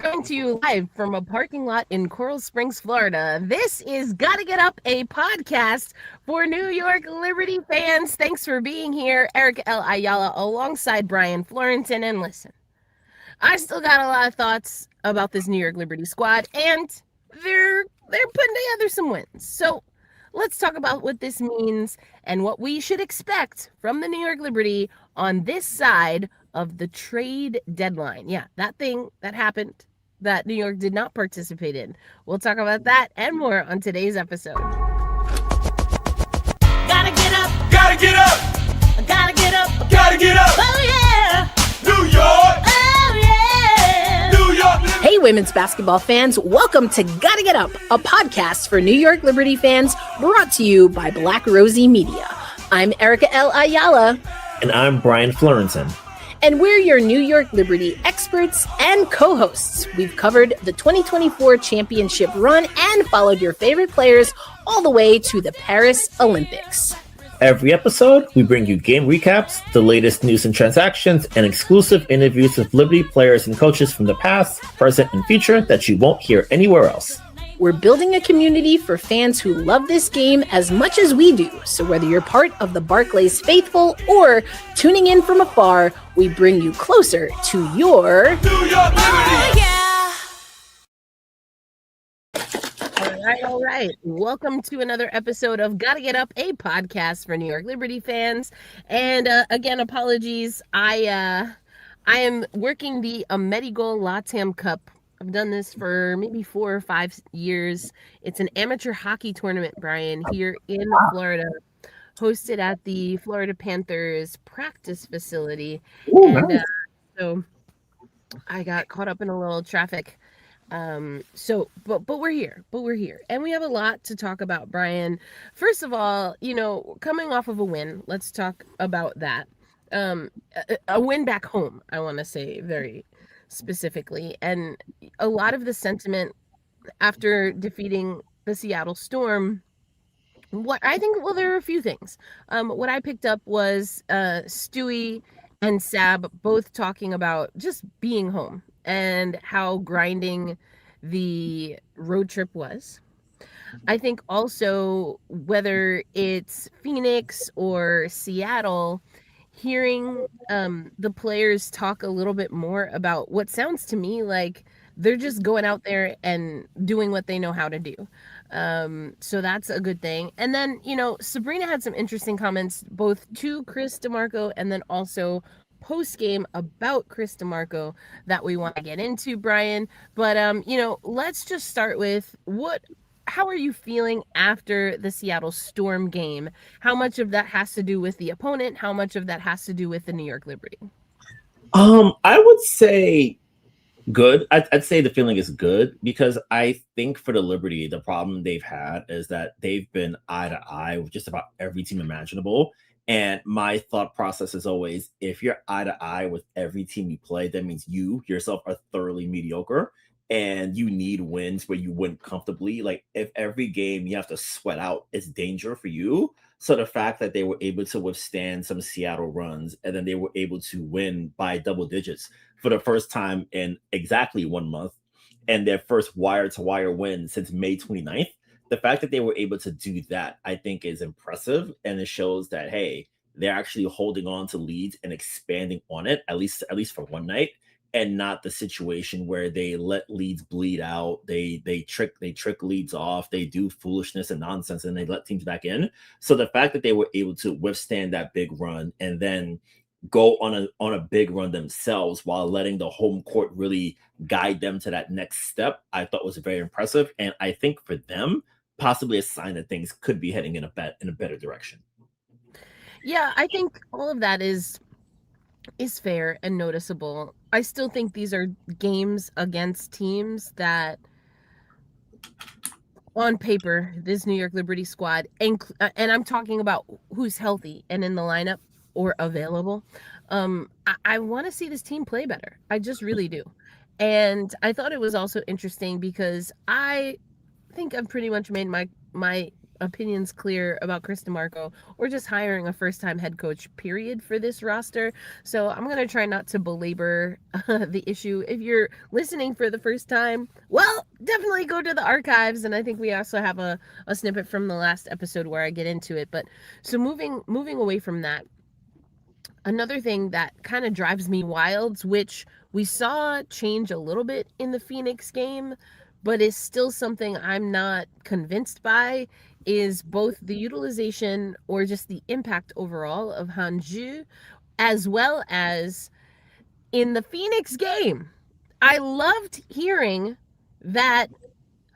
coming to you live from a parking lot in Coral Springs, Florida. This is Gotta Get Up, a podcast for New York Liberty fans. Thanks for being here. Erica L. Ayala alongside Brian Florenton. And listen, I still got a lot of thoughts about this New York Liberty squad, and they're putting together some wins. So let's talk about what this means and what we should expect from the New York Liberty on this side of the trade deadline. Yeah, that thing that happened that New York did not participate in. We'll talk about that and more on today's episode. Gotta get up. Gotta get up. Gotta get up. Gotta get up. Oh yeah. New York. Oh yeah. New York. Hey, women's basketball fans, welcome to Gotta Get Up, a podcast for New York Liberty fans brought to you by Black Rosie Media. I'm Erica L. Ayala. And I'm Brian Florenton. And we're your New York Liberty experts and co-hosts. We've covered the 2024 championship run and followed your favorite players all the way to the Paris Olympics. Every episode, we bring you game recaps, the latest news and transactions, and exclusive interviews with Liberty players and coaches from the past, present, and future that you won't hear anywhere else. We're building a community for fans who love this game as much as we do. So whether you're part of the Barclays faithful or tuning in from afar, we bring you closer to your New York Liberty. All right. Welcome to another episode of Gotta Get Up, a podcast for New York Liberty fans. And again, apologies. I am working the Amerigol Latam Cup. I've done this for maybe 4 or 5 years. It's an amateur hockey tournament, Brian, here in Florida, hosted at the Florida Panthers practice facility. So I got caught up in a little traffic. But we're here, and we have a lot to talk about, Brian. First of all, coming off of a win, let's talk about that. A win back home, I want to say very specifically, and a lot of the sentiment after defeating the Seattle Storm, there are a few things. What I picked up was Stewie and Sab both talking about just being home and how grinding the road trip was. I think also whether it's Phoenix or Seattle, hearing the players talk a little bit more about what sounds to me like they're just going out there and doing what they know how to do. So that's a good thing. And then, Sabrina had some interesting comments, both to Chris DeMarco and then also post-game about Chris DeMarco that we want to get into, Brian. But, let's just start with how are you feeling after the Seattle Storm game? How much of that has to do with the opponent? How much of that has to do with the New York Liberty? I would say good. I'd say the feeling is good because I think for the Liberty, the problem they've had is that they've been eye to eye with just about every team imaginable. And my thought process is always, if you're eye to eye with every team you play, that means you yourself are thoroughly mediocre and you need wins where you win comfortably. Like if every game you have to sweat out, it's danger for you. So the fact that they were able to withstand some Seattle runs and then they were able to win by double digits for the first time in exactly 1 month and their first wire-to-wire win since May 29th, the fact that they were able to do that, I think, is impressive. And it shows that, hey, they're actually holding on to leads and expanding on it, at least for one night, and not the situation where they let leads bleed out. They trick leads off. They do foolishness and nonsense, and they let teams back in. So the fact that they were able to withstand that big run and then go on a big run themselves while letting the home court really guide them to that next step, I thought was very impressive. And I think for them, possibly a sign that things could be heading in a better direction. Yeah, I think all of that is fair and noticeable. I still think these are games against teams that, on paper, this New York Liberty squad, and I'm talking about who's healthy and in the lineup or available. I want to see this team play better. I just really do. And I thought it was also interesting because I think I've pretty much made my opinions clear about Chris DeMarco or just hiring a first-time head coach, period, for this roster. So I'm going to try not to belabor the issue. If you're listening for the first time, well, definitely go to the archives. And I think we also have a snippet from the last episode where I get into it. But so moving away from that, another thing that kind of drives me wild, which we saw change a little bit in the Phoenix game, but is still something I'm not convinced by, is both the utilization or just the impact overall of Hanju, as well as in the Phoenix game. I loved hearing that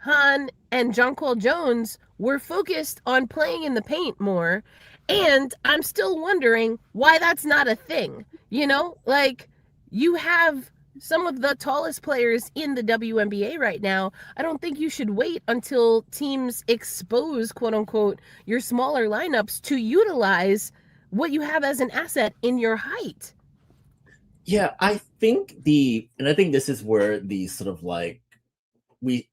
Han and Jonquel Jones were focused on playing in the paint more, and I'm still wondering why that's not a thing. You know, like, you have some of the tallest players in the WNBA right now. I don't think you should wait until teams expose, quote unquote, your smaller lineups to utilize what you have as an asset in your height. Yeah, I think this is where the sort of like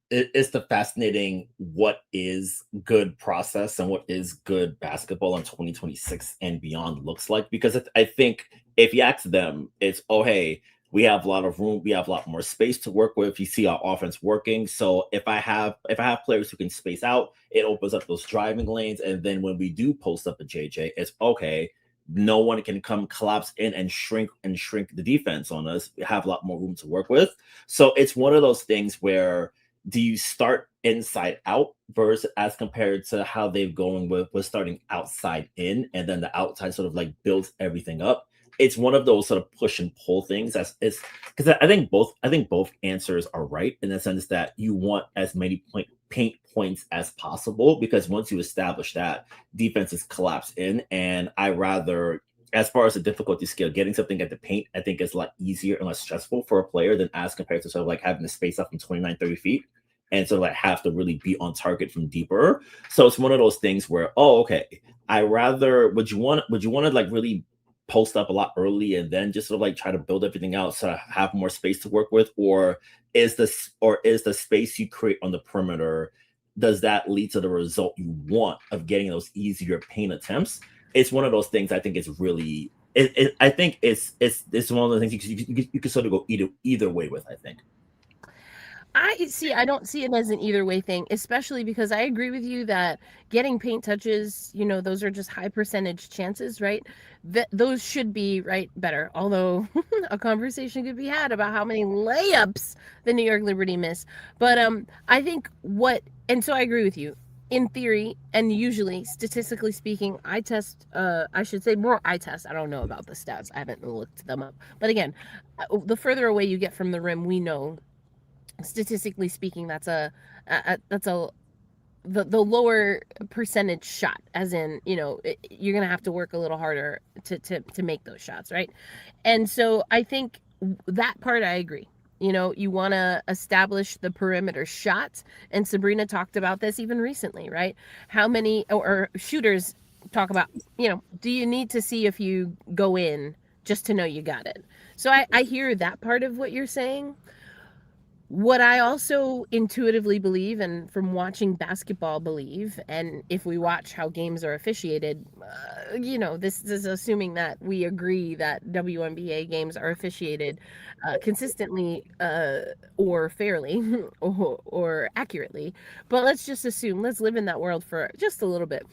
it's the fascinating what is good process and what is good basketball in 2026 and beyond looks like, because I think if you ask them, it's, oh, hey, we have a lot of room, we have a lot more space to work with. You see our offense working. So if I have players who can space out, it opens up those driving lanes. And then when we do post up a JJ, it's okay. No one can come collapse in and shrink the defense on us. We have a lot more room to work with. So it's one of those things where, do you start inside out versus as compared to how they've going with starting outside in, and then the outside sort of like builds everything up? It's one of those sort of push and pull things. It's because I think both answers are right, in the sense that you want as many paint points as possible, because once you establish that, defenses collapse in. And I rather, as far as the difficulty scale, getting something at the paint, I think is a lot easier and less stressful for a player than as compared to sort of like having to space up from 29, 30 feet and sort of like have to really be on target from deeper. So it's one of those things where, oh, okay, would you want to like really post up a lot early and then just sort of like try to build everything out so have more space to work with? Or is the space you create on the perimeter, does that lead to the result you want of getting those easier paint attempts? It's one of those things. I think it's really, I think it's one of the things you can sort of go either way with, I think. I don't see it as an either way thing, especially because I agree with you that getting paint touches, you know, those are just high percentage chances, right? Those should be right better. Although a conversation could be had about how many layups the New York Liberty miss. But I think so I agree with you. In theory, and usually, statistically speaking, I test, I should say more eye test. I don't know about the stats. I haven't looked them up. But again, the further away you get from the rim, we know, statistically speaking, that's the lower percentage shot, as in, you know, you're going to have to work a little harder to make those shots, right? And so I think that part I agree. You know, you want to establish the perimeter shot. And Sabrina talked about this even recently, right? How many, or shooters talk about, you know, do you need to see if you go in just to know you got it? So I hear that part of what you're saying. What I also intuitively believe, and from watching basketball believe, and if we watch how games are officiated, you know, this is assuming that we agree that WNBA games are officiated consistently or fairly or accurately. But let's just assume, let's live in that world for just a little bit.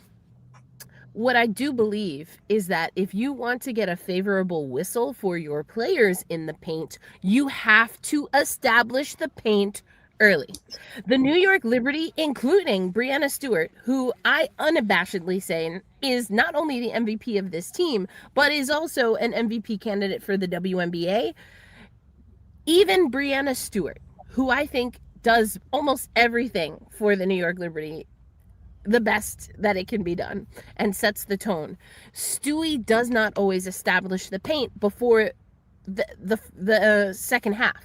What I do believe is that if you want to get a favorable whistle for your players in the paint, you have to establish the paint early. The New York Liberty, including Breanna Stewart, who I unabashedly say is not only the MVP of this team, but is also an MVP candidate for the WNBA. Even Breanna Stewart, who I think does almost everything for the New York Liberty the best that it can be done and sets the tone, Stewie does not always establish the paint before the second half.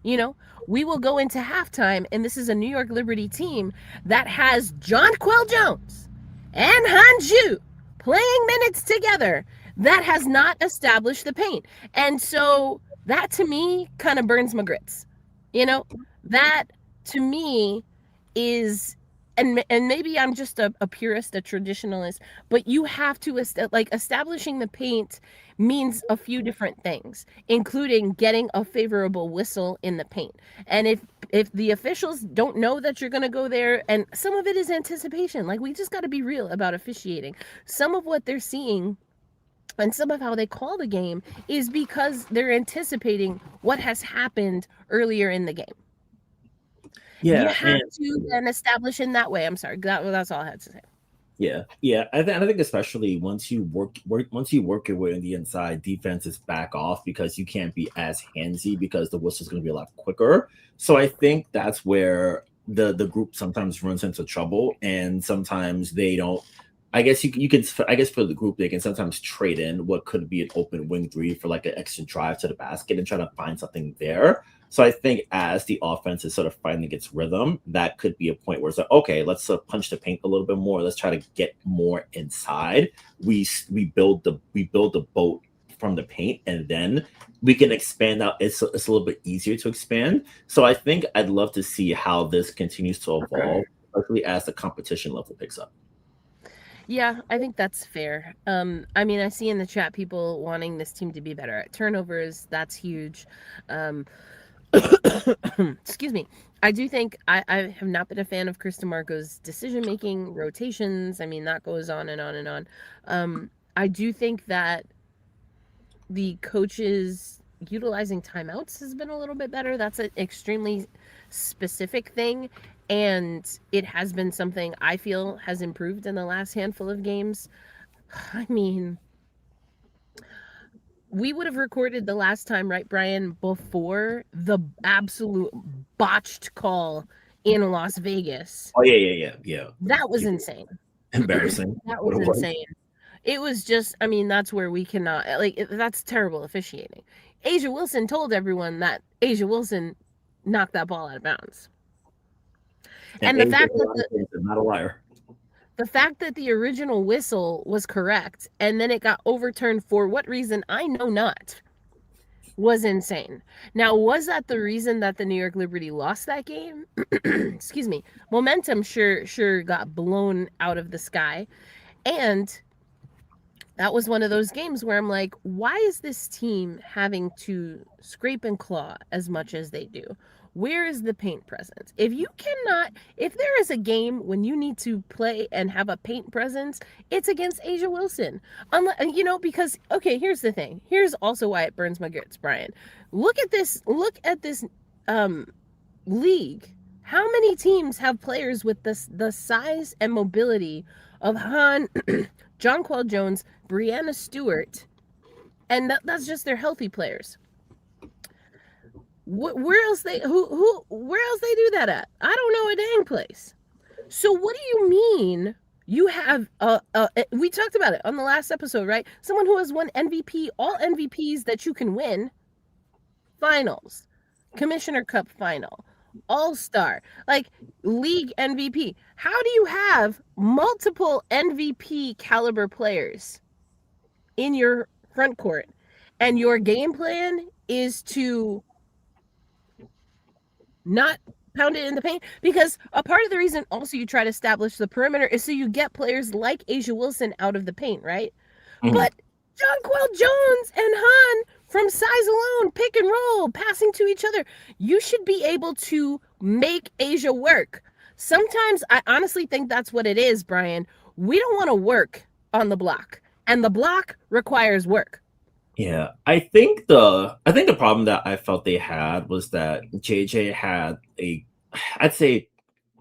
You know, we will go into halftime, and this is a New York Liberty team that has Jonquel Jones and Hanju playing minutes together that has not established the paint. And so that to me kind of burns my grits. You know, that to me is and maybe I'm just a purist, a traditionalist, but you have to establishing the paint means a few different things, including getting a favorable whistle in the paint. And if the officials don't know that you're going to go there, and some of it is anticipation, like we just got to be real about officiating. Some of what they're seeing and some of how they call the game is because they're anticipating what has happened earlier in the game. Yeah, you have to then establish in that way. I'm sorry, that's all I had to say. Yeah. I think especially once you work your way on the inside, defenses back off because you can't be as handsy because the whistle's going to be a lot quicker. So I think that's where the group sometimes runs into trouble, and sometimes they don't. I guess you can. I guess for the group, they can sometimes trade in what could be an open wing three for like an extra drive to the basket and try to find something there. So I think as the offense is sort of finding its rhythm, that could be a point where it's like, okay, let's punch the paint a little bit more. Let's try to get more inside. We build the boat from the paint, and then we can expand out. It's a little bit easier to expand. So I think I'd love to see how this continues to evolve, especially as the competition level picks up. Yeah, I think that's fair. I mean, I see in the chat people wanting this team to be better at turnovers. That's huge. Excuse me. I do think I have not been a fan of Chris DeMarco's decision making, rotations. I mean, that goes on and on and on. I do think that the coaches utilizing timeouts has been a little bit better. That's an extremely specific thing, and it has been something I feel has improved in the last handful of games. I mean, we would have recorded the last time, right, Brian, before the absolute botched call in Las Vegas. Oh, yeah. That was insane. Embarrassing. That was insane. It was just, I mean, that's where we cannot, that's terrible officiating. A'ja Wilson told everyone that A'ja Wilson knocked that ball out of bounds. And the fact that not a liar. The fact that the original whistle was correct and then it got overturned for what reason I know not was insane. Now, was that the reason that the New York Liberty lost that game? Excuse me. Momentum sure got blown out of the sky. And that was one of those games where I'm like, why is this team having to scrape and claw as much as they do? Where is the paint presence? If there is a game when you need to play and have a paint presence, it's against A'ja Wilson. Because, okay, here's the thing. Here's also why it burns my guts, Brian. Look at this league. How many teams have players with the size and mobility of Han, Jonquel Jones, Breanna Stewart, and that's just their healthy players. Where else they do that at? I don't know a dang place. So what do you mean you have we talked about it on the last episode, right? Someone who has won MVP, all MVPs that you can win, finals, Commissioner Cup final, All-Star, like league MVP. How do you have multiple MVP caliber players in your front court and your game plan is to not pound it in the paint? Because a part of the reason also you try to establish the perimeter is so you get players like A'ja Wilson out of the paint, right? Mm-hmm. But Jonquel Jones and Han, from size alone, pick and roll, passing to each other, you should be able to make A'ja work. Sometimes I honestly think that's what it is, Brian. We don't want to work on the block, and the block requires work. Yeah, I think the problem that I felt they had was that JJ had I'd say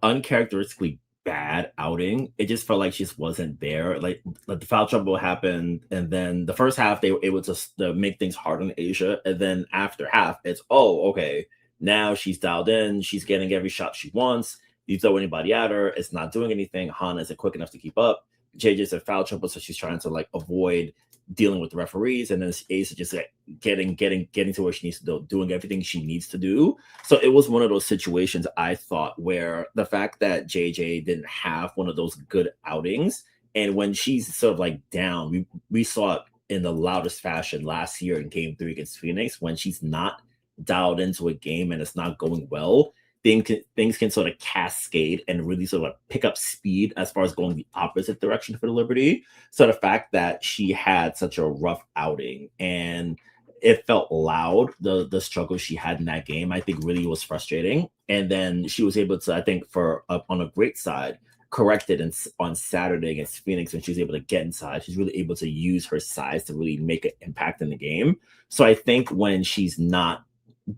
uncharacteristically bad outing. It just felt like she just wasn't there. Like the foul trouble happened, and then the first half they were able to make things hard on A'ja, and then after half it's okay, now she's dialed in, she's getting every shot she wants. You throw anybody at her, it's not doing anything. Han isn't quick enough to keep up. JJ's in foul trouble, so she's trying to avoid dealing with the referees, and then Ace is just getting to where she needs to do, doing everything she needs to do. So it was one of those situations I thought where the fact that JJ didn't have one of those good outings, and when she's sort of down, we saw it in the loudest fashion last year in Game 3 against Phoenix, when she's not dialed into a game and it's not going well. things can sort of cascade and really sort of pick up speed as far as going the opposite direction for the Liberty. So the fact that she had such a rough outing and it felt loud, the struggle she had in that game, I think really was frustrating. And then she was able to, I think, on a great side, corrected on Saturday against Phoenix when she was able to get inside. She's really able to use her size to really make an impact in the game. So I think when she's not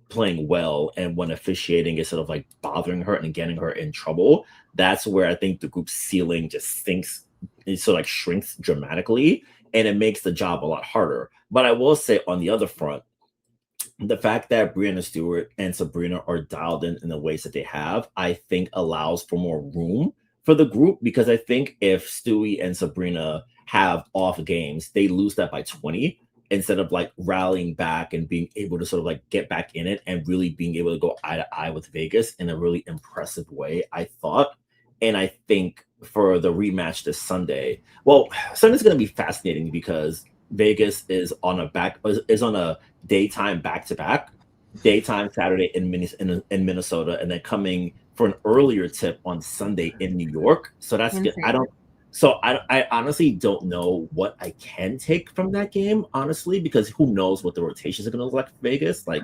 playing well and when officiating is sort of like bothering her and getting her in trouble, that's where I think the group's ceiling just sinks. It sort of like shrinks dramatically and it makes the job a lot harder. But I will say on the other front, the fact that Brianna Stewart and Sabrina are dialed in the ways that they have, I think allows for more room for the group, because I think if Stewie and Sabrina have off games, they lose that by 20 instead of like rallying back and being able to sort of like get back in it and really being able to go eye to eye with Vegas in a really impressive way, I thought. And I think for the rematch this Sunday, well, Sunday's going to be fascinating because Vegas is on a daytime back-to-back, daytime Saturday in Minnesota, and then coming for an earlier tip on Sunday in New York. So that's good. I honestly don't know what I can take from that game, honestly, because who knows what the rotations are going to look like for Vegas. Like,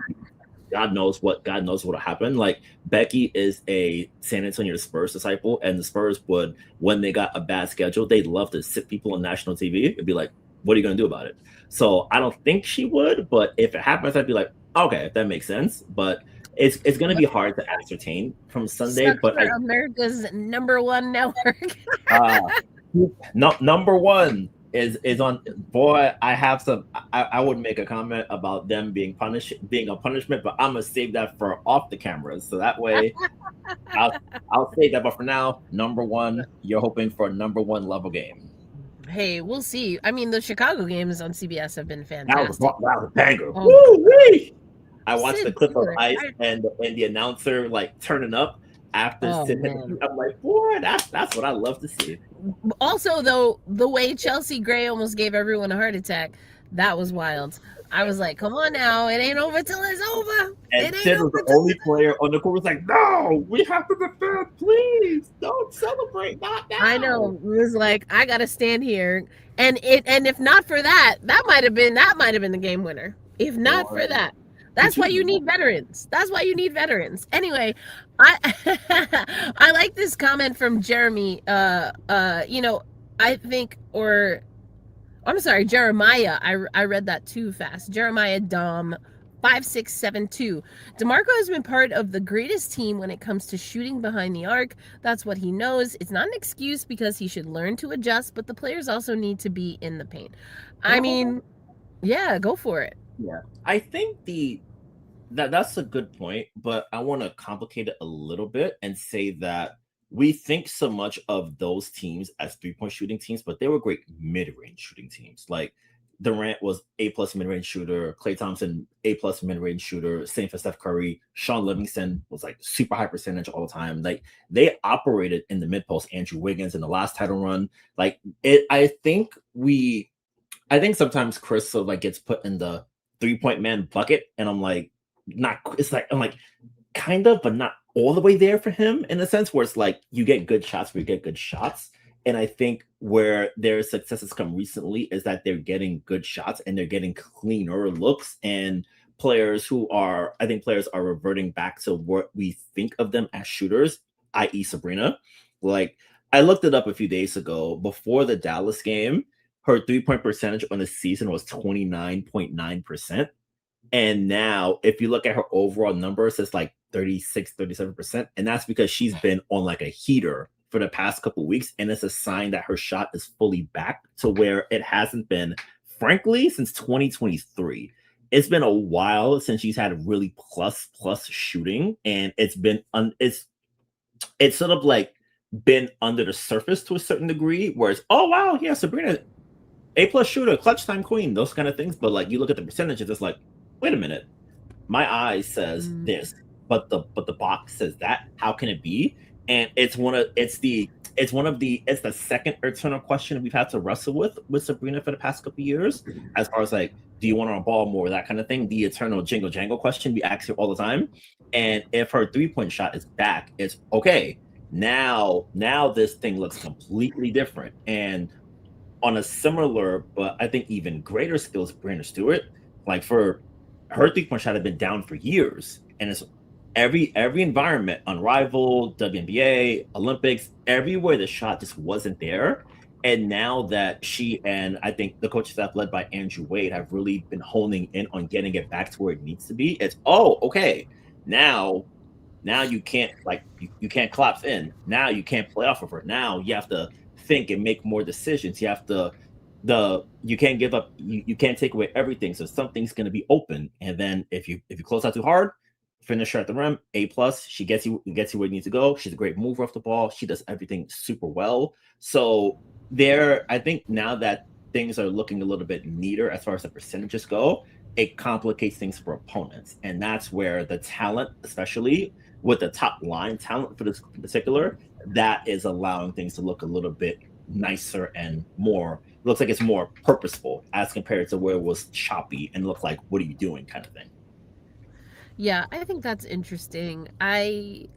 God knows what will happen. Like, Becky is a San Antonio Spurs disciple, and the Spurs would, when they got a bad schedule, they'd love to sit people on national TV. It'd be like, what are you going to do about it? So I don't think she would, but if it happens, I'd be like, okay, that makes sense. But it's going to be hard to ascertain from Sunday. Sucks but for America's #1 network. Number one is on. Boy, I have some. I would make a comment about them being a punishment, but I'm gonna save that for off the cameras, so that way I'll save that. But for now, #1, you're hoping for a #1 level game. Hey, we'll see. I mean, the Chicago games on CBS have been fantastic. That was a banger. Oh. Woo-wee! I watched the clip of Ice and the announcer like turning up after sitting. I'm like, boy, that's what I love to see. Also, though, the way Chelsea Gray almost gave everyone a heart attack, that was wild. I was like, come on now, it ain't over till it's over. And Sid was the only player on the court was like, no, we have to defend, please. Don't celebrate, not now. I know. It was like, I gotta stand here. And if not for that, that might have been the game winner. If not for that. That's why you need veterans. Anyway, I like this comment from Jeremy. Jeremiah. I read that too fast. Jeremiah Dom 5672. DeMarco has been part of the greatest team when it comes to shooting behind the arc. That's what he knows. It's not an excuse because he should learn to adjust, but the players also need to be in the paint. I mean, yeah, go for it. Yeah, I think that's a good point, but I want to complicate it a little bit and say that we think so much of those teams as 3-point shooting teams, but they were great mid-range shooting teams. Like Durant was A+ mid-range shooter, Klay Thompson A+ mid-range shooter, same for Steph Curry. Sean Livingston was like super high percentage all the time. Like they operated in the mid post. Andrew Wiggins in the last title run, like it. I think sometimes Chris sort of like gets put in the 3-point man bucket, and I'm like, kind of, but not all the way there for him in a sense where it's like you get good shots where you get good shots. And I think where their successes come recently is that they're getting good shots and they're getting cleaner looks, and players are reverting back to what we think of them as shooters, i.e. Sabrina. Like I looked it up a few days ago. Before the Dallas game, her 3-point percentage on the season was 29.9%. And now, if you look at her overall numbers, it's like 36, 37%. And that's because she's been on like a heater for the past couple of weeks. And it's a sign that her shot is fully back to where it hasn't been, frankly, since 2023. It's been a while since she's had really plus shooting. And it's been, it's sort of like been under the surface to a certain degree, where it's, oh, wow, yeah, Sabrina, A+ shooter, clutch time queen, those kind of things. But like you look at the percentages, it's like, wait a minute, my eye says this, but the box says that. How can it be? And it's it's the second eternal question we've had to wrestle with Sabrina for the past couple of years, as far as like, do you want her ball more, that kind of thing. The eternal jingle jangle question we ask her all the time. And if her 3-point shot is back, it's okay. Now this thing looks completely different. And on a similar, but I think even greater skills, Brandon Stewart, like for her 3-point shot had been down for years, and it's every environment, Unrivaled, WNBA, Olympics, everywhere the shot just wasn't there. And now that she and I think the coaching staff led by Andrew Wade have really been honing in on getting it back to where it needs to be, it's okay. Now you can't you can't collapse in. Now you can't play off of her. Now you have to think and make more decisions. You have to you can't give up. You can't take away everything. So something's going to be open. And then if you close out too hard, finish her at the rim, A+. She gets you where you need to go. She's a great mover off the ball. She does everything super well. So I think now that things are looking a little bit neater as far as the percentages go, it complicates things for opponents. And that's where the talent, especially with the top line talent for this in particular, that is allowing things to look a little bit nicer and more, looks like it's more purposeful as compared to where it was choppy and looked like, what are you doing kind of thing. Yeah, I think that's interesting. I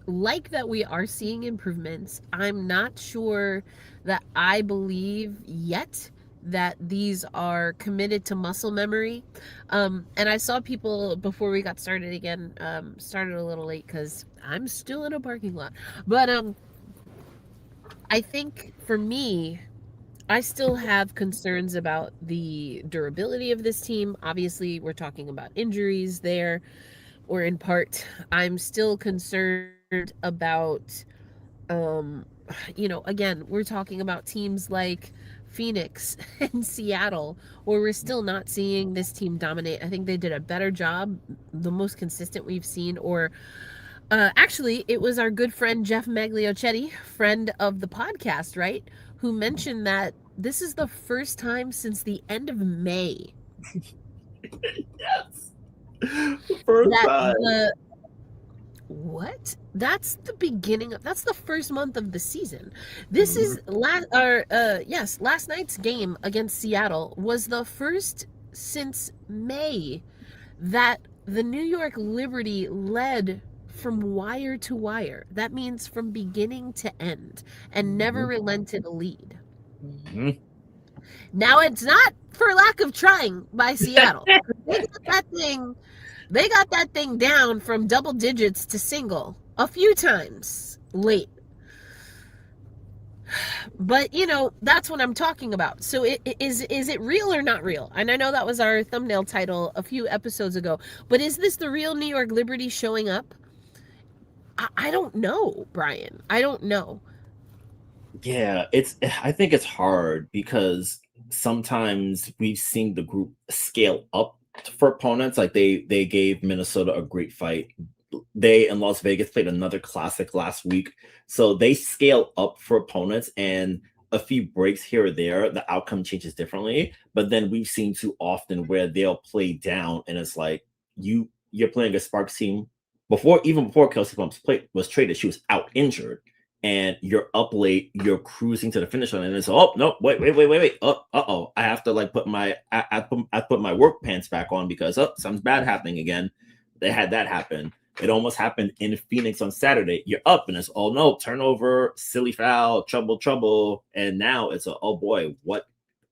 like that we are seeing improvements. I'm not sure that I believe yet that these are committed to muscle memory. And I saw people before we got started again, started a little late because I'm still in a parking lot. But I think for me, I still have concerns about the durability of this team. Obviously, we're talking about injuries there, or in part. I'm still concerned about, again, we're talking about teams like Phoenix and Seattle, where we're still not seeing this team dominate. I think they did a better job, the most consistent we've seen, or actually, it was our good friend Jeff Magliochetti, friend of the podcast, right, who mentioned that this is the first time since the end of May. Yes. First time. What? That's the beginning of, that's the first month of the season. This is last night's game against Seattle was the first since May that the New York Liberty led from wire to wire. That means from beginning to end, and never relented a lead. Now it's not for lack of trying by Seattle. They got that thing down from double digits to single a few times late. But that's what I'm talking about. So is it real or not real? And I know that was our thumbnail title a few episodes ago, but is this the real New York Liberty showing up? I don't know, Brian. I don't know. Yeah, I think it's hard because sometimes we've seen the group scale up for opponents. Like they gave Minnesota a great fight. They in Las Vegas played another classic last week. So they scale up for opponents, and a few breaks here or there, the outcome changes differently. But then we've seen too often where they'll play down, and it's like you're playing a Sparks team. Even before Kelsey Plum was traded, she was out injured, and you're up late, you're cruising to the finish line, and it's no, wait, I have to put my work pants back on because something's bad happening again. They had that happen. It almost happened in Phoenix on Saturday. You're up, and it's no, turnover, silly foul, trouble, and now it's oh boy, what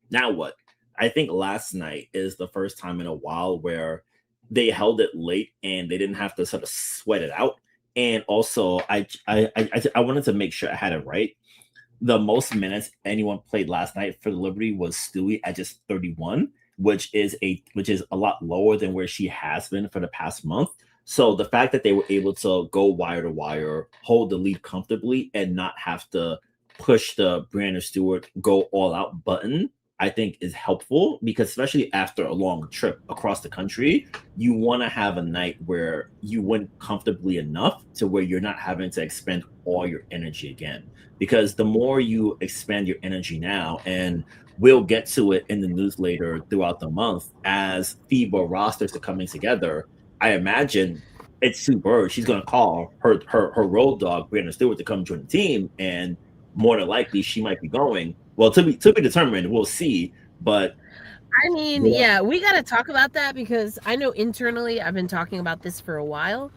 now? What? I think last night is the first time in a while where they held it late and they didn't have to sort of sweat it out. And also, I wanted to make sure I had it right. The most minutes anyone played last night for the Liberty was Stewie at just 31, which is a lot lower than where she has been for the past month. So the fact that they were able to go wire to wire, hold the lead comfortably, and not have to push the Brandon Stewart go all out button, I think is helpful, because especially after a long trip across the country, you want to have a night where you win comfortably enough to where you're not having to expend all your energy again. Because the more you expend your energy now, and we'll get to it in the news later throughout the month as FIBA rosters are coming together, I imagine it's Sue Bird. She's gonna call her road dog Brandon Stewart to come join the team, and more than likely she might be going. Well, to be determined. We'll see. But I mean, yeah, we got to talk about that because I know internally I've been talking about this for a while.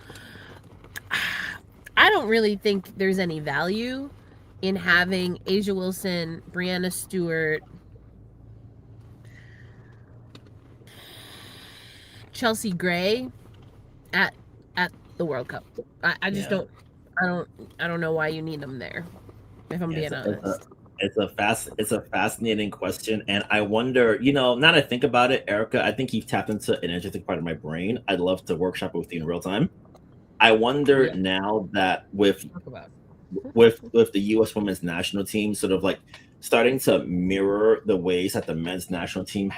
I don't really think there's any value in having Asia Wilson, Brianna Stewart, Chelsea Gray at the World Cup. I just don't know why you need them there, if I'm being honest. It's a fascinating question, and I wonder, now that I think about it, Erica, I think you've tapped into an interesting part of my brain. I'd love to workshop it with you in real time. I wonder now that with the U.S. women's national team sort of like starting to mirror the ways that the men's national team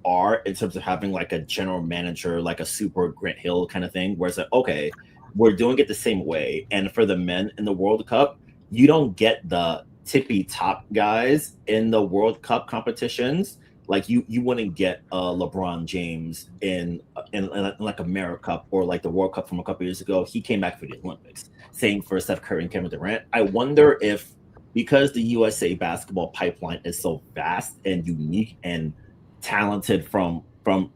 are in terms of having like a general manager, like a super Grant Hill kind of thing, where it's like, okay, we're doing it the same way. And for the men in the World Cup, you don't get the tippy top guys in the World Cup competitions. Like you wouldn't get LeBron James in like America Cup or like the World Cup from a couple years ago. He came back for the Olympics. Same for Steph Curry and Kevin Durant. I wonder if because the USA basketball pipeline is so vast and unique and talented from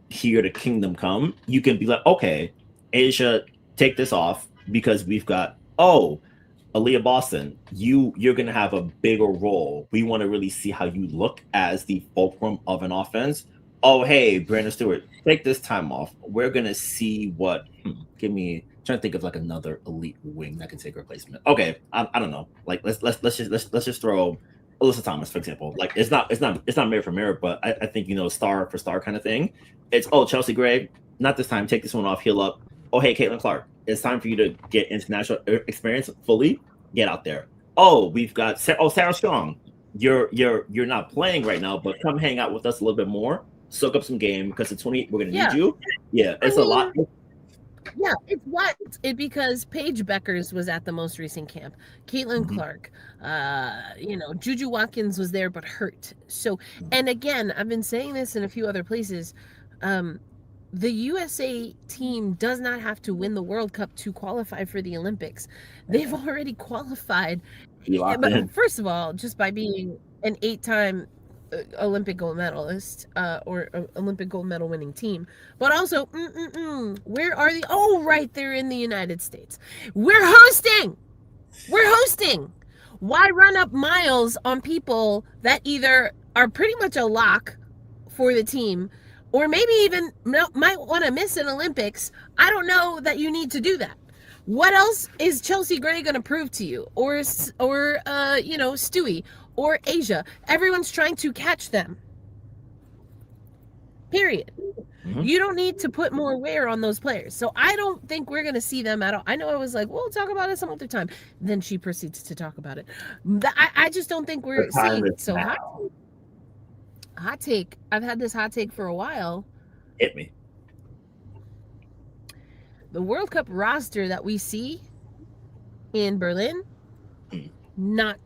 here to kingdom come, you can be like, okay, Asia, take this off because we've got Aaliyah Boston, you're gonna have a bigger role. We want to really see how you look as the fulcrum of an offense. Oh, hey, Brandon Stewart, take this time off. We're gonna see what. Trying to think of like another elite wing that can take replacement. Okay, I don't know. Like let's just throw Alyssa Thomas, for example. Like it's not merit for merit, but I think star for star kind of thing. It's Chelsea Gray, not this time. Take this one off. Heal up. Oh, hey, Caitlin Clark. It's time for you to get international experience fully. Get out there. Oh, we've got Sarah Strong. You're not playing right now, but come hang out with us a little bit more. Soak up some game because it's 20. We're gonna need you. Yeah, it's a lot. Yeah, because Paige Beckers was at the most recent camp. Caitlin Clark, Juju Watkins was there but hurt. So, and again, I've been saying this in a few other places. The USA team does not have to win the World Cup to qualify for the Olympics. They've already qualified. But first of all, just by being an 8-time Olympic gold medalist or Olympic gold medal winning team, but also where are the right there in the United States. We're hosting. Why run up miles on people that either are pretty much a lock for the team or maybe even might want to miss an Olympics? I don't know that you need to do that. What else is Chelsea Gray going to prove to you, or Stewie or Asia? Everyone's trying to catch them. Period. You don't need to put more wear on those players. So I don't think we're going to see them at all. I know I was like, we'll talk about it some other time. Then she proceeds to talk about it. I just don't think we're seeing it. So hot take. I've had this hot take for a while. Hit me. The World Cup roster that we see in Berlin, not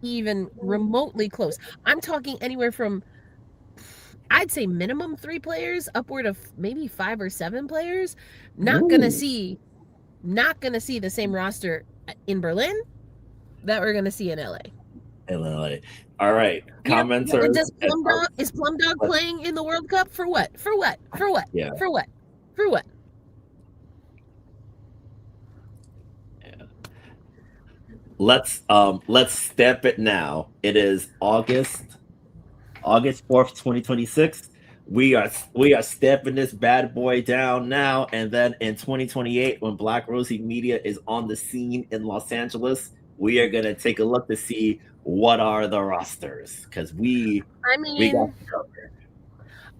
even remotely close. I'm talking anywhere from, I'd say minimum 3 players, upward of maybe 5 or 7 players. Not gonna see the same roster in Berlin that we're gonna see in LA. All right. Commenters. Is Plum Dog playing in the World Cup for what? Yeah. For what? Let's step it now. It is August 4th, 2026. We are stepping this bad boy down now, and then in 2028, when Black Rosie Media is on the scene in Los Angeles, we are gonna take a look to see what are the rosters, because we got to cover.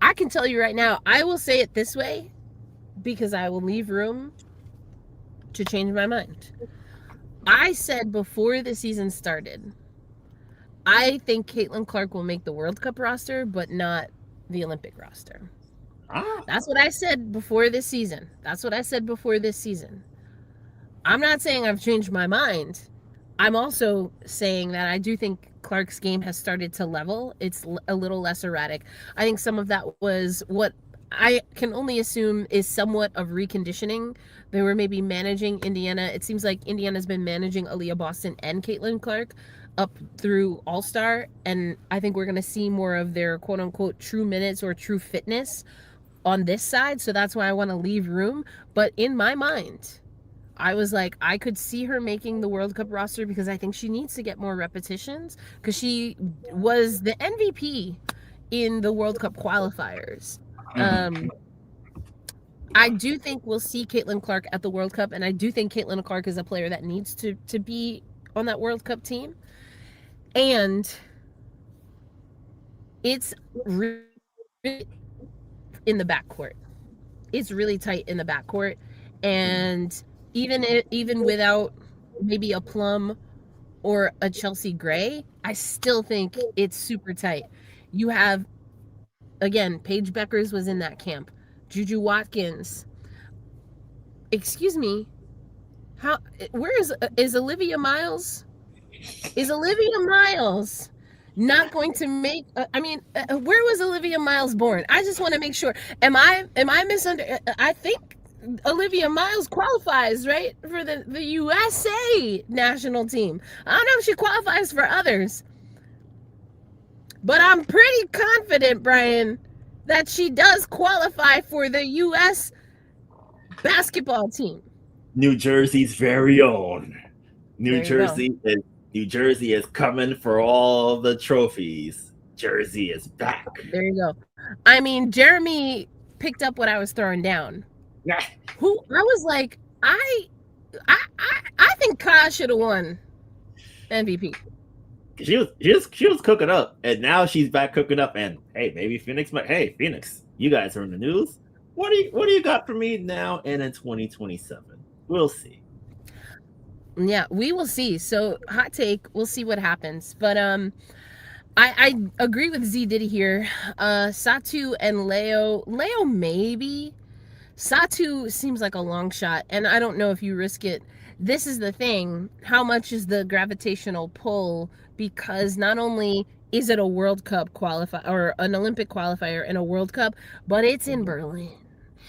I can tell you right now, I will say it this way because I will leave room to change my mind. I said before the season started, I think Caitlin Clark will make the World Cup roster, but not the Olympic roster. That's what I said before this season. I'm not saying I've changed my mind. I'm also saying that I do think Clark's game has started to level. It's a little less erratic. I think some of that was what I can only assume is somewhat of reconditioning. They were maybe managing Indiana. It seems like Indiana's been managing Aaliyah Boston and Caitlin Clark up through All-Star, and I think we're going to see more of their quote-unquote true minutes or true fitness on this side, so that's why I want to leave room. But in my mind, I was like, I could see her making the World Cup roster because I think she needs to get more repetitions because she was the MVP in the World Cup qualifiers. I do think we'll see Caitlin Clark at the World Cup, and I do think Caitlin Clark is a player that needs to be on that World Cup team. And it's really in the backcourt. It's really tight in the backcourt, and even without maybe a Plum or a Chelsea Gray, I still think it's super tight. You have, again, Paige Beckers was in that camp. Juju Watkins. Excuse me. Where is Olivia Miles? Is Olivia Miles not going to make where was Olivia Miles born? I just want to make sure. Am I I think Olivia Miles qualifies, right, for the USA national team. I don't know if she qualifies for others, but I'm pretty confident, Brian, that she does qualify for the US basketball team. New Jersey's very own. New Jersey is coming for all the trophies. Jersey is back. There you go. I mean, Jeremy picked up what I was throwing down. Yeah. Who I was like, I think Ka should have won MVP. She was cooking up, and now she's back cooking up. And hey, maybe Phoenix might. Hey, Phoenix, you guys are in the news. What do you got for me now and in 2027? We'll see. Yeah, we will see. So hot take, we'll see what happens. But I agree with Z Diddy here. Satu and Leo maybe. Satu seems like a long shot, and I don't know if you risk it. This is the thing. How much is the gravitational pull? Because not only is it a World Cup qualifier or an Olympic qualifier and a World Cup, but it's in Berlin.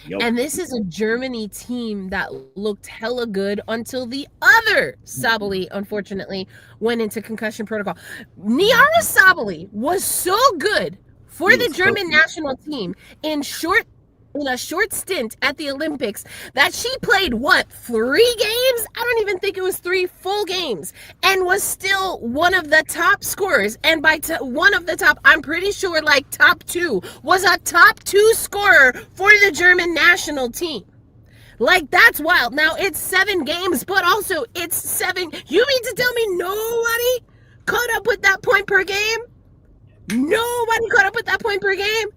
Yep. And this is a Germany team that looked hella good until the other Sabally, unfortunately, went into concussion protocol. Niara Sabally was so good for the German national team in a short stint at the Olympics that she played 3 games? I don't even think it was 3 full games, and was still one of the top scorers. And by one of the top, I'm pretty sure like top 2, was a top 2 scorer for the German national team. Like, that's wild. Now it's 7 games, but also it's 7. You mean to tell me nobody caught up with that point per game? Nobody caught up with that point per game?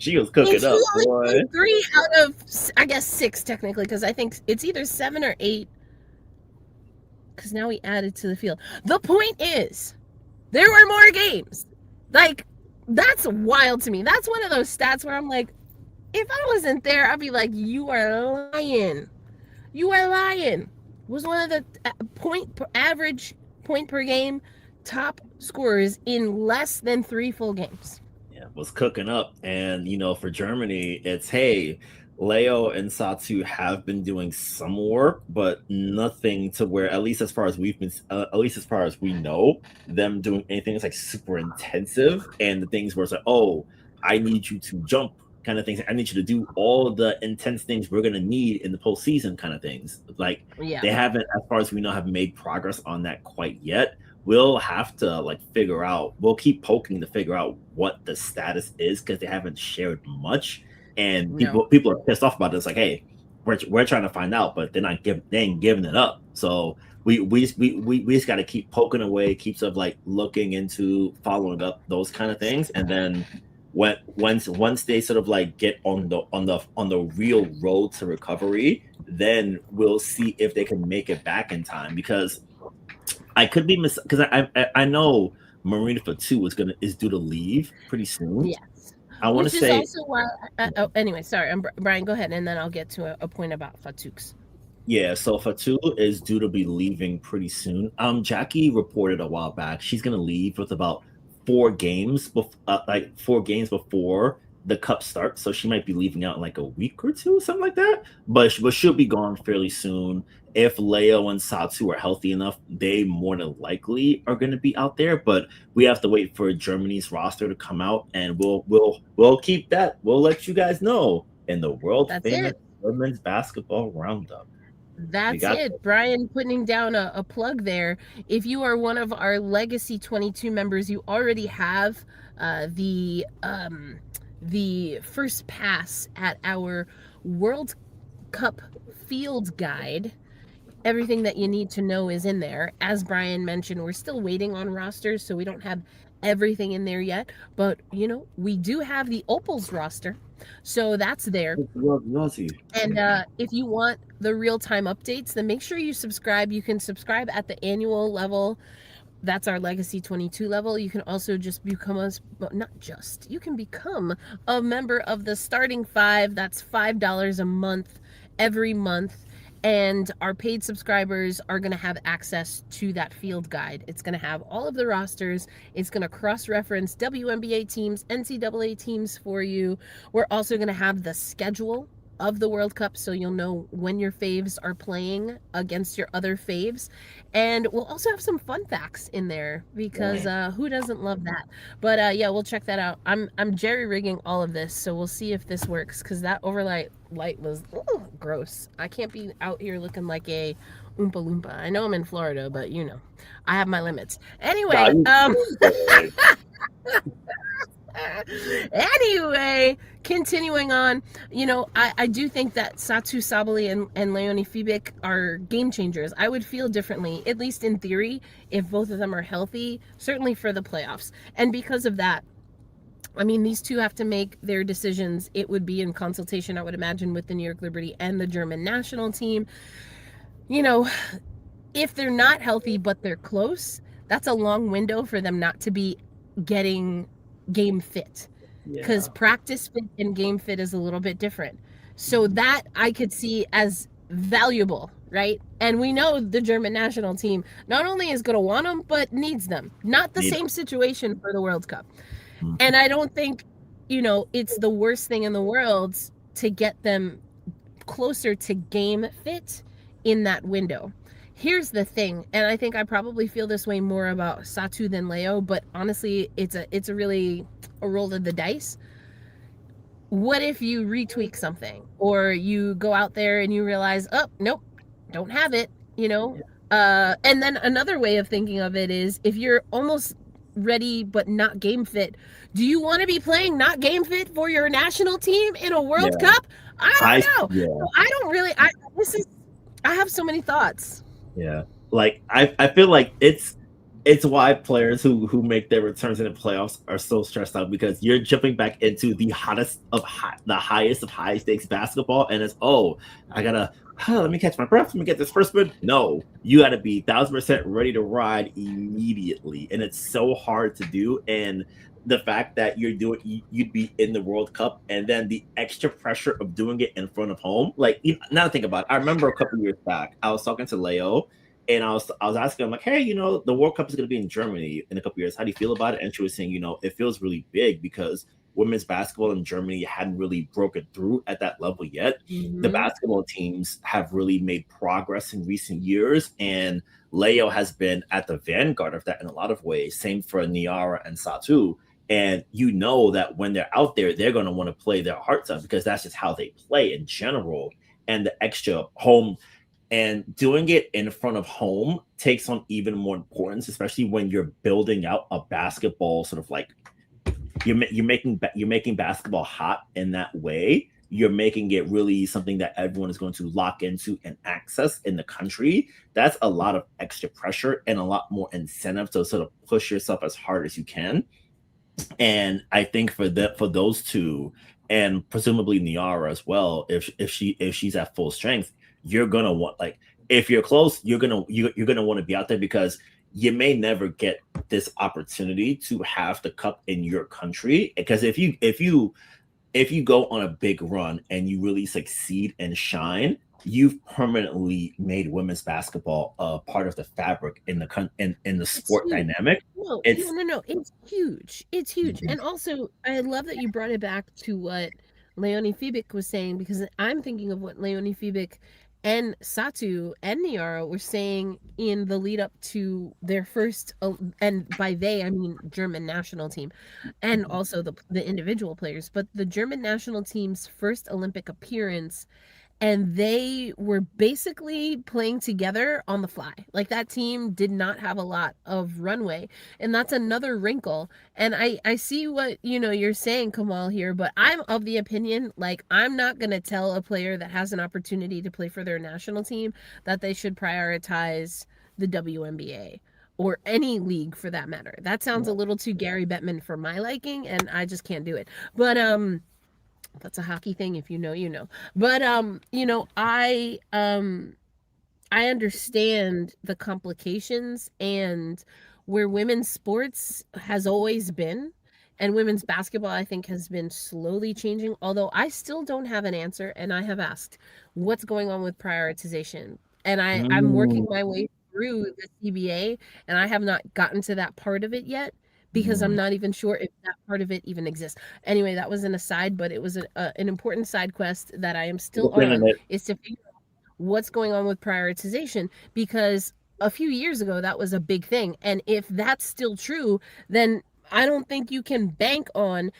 She was cooking up, boy. 3 out of, I guess, 6 technically, because I think it's either 7 or 8. Because now we added to the field. The point is, there were more games. Like, that's wild to me. That's one of those stats where I'm like, if I wasn't there, I'd be like, you are lying. You are lying. Was one of the average point per game top scorers in less than 3 full games. Was cooking up. And for Germany, it's hey, Leo and Satu have been doing some work, but nothing to where, at least as far as we know, them doing anything that's like super intensive. And the things where it's like, oh, I need you to jump kind of things. I need you to do all the intense things we're gonna need in the postseason kind of things. Like, they haven't, as far as we know, have made progress on that quite yet. We'll have to we'll keep poking to figure out what the status is, because they haven't shared much, and people are pissed off about this. Like, hey, we're trying to find out, but they ain't giving it up. So we just got to keep poking away, keep sort of looking into following up those kind of things, and then once they sort of get on the real road to recovery, then we'll see if they can make it back in time. Because I could be because I know Marina Fatou is due to leave pretty soon. Yes, I want to say. Also why, anyway, sorry, Brian. Go ahead, and then I'll get to a point about Fatouks. Yeah, so Fatou is due to be leaving pretty soon. Jackie reported a while back she's gonna leave with about 4 games, 4 games before the cup starts, so she might be leaving out in like a week or two, something like that. But she'll be gone fairly soon. If Leo and Satu are healthy enough, they more than likely are going to be out there. But we have to wait for Germany's roster to come out, and we'll keep that. We'll let you guys know in the world famous women's basketball roundup. That's it. Brian putting down a plug there. If you are one of our Legacy 22 members, you already have the first pass at our World Cup field guide. Everything that you need to know is in there. As Brian mentioned, we're still waiting on rosters, so we don't have everything in there yet. But, we do have the Opals roster. So that's there. And if you want the real-time updates, then make sure you subscribe. You can subscribe at the annual level. That's our Legacy 22 level. You can also just become you can become a member of the starting 5. That's $5 a month every month. And our paid subscribers are going to have access to that field guide. It's going to have all of the rosters. It's going to cross-reference WNBA teams, NCAA teams for you. We're also going to have the schedule of the World Cup, so you'll know when your faves are playing against your other faves. And we'll also have some fun facts in there, because who doesn't love that? But yeah, we'll check that out. I'm jerry-rigging all of this, so we'll see if this works, because that overlight light was gross. I can't be out here looking like a Oompa Loompa. I know I'm in Florida, but I have my limits. Anyway, anyway, continuing on, I do think that Satu Sabally and Leonie Fibic are game changers. I would feel differently, at least in theory, if both of them are healthy, certainly for the playoffs. And because of that, these two have to make their decisions. It would be in consultation, I would imagine, with the New York Liberty and the German national team. If they're not healthy, but they're close, that's a long window for them not to be getting game fit, because practice fit and game fit is a little bit different. So that I could see as valuable, right? And we know the German national team not only is going to want them, but needs them. Not the same situation for the World Cup. And I don't think, it's the worst thing in the world to get them closer to game fit in that window. Here's the thing, and I think I probably feel this way more about Satu than Leo, but honestly, it's a really a roll of the dice. What if you retweak something, or you go out there and you realize, oh, nope, don't have it, And then another way of thinking of it is, if you're almost ready but not game fit, do you want to be playing not game fit for your national team in a World Cup? I don't know. So I don't really. I have so many thoughts. Yeah, like I feel like it's why players who make their returns in the playoffs are so stressed out, because you're jumping back into the highest of high stakes basketball, and it's I gotta let me catch my breath, let me get this first one. No, you gotta be 1,000% ready to ride immediately, and it's so hard to do. And the fact that you'd be in the World Cup, and then the extra pressure of doing it in front of home. Like, now to think about it, I remember a couple years back, I was talking to Leo, and I was asking him, like, hey, the World Cup is going to be in Germany in a couple years. How do you feel about it? And she was saying, it feels really big, because women's basketball in Germany hadn't really broken through at that level yet. Mm-hmm. The basketball teams have really made progress in recent years, and Leo has been at the vanguard of that in a lot of ways. Same for Niara and Satu. And that when they're out there, they're going to want to play their hearts out, because that's just how they play in general. And the extra home and doing it in front of home takes on even more importance, especially when you're building out a basketball sort of like you're making basketball hot in that way. You're making it really something that everyone is going to lock into and access in the country. That's a lot of extra pressure and a lot more incentive to sort of push yourself as hard as you can. And I think for those two, and presumably Niara as well, if she's at full strength, you're gonna want, like, if you're close, you're gonna want to be out there, because you may never get this opportunity to have the cup in your country. Because if you go on a big run and you really succeed and shine, you've permanently made women's basketball a part of the fabric in the It's sport huge. dynamic. No, no, It's no, no. It's huge. It's huge. And also, I love that you brought it back to what Leonie Fiebig was saying, because I'm thinking of what Leonie Fiebig and Satu and Niara were saying in the lead up to their first, and by they, I mean German national team, and also the individual players, but the German national team's first Olympic appearance, and they were basically playing together on the fly. Like, that team did not have a lot of runway, and that's another wrinkle. And I see what you're saying, Kamal, here, but I'm of the opinion, like, I'm not going to tell a player that has an opportunity to play for their national team that they should prioritize the WNBA or any league for that matter. That sounds a little too Gary Bettman for my liking, and I just can't do it. But that's a hockey thing. If you know, you know. But I understand the complications and where women's sports has always been, and women's basketball, I think, has been slowly changing, although I still don't have an answer, and I have asked what's going on with prioritization. And I'm working my way through the CBA, and I have not gotten to that part of it yet, because I'm not even sure if that part of it even exists. Anyway, that was an aside, but it was an important side quest that I am still on, is to figure out what's going on with prioritization, because a few years ago that was a big thing. And if that's still true, then I don't think you can bank on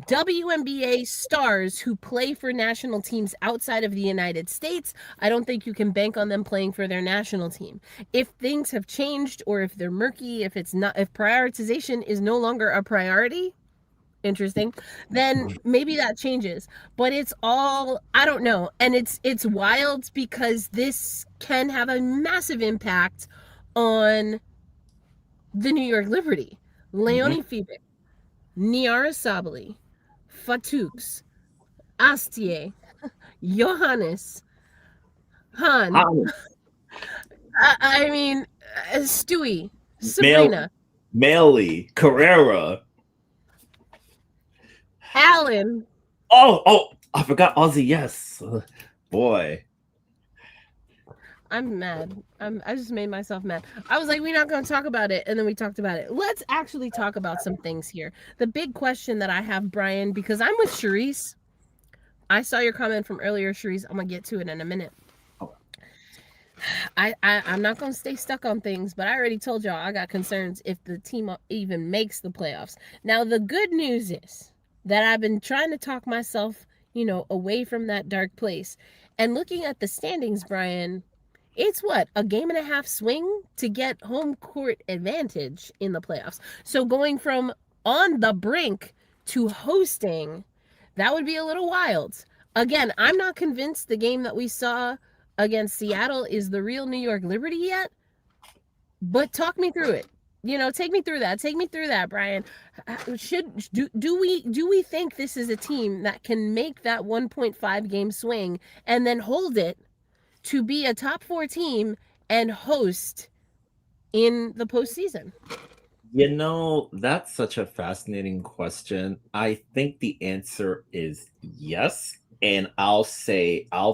WNBA stars who play for national teams outside of the United States. I don't think you can bank on them playing for their national team. If things have changed, or if they're murky, if prioritization is no longer a priority, interesting, then maybe that changes. But it's all, I don't know. And it's wild, because this can have a massive impact on the New York Liberty. Leonie Fiebig, Niara Sabally, Fatouks, Astier, Johannes, Han. I mean, Stewie, Sabrina, Melly, Carrera, Allen. Oh, I forgot Ozzy. Yes, boy. I'm mad. I just made myself mad. I was like, we're not going to talk about it, and then we talked about it. Let's actually talk about some things here. The big question that I have, Brian, because I'm with Charisse. I saw your comment from earlier, Charisse. I'm going to get to it in a minute. I'm not going to stay stuck on things, but I already told y'all I got concerns if the team even makes the playoffs. Now, the good news is that I've been trying to talk myself, away from that dark place. And looking at the standings, Brian, it's what, a game and a half swing to get home court advantage in the playoffs. So going from on the brink to hosting, that would be a little wild. Again, I'm not convinced the game that we saw against Seattle is the real New York Liberty yet, but talk me through it. Take me through that. Take me through that, Brian. Do we think this is a team that can make that 1.5 game swing and then hold it to be a top 4 team and host in the postseason? That's such a fascinating question. I think the answer is yes. And I'll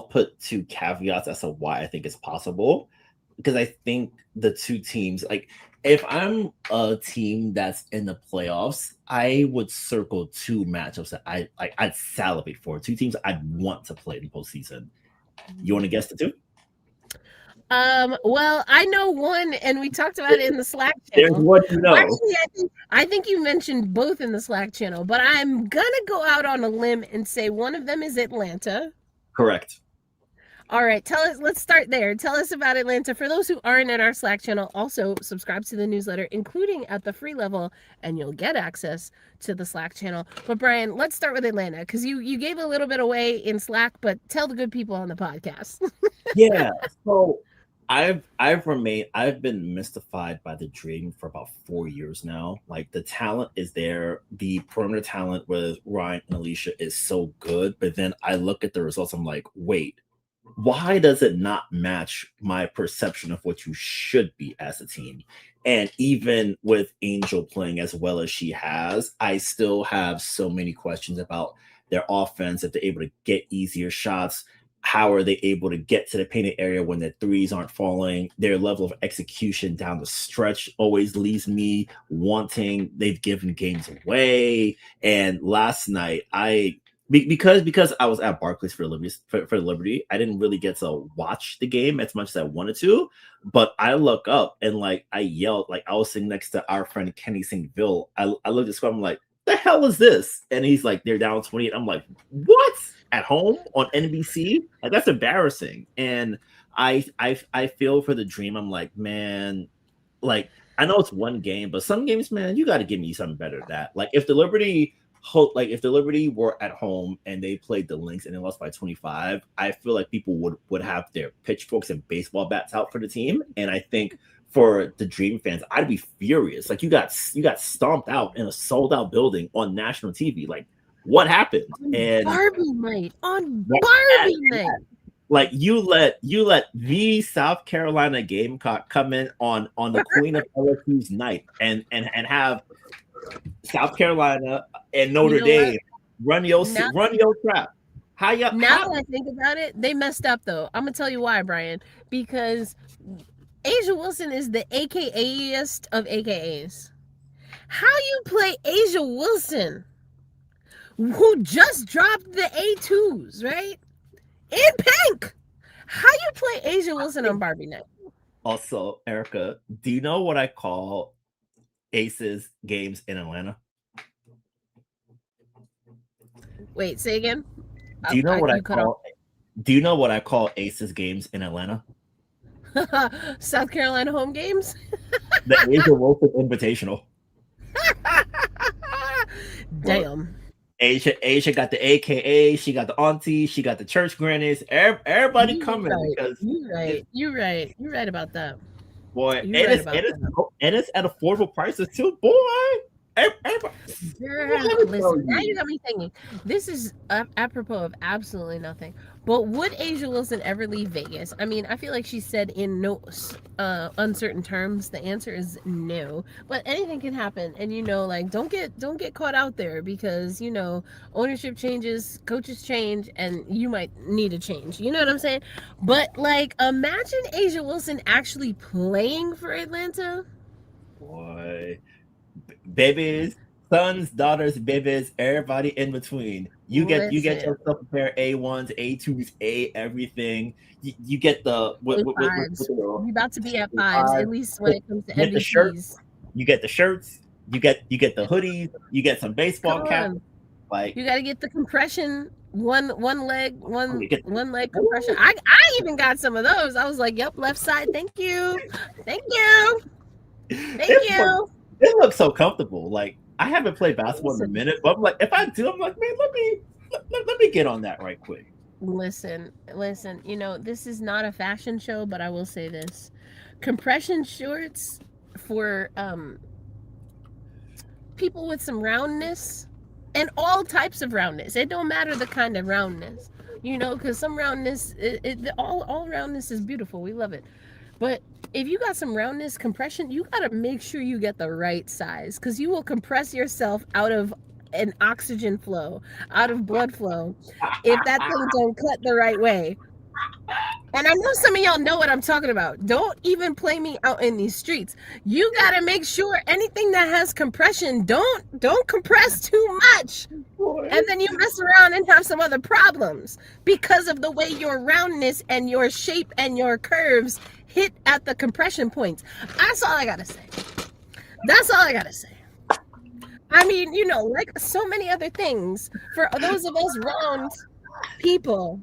put 2 caveats as to why I think it's possible. Because I think the 2 teams, like, if I'm a team that's in the playoffs, I would circle 2 matchups that I'd salivate for. 2 teams I'd want to play in the postseason. You want to guess the 2? Well, I know one, and we talked about it in the Slack channel. There's one you know. Actually, I think you mentioned both in the Slack channel, but I'm gonna go out on a limb and say one of them is Atlanta. Correct. All right, let's start there. Tell us about Atlanta. For those who aren't in our Slack channel, also subscribe to the newsletter, including at the free level, and you'll get access to the Slack channel. But Brian, let's start with Atlanta, because you gave a little bit away in Slack, but tell the good people on the podcast. Yeah. So I've been mystified by the Dream for about 4 years now. Like, the talent is there. The perimeter talent with Ryan and Alicia is so good. But then I look at the results, I'm like, wait, why does it not match my perception of what you should be as a team? And even with Angel playing as well as she has, I still have so many questions about their offense, if they're able to get easier shots, how are they able to get to the painted area when their threes aren't falling? Their level of execution down the stretch always leaves me wanting. They've given games away. And last night, because I was at Barclays for the Liberty, I didn't really get to watch the game as much as I wanted to. But I look up and like I yelled, like I was sitting next to our friend Kenny St. Ville. I looked at the squad, I'm like, the hell is this? And he's like, they're down 28. I'm like, what? At home on NBC? Like that's embarrassing. And I feel for the Dream. I'm like, man, like I know it's one game, but some games, man, you got to give me something better than that. Like if the Liberty were at home and they played the Lynx and they lost by 25, I feel like people would have their pitchforks and baseball bats out for the team. And I think for the Dream fans, I'd be furious. Like you got stomped out in a sold out building on national TV. Like what happened? And Barbie night. Like you let the South Carolina Gamecock come in on the Queen of LSU's night and have South Carolina and Notre Dame run your trap. Now that I think about it, they messed up though. I'm gonna tell you why, Brian. Because Asia Wilson is the AKA-est of AKAs. How you play Asia Wilson, who just dropped the A2s, right? In pink. How you play Asia Wilson on Barbie night? Also, Erica, do you know what I call Aces games in Atlanta? Wait, say again. Do you know what I call Aces games in Atlanta? South Carolina home games? The Asia Wilson Invitational. Damn. Asia got the AKA, she got the auntie, she got the church grannies. Everybody coming because You're right about that. Boy, and it's at affordable prices too, boy. Girl, listen, now you got me thinking. This is apropos of absolutely nothing. But would Asia Wilson ever leave Vegas? I mean, I feel like she said in no uncertain terms. The answer is no. But anything can happen, and like don't get caught out there because ownership changes, coaches change, and you might need a change. You know what I'm saying? But like, imagine Asia Wilson actually playing for Atlanta. Boy. Babies, sons, daughters, babies, everybody in between. You get yourself a pair of A1s, A2s, everything. You get the You're about to be at fives, at least when it comes to MVPs. You get the shirts, you get the hoodies, you get some baseball caps. Like you got to get the compression, one leg compression. I even got some of those. I was like, yep, left side. Thank you. It looks so comfortable. Like I haven't played basketball in a minute, but I'm like, if I do, I'm like, man, let me get on that right quick. Listen. This is not a fashion show, but I will say this: compression shorts for people with some roundness, and all types of roundness. It don't matter the kind of roundness, because some roundness, all roundness is beautiful. We love it, but if you got some roundness compression, you got to make sure you get the right size because you will compress yourself out of an oxygen flow, out of blood flow, if that thing don't cut the right way. And I know some of y'all know what I'm talking about. Don't even play me out in these streets. You got to make sure anything that has compression, don't compress too much. And then you mess around and have some other problems because of the way your roundness and your shape and your curves hit at the compression points. That's all I gotta say. I mean, like so many other things, for those of us round people,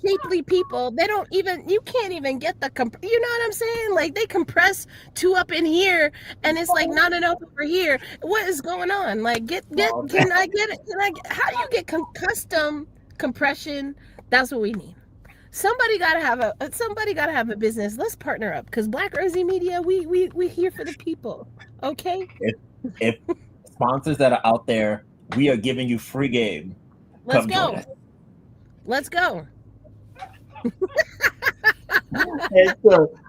shapely people, you can't even get the you know what I'm saying? Like they compress two up in here and it's like not enough over here. What is going on? Like can I get it? How do you get custom compression? That's what we need. Somebody gotta have a business. Let's partner up because Black Rosie Media, we here for the people. Okay. If sponsors that are out there, we are giving you free game. Let's go.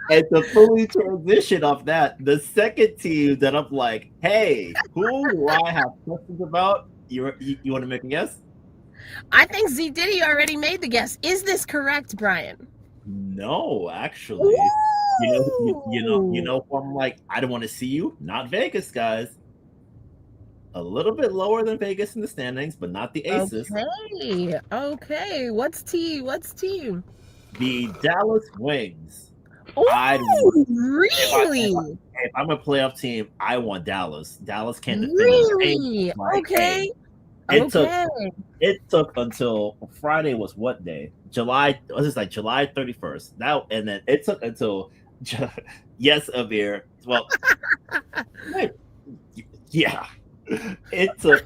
And to fully transition off that, the second team that I'm like, hey, who do I have questions about? You want to make a guess? I think Z Diddy already made the guess. Is this correct, Brian? No, actually. Who I'm like, I don't want to see you. Not Vegas, guys. A little bit lower than Vegas in the standings, but not the Aces. Okay. What's T? The Dallas Wings. Oh, really? If I'm a playoff team, I want Dallas. Dallas can't defend the same. Really? Like, Okay. It took until Friday was what day? July 31st. Now and then it took until yes, Amir. Well, yeah. It took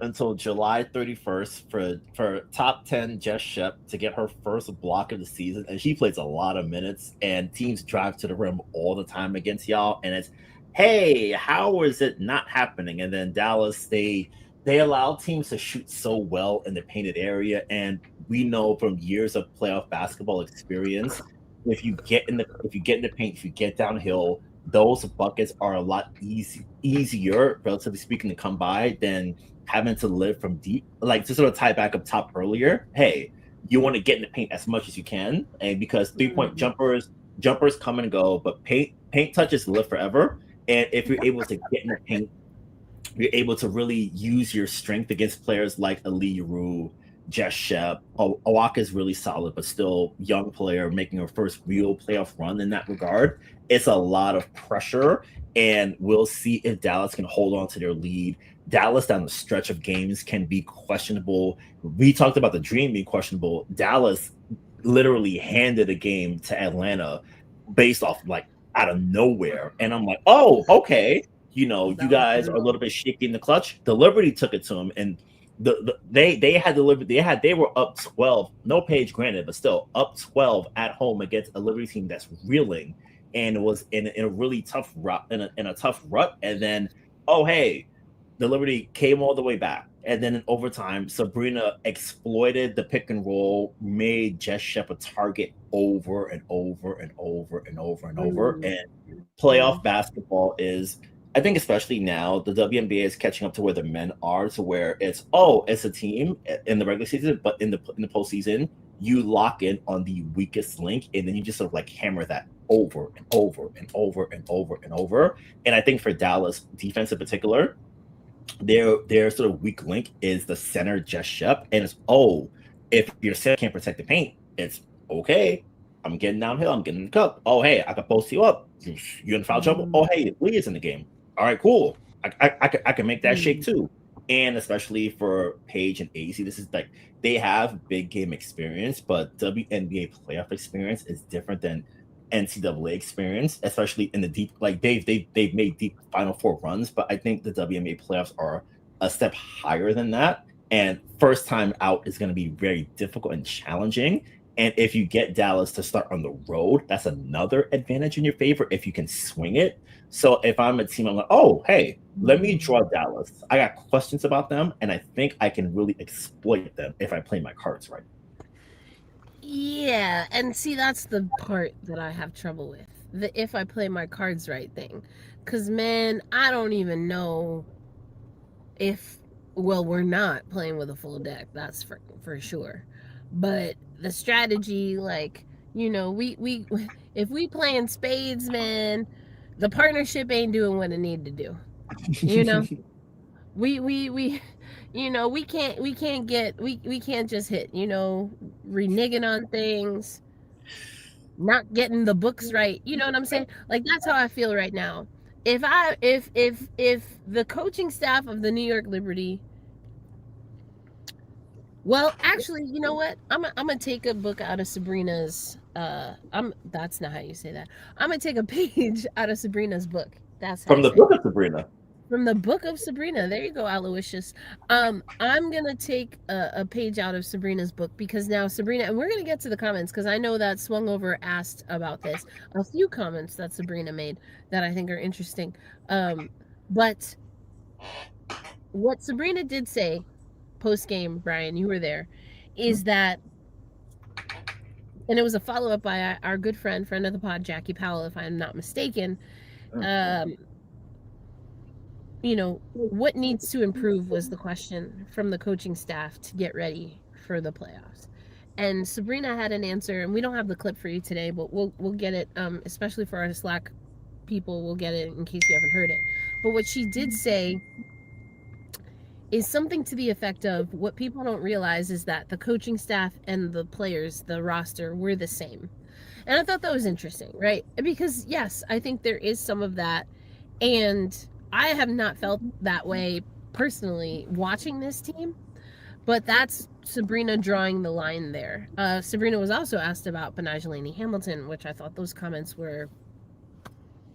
until July 31st for top 10 Jess Shep to get her first block of the season, and she plays a lot of minutes, and teams drive to the rim all the time against y'all, and it's, hey, how is it not happening? And then Dallas, they allow teams to shoot so well in the painted area, and we know from years of playoff basketball experience, if you get in the paint, if you get downhill, those buckets are a lot easier, relatively speaking, to come by than having to live from deep. Like, to sort of tie back up top earlier, hey, you want to get in the paint as much as you can, and because 3-point jumpers come and go, but paint touches live forever. And if you're able to get in the paint, you're able to really use your strength against players like Ali Rue, Jess Shep. Awaka is really solid, but still young player making her first real playoff run in that regard. It's a lot of pressure, and we'll see if Dallas can hold on to their lead. Dallas down the stretch of games can be questionable. We talked about the Dream being questionable. Dallas literally handed a game to Atlanta based off like out of nowhere. And I'm like, oh, okay. You guys are a little bit shaky in the clutch. The Liberty took it to them, and they were up 12. No Page granted, but still up 12 at home against a Liberty team that's reeling, and it was in a really tough rut, in a tough rut. And then, oh hey, the Liberty came all the way back, and then in overtime, Sabrina exploited the pick and roll, made Jess Shep a target over and over and over and over and over. And playoff basketball is, I think, especially now, the WNBA is catching up to where the men are, to where it's a team in the regular season, but in the postseason, you lock in on the weakest link, and then you just sort of like hammer that over and over and over and over and over. And I think for Dallas defense in particular, their sort of weak link is the center, Jess Shep, and it's, if your center can't protect the paint, it's okay. I'm getting downhill. I'm getting in the cup. Oh, hey, I can post you up. You're in foul trouble. Oh, hey, Lee is in the game. All right, cool. I can make that shake too. And especially for Paige and AC, this is like, they have big game experience, but WNBA playoff experience is different than NCAA experience, especially in the deep. Like they've made deep Final Four runs, but I think the WNBA playoffs are a step higher than that. And first time out is going to be very difficult and challenging. And if you get Dallas to start on the road, that's another advantage in your favor if you can swing it. So if I'm a team, I'm like, oh, hey, let me draw Dallas. I got questions about them, and I think I can really exploit them if I play my cards right. Yeah, and see, that's the part that I have trouble with. The if I play my cards right thing. Because, man, I don't even know if, well, we're not playing with a full deck. That's for sure. But the strategy, like, we if we playing spades, man, the partnership ain't doing what it need to do. we we can't just hit, reneging on things, not getting the books right. You know what I'm saying? Like, that's how I feel right now. If the coaching staff of the New York Liberty, well, actually, you know what? I'm gonna take a book out of Sabrina's. That's not how you say that. I'm gonna take a page out of Sabrina's book. That's how from the book of Sabrina. From the book of Sabrina. There you go, Aloysius. I'm gonna take a page out of Sabrina's book, because now Sabrina, and we're gonna get to the comments, because I know that Swung Over asked about this. A few comments that Sabrina made that I think are interesting. But what Sabrina did say post game, Brian, you were there, is that, and it was a follow up by our good friend of the pod, Jackie Powell, if I'm not mistaken. what needs to improve was the question from the coaching staff to get ready for the playoffs. And Sabrina had an answer, and we don't have the clip for you today, but we'll get it, especially for our Slack people, we'll get it in case you haven't heard it. But what she did say is something to the effect of, what people don't realize is that the coaching staff and the players, the roster, were the same. And I thought that was interesting, right? Because yes, I think there is some of that. And I have not felt that way personally watching this team, but that's Sabrina drawing the line there. Sabrina was also asked about Betnijah Laney-Hamilton, which I thought those comments were,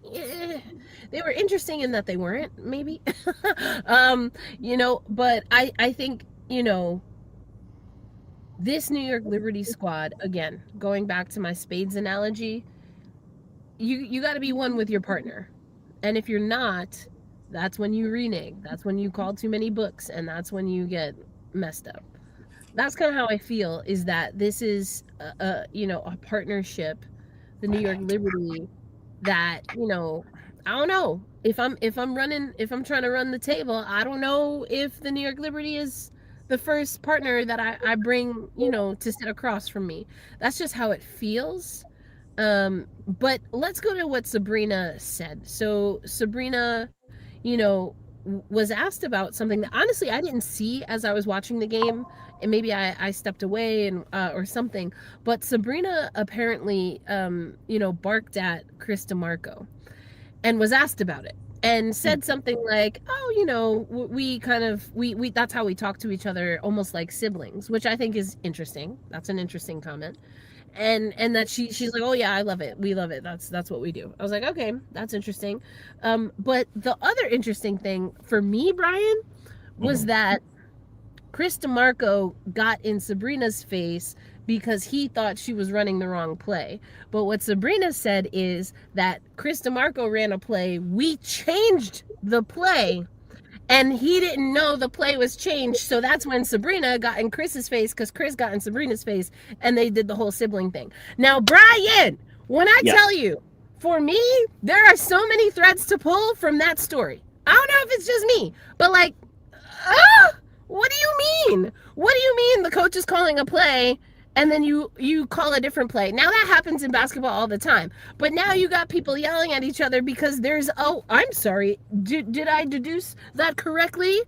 they were interesting in that they weren't, maybe. But I think, this New York Liberty squad, again, going back to my spades analogy, you got to be one with your partner. And if you're not, that's when you renege. That's when you call too many books, and that's when you get messed up. That's kind of how I feel, is that this is a partnership, the New York Liberty, that, I don't know. If I'm trying to run the table, I don't know if the New York Liberty is the first partner that I bring, to sit across from me. That's just how it feels. But let's go to what Sabrina said. So Sabrina, was asked about something that honestly I didn't see as I was watching the game, and maybe I stepped away and or something. But Sabrina apparently, barked at Chris DeMarco and was asked about it, and said something like, "Oh, we kind of we that's how we talk to each other, almost like siblings," which I think is interesting. That's an interesting comment. And that she's like, "Oh yeah, I love it. We love it. That's what we do." I was like, "Okay, that's interesting." But the other interesting thing for me, Brian, was that Chris DeMarco got in Sabrina's face because he thought she was running the wrong play. But what Sabrina said is that Chris DeMarco ran a play, we changed the play, and he didn't know the play was changed. So that's when Sabrina got in Chris's face, because Chris got in Sabrina's face, and they did the whole sibling thing. Now, Brian, when I tell you, for me, there are so many threads to pull from that story. I don't know if it's just me, but what do you mean? What do you mean the coach is calling a play and then you call a different play? Now that happens in basketball all the time. But now you got people yelling at each other because there's, I'm sorry, did I deduce that correctly,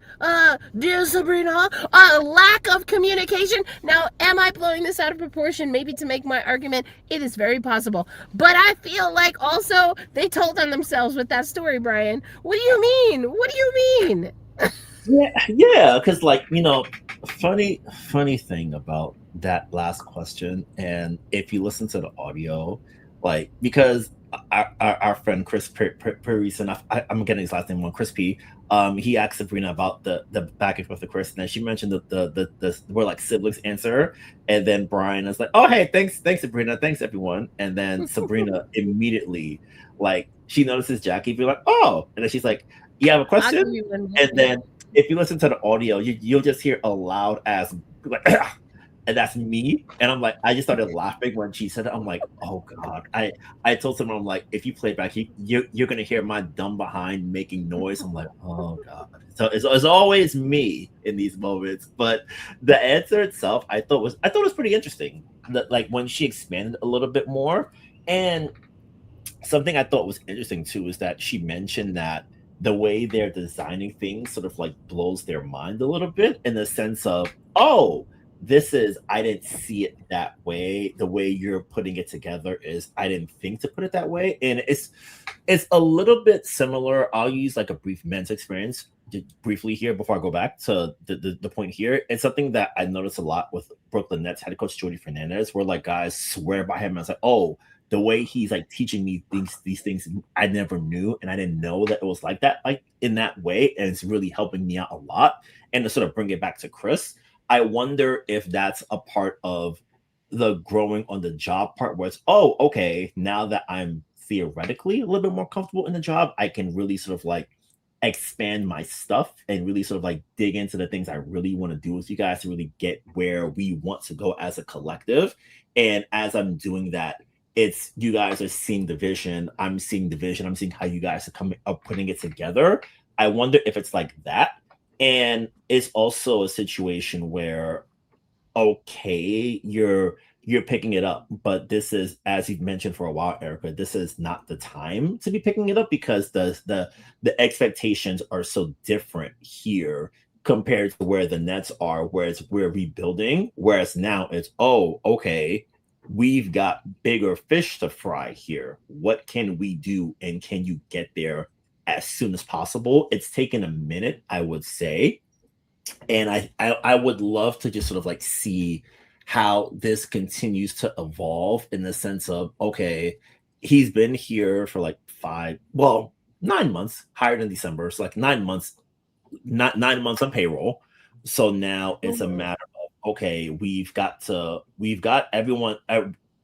dear Sabrina? A lack of communication. Now, am I blowing this out of proportion? Maybe to make my argument, it is very possible. But I feel like also they told on themselves with that story, Brian. What do you mean? What do you mean? Yeah, because funny thing about that last question, and if you listen to the audio, because our friend Chris Paris, and I'm getting his last name wrong, Chris P. He asked Sabrina about the back and forth with Chris, and then she mentioned the word like siblings answer, and then Brian is like, "Oh hey, thanks Sabrina, thanks everyone," and then Sabrina immediately she notices Jackie be like, "Oh," and then she's like, "You have a question?" And then if you listen to the audio, you'll just hear a loud ass and that's me. And I'm like, I just started laughing when she said it. I'm like, oh god. I told someone, I'm like, if you play back, you're gonna hear my dumb behind making noise. I'm like, oh god. So it's always me in these moments. But the answer itself, I thought was pretty interesting. That when she expanded a little bit more, and something I thought was interesting too is that she mentioned that the way they're designing things sort of blows their mind a little bit, in the sense of, oh, I didn't see it that way. The way you're putting it together is, I didn't think to put it that way. And it's a little bit similar. I'll use a brief men's experience briefly here before I go back to the point here. It's something that I noticed a lot with Brooklyn Nets head coach Jordi Fernandez, where guys swear by him. I was like, oh, the way he's teaching me these things I never knew, and I didn't know that it was like that, in that way, and it's really helping me out a lot. And to sort of bring it back to Chris, I wonder if that's a part of the growing on the job part, where it's, oh, okay, now that I'm theoretically a little bit more comfortable in the job, I can really sort of expand my stuff and really sort of dig into the things I really want to do with you guys to really get where we want to go as a collective. And as I'm doing that, it's, you guys are seeing the vision. I'm seeing the vision. I'm seeing how you guys are putting it together. I wonder if it's like that. And it's also a situation where, okay, you're picking it up, but this is, as you've mentioned for a while, Erica, this is not the time to be picking it up because the expectations are so different here compared to where the Nets are, whereas we're rebuilding. Whereas now it's, oh, okay, we've got bigger fish to fry here. What can we do? And can you get there as soon as possible? It's taken a minute, I would say. And I would love to just sort of like see how this continues to evolve in the sense of, okay, he's been here for like 9 months, hired in December. So like 9 months, not 9 months on payroll. So now it's a matter of, okay, we've got everyone,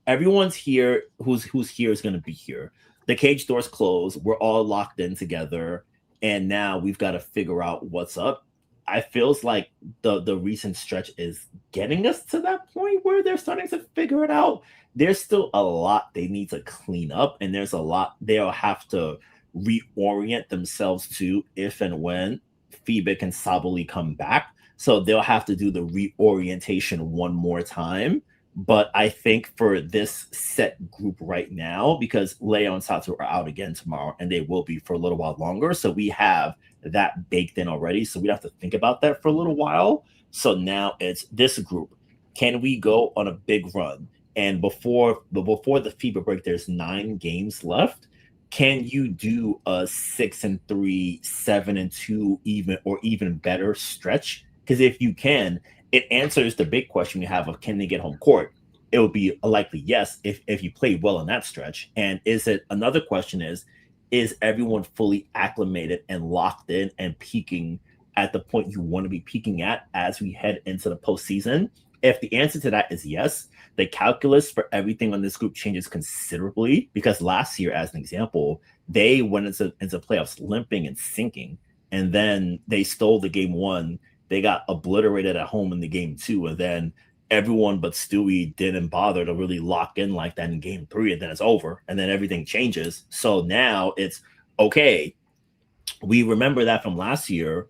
everyone's here who's here is going to be here. The cage doors closed. We're all locked in together. And now we've got to figure out what's up. I feels like the recent stretch is getting us to that point where they're starting to figure it out. There's still a lot they need to clean up, and there's a lot they'll have to reorient themselves to if and when Phoebe and Sabali come back. So they'll have to do the reorientation one more time. But I think for this set group right now, because Leo and Satu are out again tomorrow, and they will be for a little while longer. So we have that baked in already. So we have to think about that for a little while. So now it's this group. Can we go on a big run? And before the FIBA break, there's 9 games left. Can you do a 6-3, 7-2, even better stretch? Because if you can, it answers the big question you have of can they get home court? It would be a likely yes if you played well in that stretch. And another question is everyone fully acclimated and locked in and peaking at the point you want to be peaking at as we head into the postseason? If the answer to that is yes, the calculus for everything on this group changes considerably, because last year, as an example, they went into playoffs limping and sinking, and then they stole the game 1. They got obliterated at home in the game 2, and then everyone but Stewie didn't bother to really lock in like that in game 3, and then it's over, and then everything changes. So now it's, okay, we remember that from last year.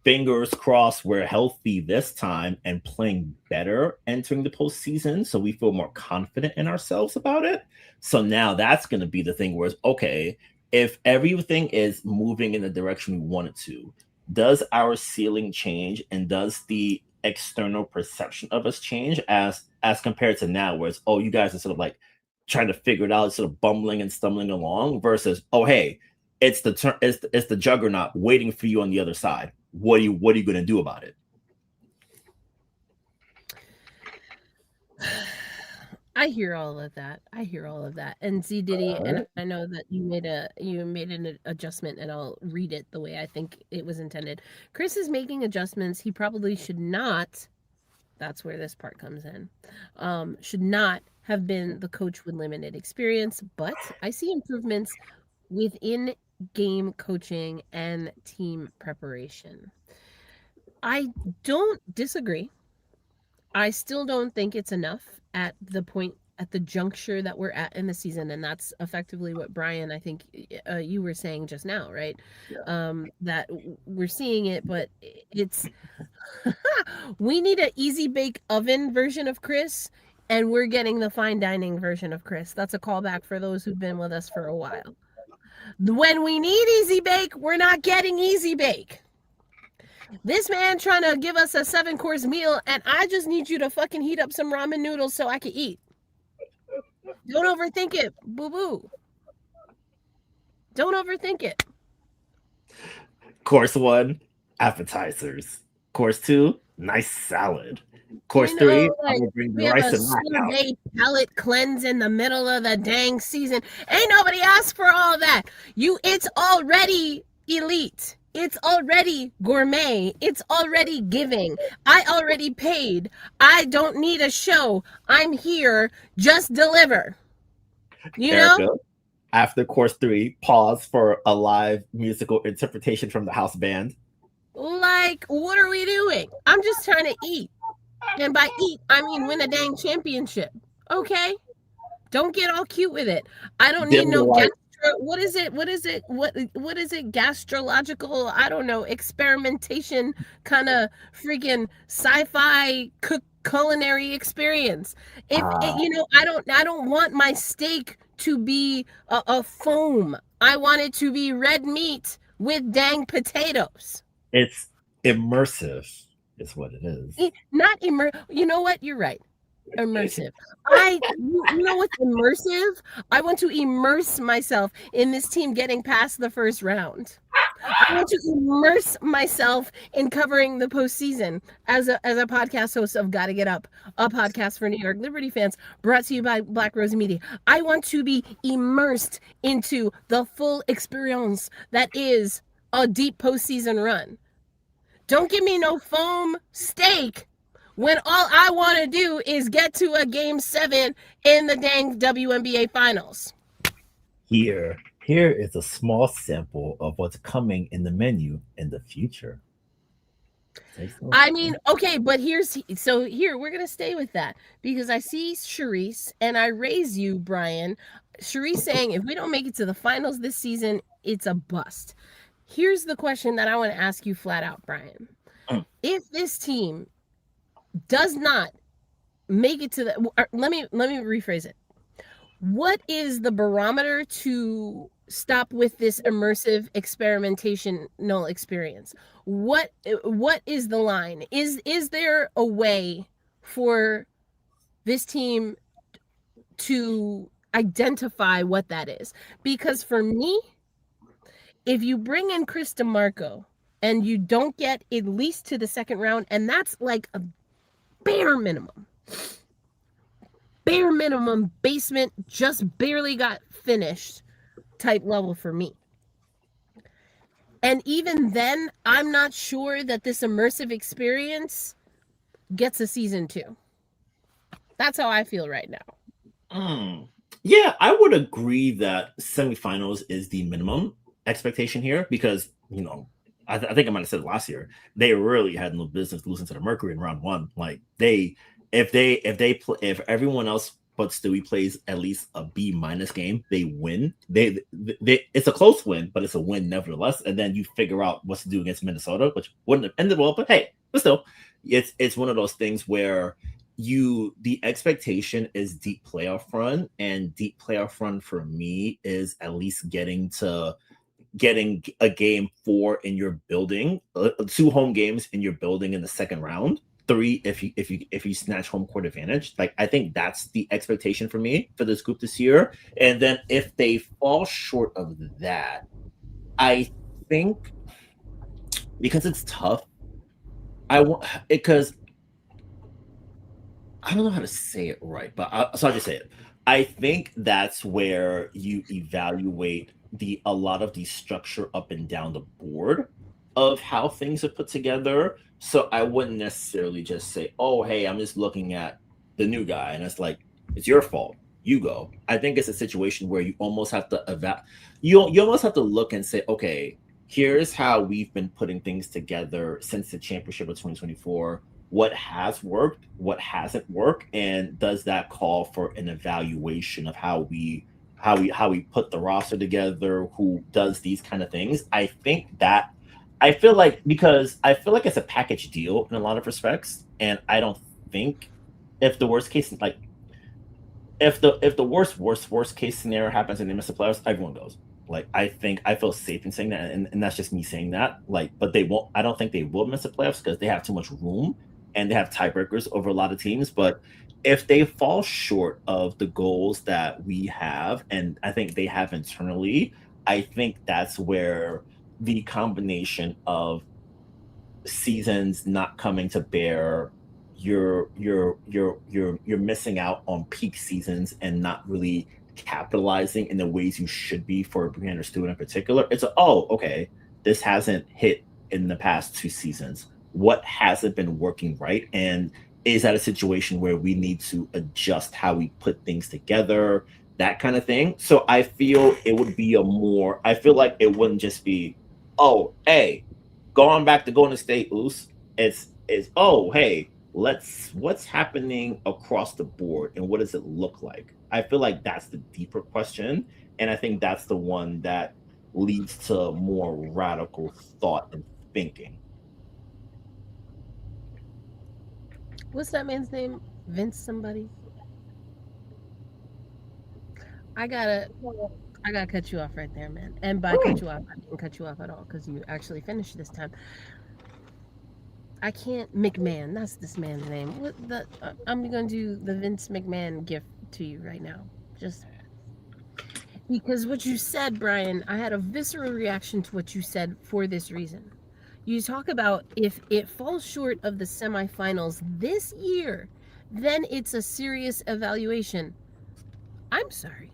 Fingers crossed we're healthy this time and playing better entering the postseason, so we feel more confident in ourselves about it. So now that's going to be the thing where it's, okay, if everything is moving in the direction we want it to, does our ceiling change, and does the external perception of us change as compared to now, where it's, oh, you guys are sort of like trying to figure it out, sort of bumbling and stumbling along, versus, oh, hey, it's the juggernaut waiting for you on the other side. What are you going to do about it? I hear all of that. And Z Diddy, and I know that you made an adjustment, and I'll read it the way I think it was intended. Chris is making adjustments. He probably should not. That's where this part comes in. Should not have been the coach with limited experience, but I see improvements within game coaching and team preparation. I don't disagree. I still don't think it's enough at the juncture that we're at in the season, and that's effectively what Brian, I think you were saying just now, right? Yeah. That we're seeing it, but it's we need an easy bake oven version of Chris, and we're getting the fine dining version of Chris. That's a callback for those who've been with us for a while. When we need easy bake, we're not getting easy bake. This man trying to give us a 7-course meal, and I just need you to fucking heat up some ramen noodles so I can eat. Don't overthink it, boo-boo. Don't overthink it. Course 1, appetizers. Course 2, nice salad. Course 3, like, I'm gonna bring the rice and sorbet palate cleanse in the middle of the dang season. Ain't nobody asked for all that. It's already elite. It's already gourmet. It's already giving. I already paid. I don't need a show. I'm here. Just deliver. You Erica, know? After course 3, pause for a live musical interpretation from the house band. Like, what are we doing? I'm just trying to eat. And by eat, I mean win a dang championship. Okay? Don't get all cute with it. I don't need no guest what is it? What is it? What is it? Gastrological? I don't know. Experimentation, kind of freaking sci-fi culinary experience. If I don't want my steak to be a foam. I want it to be red meat with dang potatoes. It's immersive, is what it is. Not You know what? You're right. Immersive. You know what's immersive? I want to immerse myself in this team getting past the first round. I want to immerse myself in covering the postseason as a podcast host of Gotta Get Up, a podcast for New York Liberty fans, brought to you by Black Rose Media. I want to be immersed into the full experience that is a deep postseason run. Don't give me no foam steak when all I want to do is get to a game 7 in the dang WNBA finals. Here is a small sample of what's coming in the menu in the future. I mean, okay, but here we're gonna stay with that because I see Charisse and I raise you, Brian. Charisse saying if we don't make it to the finals this season, it's a bust. Here's the question that I want to ask you flat out, Brian. If this team does not make it to let me rephrase it. What is the barometer to stop with this immersive experimentational experience? What is the line? Is there a way for this team to identify what that is? Because for me, if you bring in Chris DeMarco and you don't get at least to the second round, and that's like a bare minimum basement, just barely got finished type level for me. And even then, I'm not sure that this immersive experience gets a season 2. That's how I feel right now. Yeah, I would agree that semifinals is the minimum expectation here because, I think I might have said it last year. They really had no business losing to the Mercury in round 1. Like if everyone else but Stewie plays at least a B- game, they win. They it's a close win, but it's a win nevertheless. And then you figure out what to do against Minnesota, which wouldn't have ended well. But hey, but still, it's one of those things where the expectation is deep playoff run, and deep playoff run for me is at least getting a game 4 in your building, 2 home games in your building in the second round, 3 if you snatch home court advantage. Like, I think that's the expectation for me for this group this year. And then if they fall short of that, I think because it's tough, because I don't know how to say it right, but so I'll just say it. I think that's where you evaluate a lot of the structure up and down the board of how things are put together. So I wouldn't necessarily just say, oh, hey, I'm just looking at the new guy and it's like, it's your fault, you go. I think it's a situation where you almost have to you almost have to look and say, okay, here's how we've been putting things together since the championship of 2024. What has worked, what hasn't worked, and does that call for an evaluation of how we put the roster together, who does these kind of things? I feel like it's a package deal in a lot of respects, and I don't think if the worst case, like if the worst case scenario happens and they miss the playoffs, everyone goes. Like, I feel safe in saying that, and that's just me saying that. Like, but they won't. I don't think they will miss the playoffs because they have too much room and they have tiebreakers over a lot of teams. But if they fall short of the goals that we have, and I think they have internally, I think that's where the combination of seasons not coming to bear, you're missing out on peak seasons and not really capitalizing in the ways you should be for Breanna Stewart in particular. It's okay, this hasn't hit in the past 2 seasons. What hasn't been working right? And is that a situation where we need to adjust how we put things together, that kind of thing? So I feel it would be I feel like it wouldn't just be, oh, hey, going back to Golden State loose. It's oh, hey, what's happening across the board and what does it look like? I feel like that's the deeper question, and I think that's the one that leads to more radical thought and thinking. What's that man's name? Vince somebody? I gotta cut you off right there, man. And by cut you off, I didn't cut you off at all because you actually finished this time. I can't McMahon. That's this man's name. I'm gonna do the Vince McMahon gift to you right now, just because what you said, Brian. I had a visceral reaction to what you said for this reason. You talk about if it falls short of the semifinals this year, then it's a serious evaluation. I'm sorry.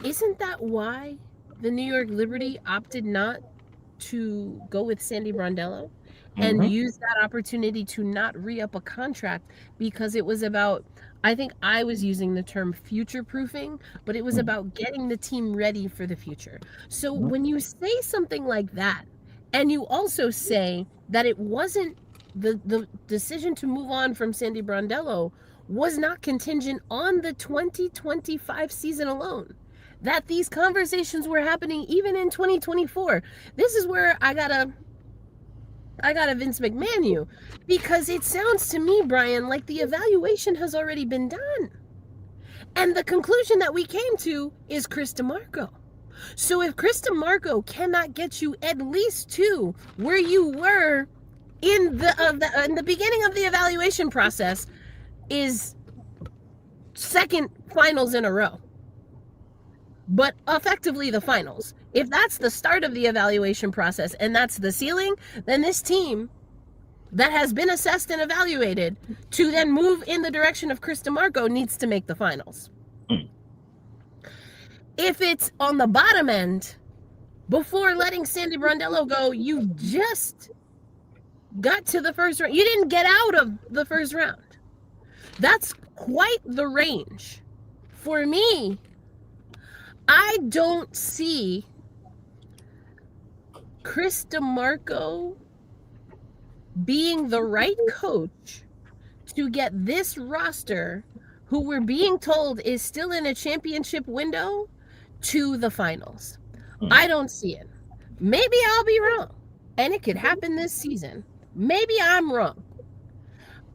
Isn't that why the New York Liberty opted not to go with Sandy Brondello and use that opportunity to not re-up a contract because it was about, I think I was using the term future proofing, but it was about getting the team ready for the future. So when you say something like that, and you also say that it wasn't the decision to move on from Sandy Brondello was not contingent on the 2025 season alone, that these conversations were happening even in 2024. This is where I gotta Vince McMahon you, because it sounds to me, Brian, like the evaluation has already been done. And the conclusion that we came to is Chris DeMarco. So if Chris DeMarco cannot get you at least to where you were in the beginning of the evaluation process, is second finals in a row, but effectively the finals. If that's the start of the evaluation process and that's the ceiling, then this team that has been assessed and evaluated to then move in the direction of Chris DeMarco needs to make the finals. If it's on the bottom end, before letting Sandy Brondello go, you just got to the first round. You didn't get out of the first round. That's quite the range. For me, I don't see Chris DeMarco being the right coach to get this roster, who we're being told is still in a championship window, to the finals. I don't see it. Maybe I'll be wrong, and it could happen this season. Maybe I'm wrong.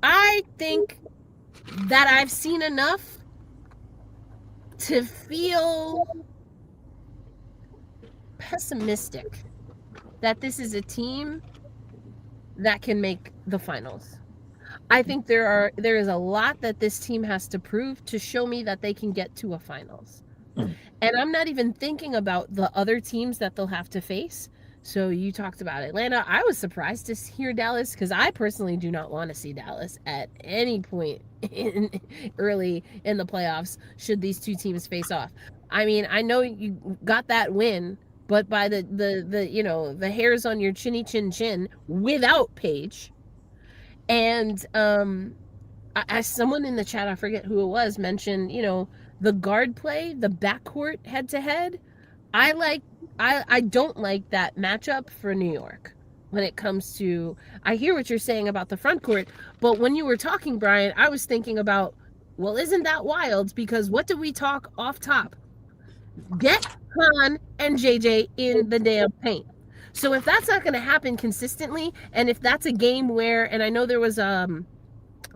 I think that I've seen enough to feel pessimistic that this is a team that can make the finals. I think there is a lot that this team has to prove to show me that they can get to a finals. And I'm not even thinking about the other teams that they'll have to face. So you talked about Atlanta. I was surprised to hear Dallas, because I personally do not want to see Dallas at any point early in the playoffs should these two teams face off. I mean, I know you got that win, but by the hairs on your chinny chin without Paige. And as someone in the chat, I forget who it was, mentioned, the guard play, the backcourt head to head. I don't like that matchup for New York when it comes to, I hear what you're saying about the front court, but when you were talking, Brian, I was thinking about, well, isn't that wild? Because what did we talk off top? Get Han and JJ in the damn paint. So if that's not going to happen consistently, and if that's a game where, and I know there was a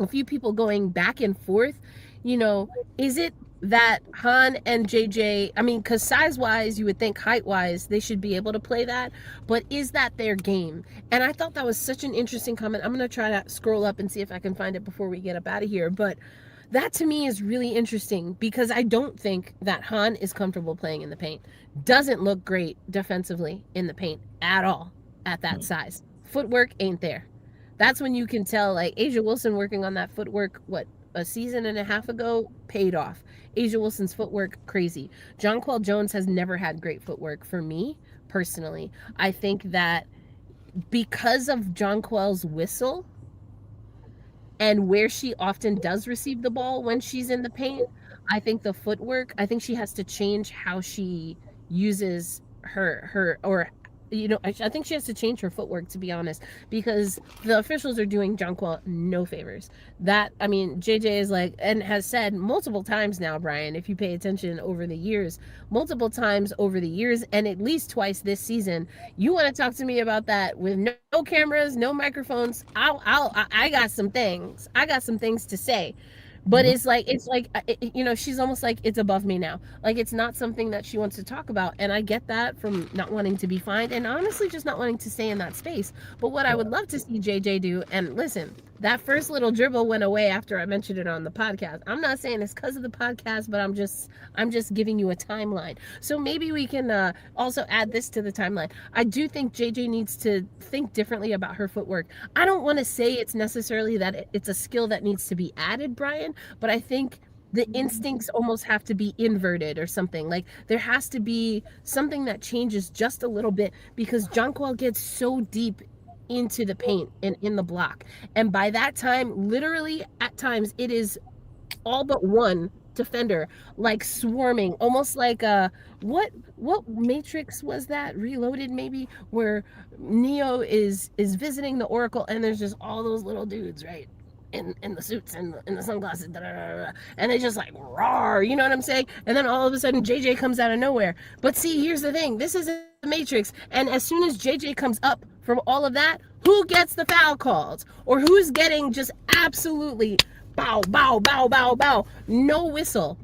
few people going back and forth, is it that Han and JJ, I mean, because size-wise, you would think height-wise, they should be able to play that, but is that their game? And I thought that was such an interesting comment. I'm going to try to scroll up and see if I can find it before we get up out of here, but that to me is really interesting, because I don't think that Han is comfortable playing in the paint. Doesn't look great defensively in the paint at all at that size. Footwork ain't there. That's when you can tell, like, Asia Wilson working on that footwork, a season and a half ago, paid off. Asia Wilson's footwork, crazy. Jonquel Jones has never had great footwork for me, personally. I think that because of Jonquel's whistle and where she often does receive the ball when she's in the paint, I think the footwork, I think she has to change how she uses her or I think she has to change her footwork, to be honest, because the officials are doing Jonquil no favors. JJ is like, and has said multiple times now, Brian, if you pay attention over the years, multiple times over the years, and at least twice this season, you want to talk to me about that with no cameras, no microphones. I got some things. I got some things to say. But she's almost like, it's above me now. Like, it's not something that she wants to talk about. And I get that from not wanting to be fined and honestly just not wanting to stay in that space. But what I would love to see JJ do, and listen, that first little dribble went away after I mentioned it on the podcast. I'm not saying it's because of the podcast, but I'm just giving you a timeline. So maybe we can also add this to the timeline. I do think JJ needs to think differently about her footwork. I don't want to say it's necessarily that it's a skill that needs to be added, Brian, but I think the instincts almost have to be inverted or something. Like, there has to be something that changes just a little bit, because Jonquil gets so deep into the paint and in the block, and by that time, literally at times, it is all but one defender like swarming, almost like what Matrix was that, Reloaded maybe, where Neo is visiting the Oracle and there's just all those little dudes, right, in the suits and in the sunglasses, and they just like roar, you know what I'm saying? And then all of a sudden JJ comes out of nowhere. But see, here's the thing, this is the Matrix, and as soon as JJ comes up from all of that, who gets the foul calls, or who's getting just absolutely bow, bow, bow, bow, bow, no whistle?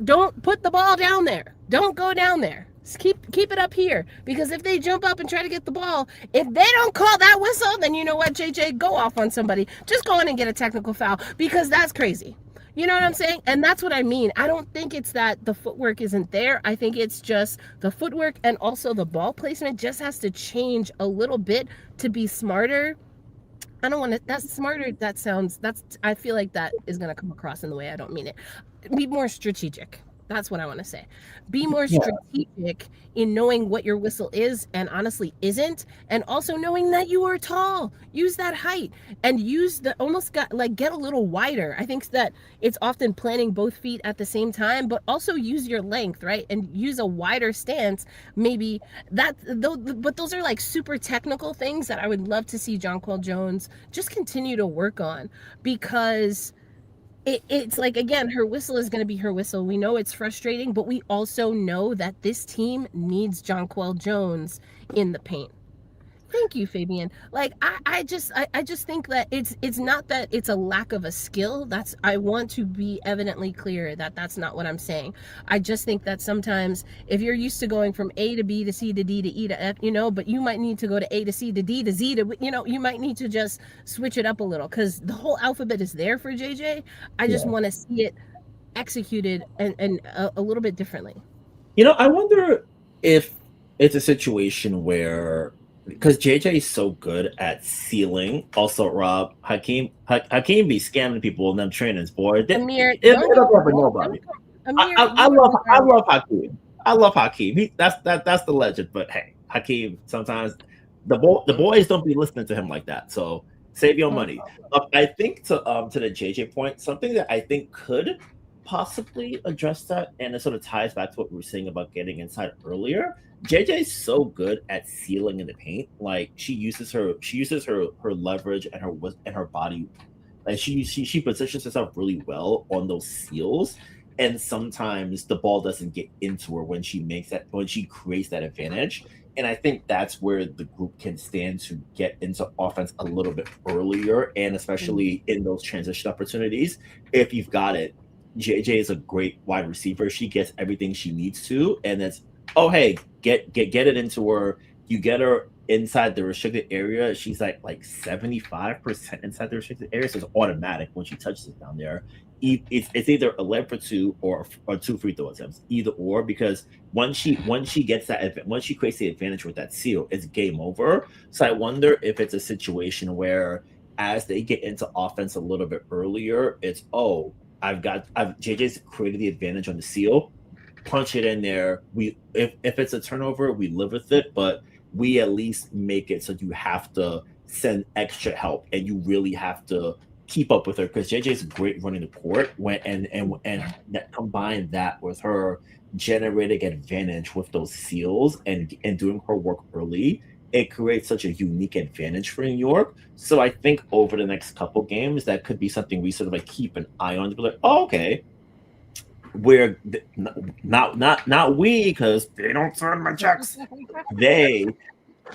Don't put the ball down there, don't go down there. Keep it up here, because if they jump up and try to get the ball, if they don't call that whistle, then you know what, JJ, go off on somebody. Just go in and get a technical foul, because that's crazy. You know what I'm saying? And that's what I mean. I don't think it's that the footwork isn't there. I think it's just the footwork and also the ball placement just has to change a little bit to be smarter. I don't want to, that's smarter. I feel like that is going to come across in the way I don't mean it. Be more strategic. That's what I want to say. Be more strategic in knowing what your whistle is and honestly isn't, and also knowing that you are tall. Use that height and use the get a little wider. I think that it's often planting both feet at the same time, but also use your length, right? And use a wider stance. Maybe but those are like super technical things that I would love to see Jonquil Jones just continue to work on, because it's like, again, her whistle is going to be her whistle. We know it's frustrating, but we also know that this team needs Jonquil Jones in the paint. Thank you, Fabian. Like, I just think that it's not that it's a lack of a skill. I want to be evidently clear that that's not what I'm saying. I just think that sometimes if you're used to going from A to B to C to D to E to F, but you might need to go to A to C to D to Z to, you might need to just switch it up a little, because the whole alphabet is there for JJ. I just want to see it executed and a little bit differently. I wonder if it's a situation where, because JJ is so good at sealing. Also, Rob, Hakeem be scamming people in them trainings, boy. Amir, nobody. I love Hakeem. I love Hakeem. That's the legend. But hey, Hakeem, sometimes the boys don't be listening to him like that. So save your money. I think to the JJ point, something that I think could possibly address that, and it sort of ties back to what we were saying about getting inside earlier. JJ is so good at sealing in the paint. Like, she uses her leverage and her body. Like, she positions herself really well on those seals, and sometimes the ball doesn't get into her when she creates that advantage. And I think that's where the group can stand to get into offense a little bit earlier, and especially in those transition opportunities. If you've got it, JJ is a great wide receiver. She gets everything she needs to, and it's, oh, hey, get it into her. You get her inside the restricted area. She's like 75% inside the restricted area, so it's automatic when she touches it down there. It's either 11 for 2 or 2 free throw attempts, either or, because once she creates the advantage with that seal, it's game over. So I wonder if it's a situation where, as they get into offense a little bit earlier, it's, JJ's created the advantage on the seal. Punch it in there. If it's a turnover, we live with it, but we at least make it so you have to send extra help, and you really have to keep up with her because JJ's great running the court and that combine that with her generating advantage with those seals and doing her work early, it creates such a unique advantage for New York. So I think over the next couple games, that could be something we sort of like keep an eye on to be like, oh, okay, we're not we because they don't sign my checks. They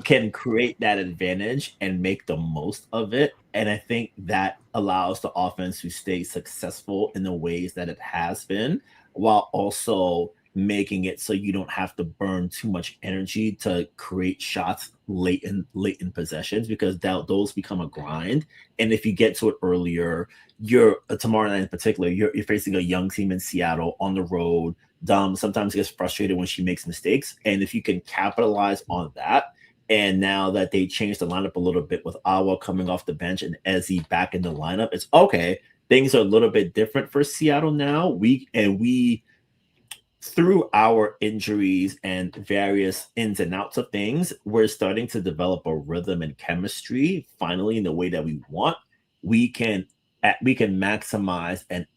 can create that advantage and make the most of it. And I think that allows the offense to stay successful in the ways that it has been, while also making it so you don't have to burn too much energy to create shots late in possessions because those become a grind. And if you get to it earlier, you're tomorrow night in particular, you're facing a young team in Seattle on the road. Dom sometimes gets frustrated when she makes mistakes. And if you can capitalize on that, and now that they changed the lineup a little bit with Awa coming off the bench and Ezzy back in the lineup, it's okay. Things are a little bit different for Seattle now. We through our injuries and various ins and outs of things, we're starting to develop a rhythm and chemistry finally in the way that we want. We can maximize and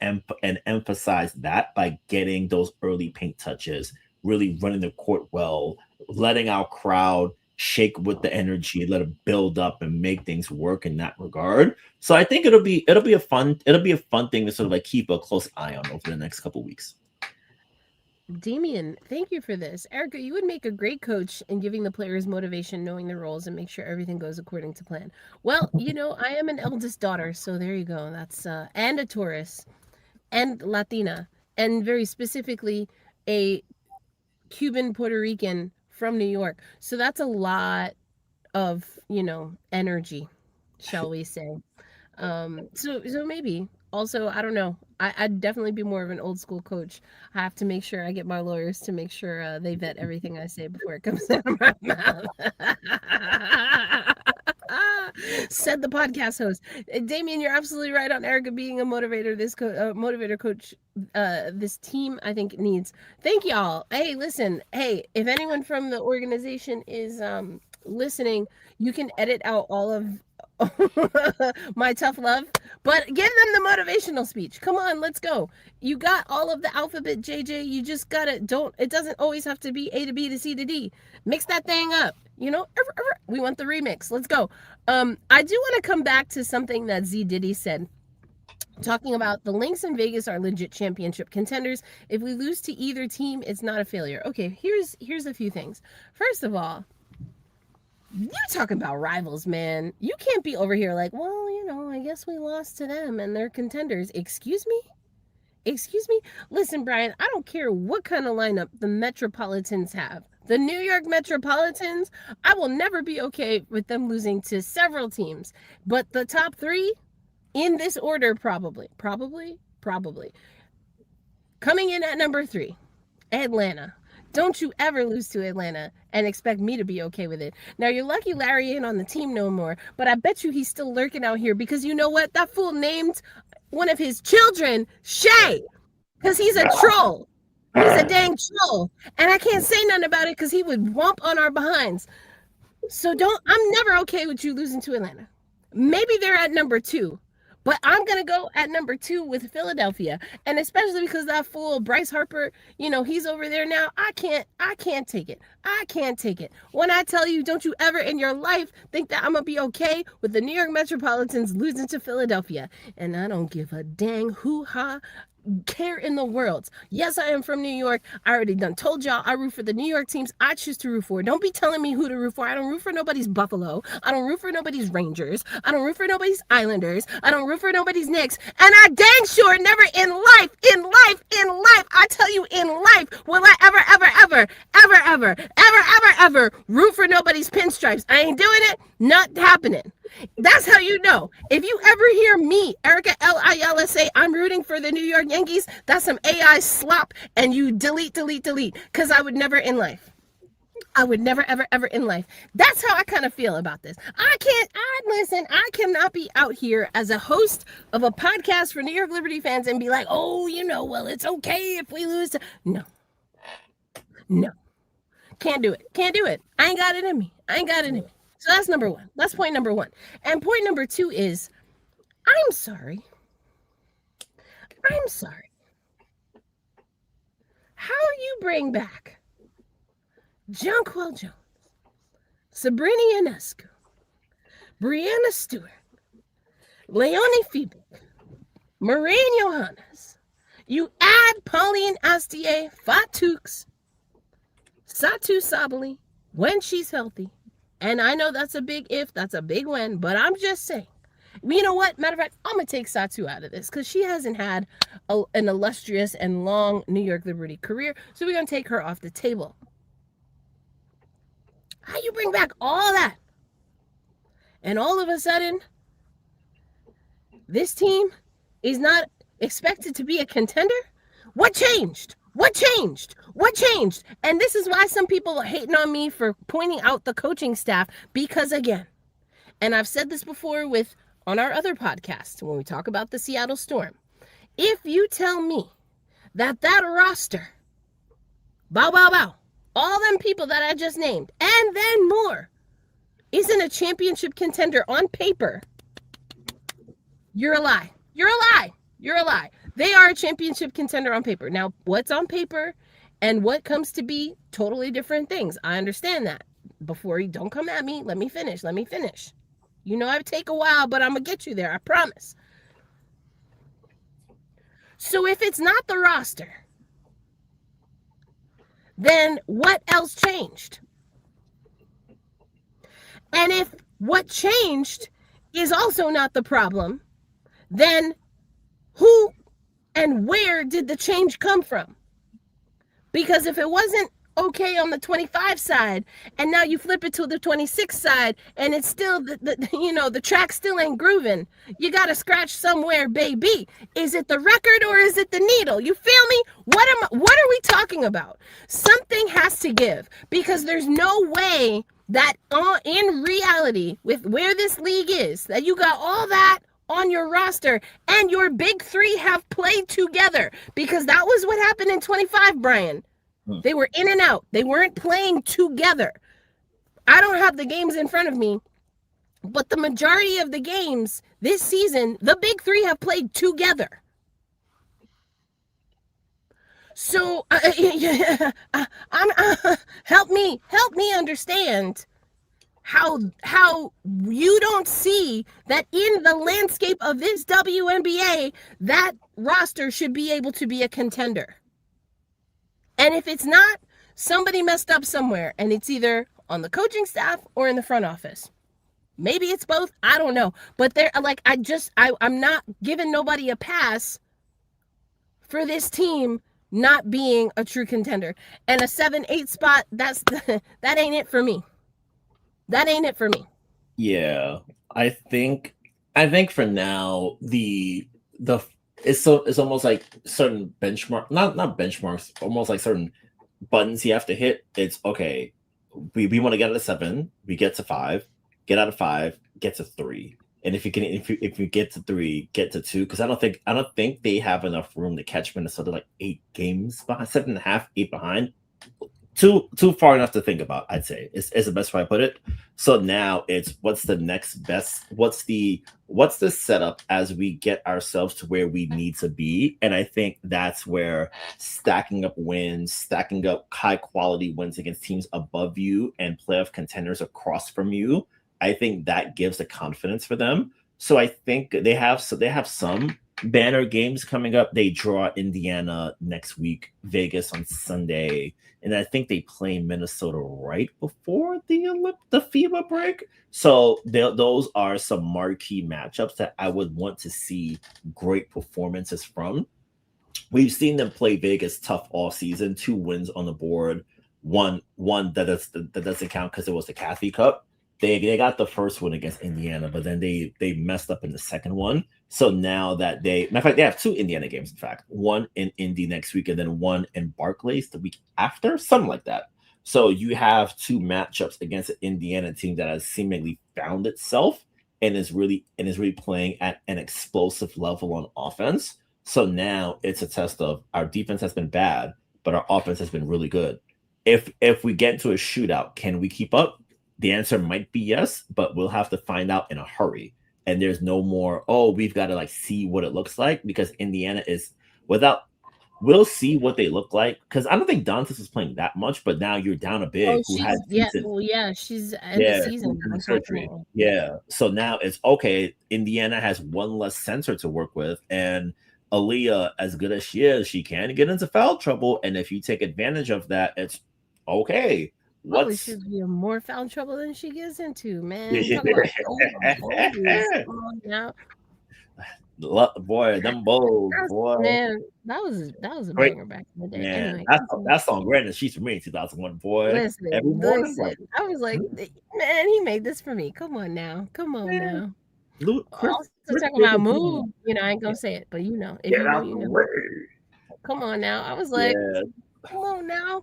emphasize that by getting those early paint touches, really running the court well, letting our crowd shake with the energy, let it build up and make things work in that regard. So I think it'll be a fun thing to sort of like keep a close eye on over the next couple weeks. Damien, thank you for this. Erica, you would make a great coach in giving the players motivation, knowing their roles, and make sure everything goes according to plan. Well, I am an eldest daughter, so there you go. That's and a Taurus, and Latina, and very specifically a Cuban Puerto Rican from New York. So that's a lot of, energy, shall we say. So maybe also, I don't know. I'd definitely be more of an old school coach. I have to make sure I get my lawyers to make sure they vet everything I say before it comes out of my mouth. Said the podcast host. Damien, you're absolutely right on Erica being a motivator. This motivator coach, this team, I think needs. Thank y'all. Hey, listen. Hey, if anyone from the organization is listening, you can edit out all of my tough love, but give them the motivational speech. Come on, let's go. You got all of the alphabet, JJ. You just gotta it doesn't always have to be A to B to C to D. Mix that thing up. We want the remix. Let's go. I do want to come back to something that Z Diddy said, talking about the Lynx in Vegas are legit championship contenders. If we lose to either team, it's not a failure. Okay, here's a few things. First of all, you're talking about rivals, man. You can't be over here like, well, I guess we lost to them and they're contenders. Excuse me? Listen, Brian, I don't care what kind of lineup the Metropolitans have. The New York Metropolitans, I will never be okay with them losing to several teams. But the top three, in this order, probably. Coming in at number 3, Atlanta. Don't you ever lose to Atlanta and expect me to be okay with it. Now, you're lucky Larry ain't on the team no more, but I bet you he's still lurking out here because you know what? That fool named one of his children Shay because he's a troll. He's a dang troll. And I can't say nothing about it because he would whomp on our behinds. So I'm never okay with you losing to Atlanta. Maybe they're at number 2. But I'm going to go at number 2 with Philadelphia. And especially because that fool Bryce Harper, he's over there now. I can't take it. I can't take it. When I tell you, don't you ever in your life think that I'm going to be okay with the New York Metropolitans losing to Philadelphia. And I don't give a dang hoo-ha care in the world. Yes, I am from New York. I already done told y'all I root for the New York teams I choose to root for. Don't be telling me who to root for. I don't root for nobody's Buffalo. I don't root for nobody's Rangers. I don't root for nobody's Islanders. I don't root for nobody's Knicks. And I dang sure never in life, I tell you in life, will I ever root for nobody's pinstripes. I ain't doing it. Not happening. That's how you know. If you ever hear me, Erica Lila, say I'm rooting for the New York Yankees, that's some AI slop, and you delete, because I would never in life. I would never, ever in life. That's how I kind of feel about this. I cannot be out here as a host of a podcast for New York Liberty fans and be like, oh, well, it's okay if we lose. No. Can't do it. I ain't got it in me. So that's number 1. That's point number 1. And point number 2 is I'm sorry. How you bring back Jonquel Jones, Sabrina Ionescu, Brianna Stewart, Leonie Feeble, Maureen Johannes. You add Pauline Astier, Fatux, Satu Sabali when she's healthy. And I know that's a big if, that's a big win, but I'm just saying. You know what? Matter of fact, I'm going to take Satu out of this because she hasn't had an illustrious and long New York Liberty career. So we're going to take her off the table. How you bring back all that? And all of a sudden, this team is not expected to be a contender? What changed? What changed? What changed? And this is why some people are hating on me for pointing out the coaching staff. Because again, and I've said this before on our other podcast when we talk about the Seattle Storm, if you tell me that roster, all them people that I just named, and then more, isn't a championship contender on paper, you're a lie. You're a lie. You're a lie. They are a championship contender on paper. Now, what's on paper and what comes to be totally different things. I understand that. Before you don't come at me, let me finish. You know I take a while, but I'm going to get you there. I promise. So if it's not the roster, then what else changed? And if what changed is also not the problem, then who and where did the change come from? Because if it wasn't okay on the 25 side, and now you flip it to the 26 side, and it's still the track still ain't grooving, you gotta scratch somewhere, baby. Is it the record or is it the needle? You feel me? What are we talking about? Something has to give, because there's no way that in reality, with where this league is, that you got all that on your roster and your big three have played together, because that was what happened in 25, Brian. They were in and out. They weren't playing together. I don't have the games in front of me, but the majority of the games this season, the big three have played together. So help me understand how you don't see that in the landscape of this WNBA, that roster should be able to be a contender. And if it's not, somebody messed up somewhere, and it's either on the coaching staff or in the front office. Maybe it's both. I don't know. But I'm not giving nobody a pass for this team not being a true contender. And a 7-8 spot, that ain't it for me. That ain't it for me. Yeah, I think for now it's almost like certain benchmark, not benchmarks, almost like certain buttons you have to hit. It's okay. We want to get out of 7, we get to 5, get out of 5, get to 3. And if you get to 3, get to 2, because I don't think they have enough room to catch Minnesota like 8 games behind, 7.5, 8 behind. Too far enough to think about, I'd say, is the best way I put it. So now it's what's the next best, what's the setup as we get ourselves to where we need to be. And I think that's where stacking up high quality wins against teams above you and playoff contenders across from you, I think that gives the confidence for them. So I think they have some banner games coming up. They draw Indiana next week, Vegas on Sunday, and I think they play Minnesota right before the FIBA break. So those are some marquee matchups that I would want to see great performances from. We've seen them play Vegas tough all season. 2 wins on the board. One that doesn't count because it was the Cathy Cup. They got the first one against Indiana, but then they messed up in the second one. So now that matter of fact, they have 2 Indiana games, in fact. One in Indy next week and then one in Barclays the week after, something like that. So you have 2 matchups against an Indiana team that has seemingly found itself and is really playing at an explosive level on offense. So now it's a test of our defense has been bad, but our offense has been really good. If we get into a shootout, can we keep up? The answer might be yes, but we'll have to find out in a hurry. and there's no more, oh, we've got to like see what it looks like, because Indiana is without, we'll see what they look like, because I don't think Dantas was playing that much, but now you're down a big Oh, who had decent, she's end of season. surgery. Yeah. So now it's okay. Indiana has one less center to work with, and Aaliyah, as good as she can get into foul trouble. And if you take advantage of that, it's okay. Probably should be more foul trouble than she gets into, man. Talk about come on now. Boy, them bowls, boy. Man, that was a banger back in the day. Man, anyway, that song, Granted, She's For Me in 2001, boy. Listen, I was like, man, he made this for me. Come on now. Also talking about move, I ain't gonna say it, but if you know. Come on now. I was like, come on now.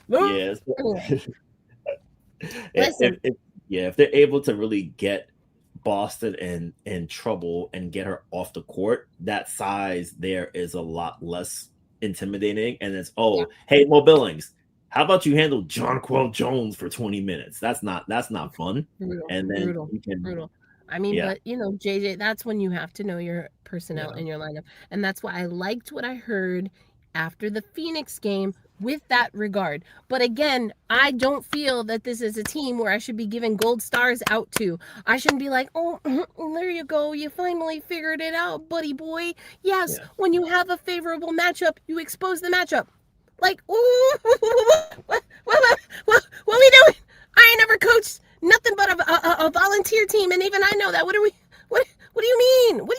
Yes. Listen. If they're able to really get Boston in trouble and get her off the court, that size there is a lot less intimidating. And it's hey, Mo Billings, how about you handle Jonquel Jones for 20 minutes? That's not fun. Brutal, and then brutal. I mean, but JJ, that's when you have to know your personnel in your lineup. And that's why I liked what I heard after the Phoenix game with that regard. But again, I don't feel that this is a team where I should be giving gold stars out to. I shouldn't be like, oh, there you go. You finally figured it out, buddy boy. Yes, when you have a favorable matchup, you expose the matchup. Like, ooh, what we doing? I ain't never coached nothing but a volunteer team, and even I know that. What do you mean? What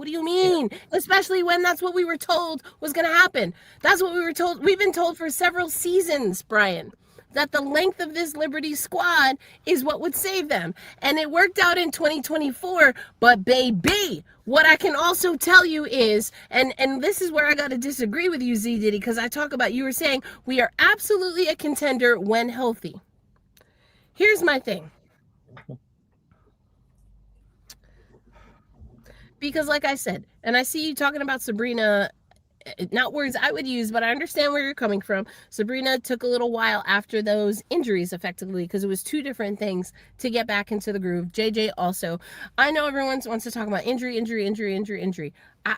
do you mean? Especially when that's what we were told was going to happen. That's what we were told. We've been told for several seasons, Brian, that the length of this Liberty squad is what would save them. And it worked out in 2024, but baby, what I can also tell you is, and this is where I got to disagree with you, Z Diddy, because I talk about, you were saying we are absolutely a contender when healthy. Here's my thing. Because like I said, and I see you talking about Sabrina, not words I would use, but I understand where you're coming from. Sabrina took a little while after those injuries, effectively, because it was two different things to get back into the groove. JJ also. I know everyone wants to talk about injury.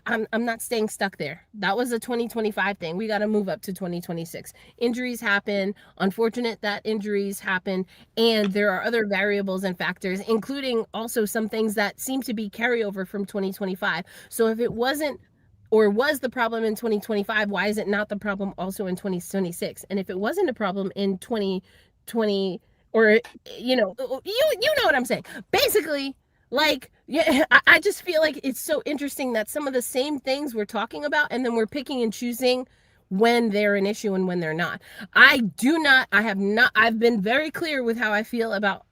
I'm not staying stuck there. That was a 2025 thing. We got to move up to 2026. Injuries happen. Unfortunate that injuries happen. And there are other variables and factors, including also some things that seem to be carryover from 2025. So if it wasn't or was the problem in 2025, why is it not the problem also in 2026? And if it wasn't a problem in 2020, or, you know what I'm saying. Basically, like, I just feel like it's so interesting that some of the same things we're talking about, and then we're picking and choosing when they're an issue and when they're not. I've been very clear with how I feel about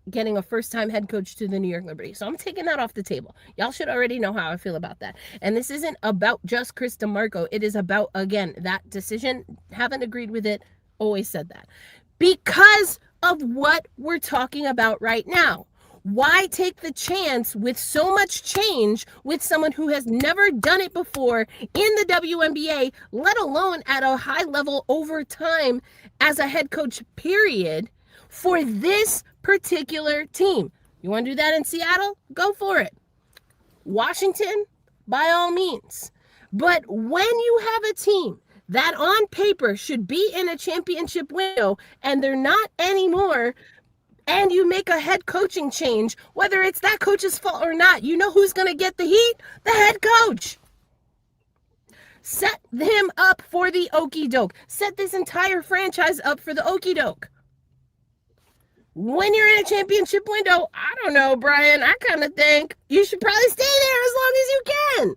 getting a first-time head coach to the New York Liberty. So I'm taking that off the table. Y'all should already know how I feel about that. And this isn't about just Chris DeMarco. It is about, again, that decision. Haven't agreed with it. Always said that. Because of what we're talking about right now. Why take the chance with so much change with someone who has never done it before in the WNBA, let alone at a high level over time as a head coach, period, for this particular team? You want to do that in Seattle? Go for it. Washington, by all means. But when you have a team that on paper should be in a championship window and they're not anymore, and you make a head coaching change, whether it's that coach's fault or not, you know who's going to get the heat? The head coach. Set him up for the okie doke. Set this entire franchise up for the okie doke. When you're in a championship window, I don't know, Brian, I kind of think you should probably stay there as long as you can.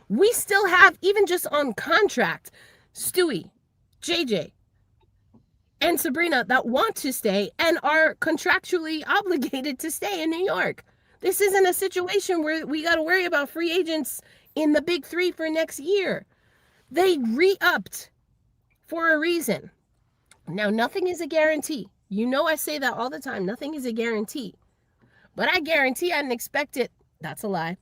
We still have, even just on contract, Stewie, JJ, and Sabrina that want to stay and are contractually obligated to stay in New York. This isn't a situation where we got to worry about free agents in the big three for next year. They re-upped for a reason. Now, nothing is a guarantee. You know I say that all the time. Nothing is a guarantee. But I guarantee I didn't expect it. That's a lie.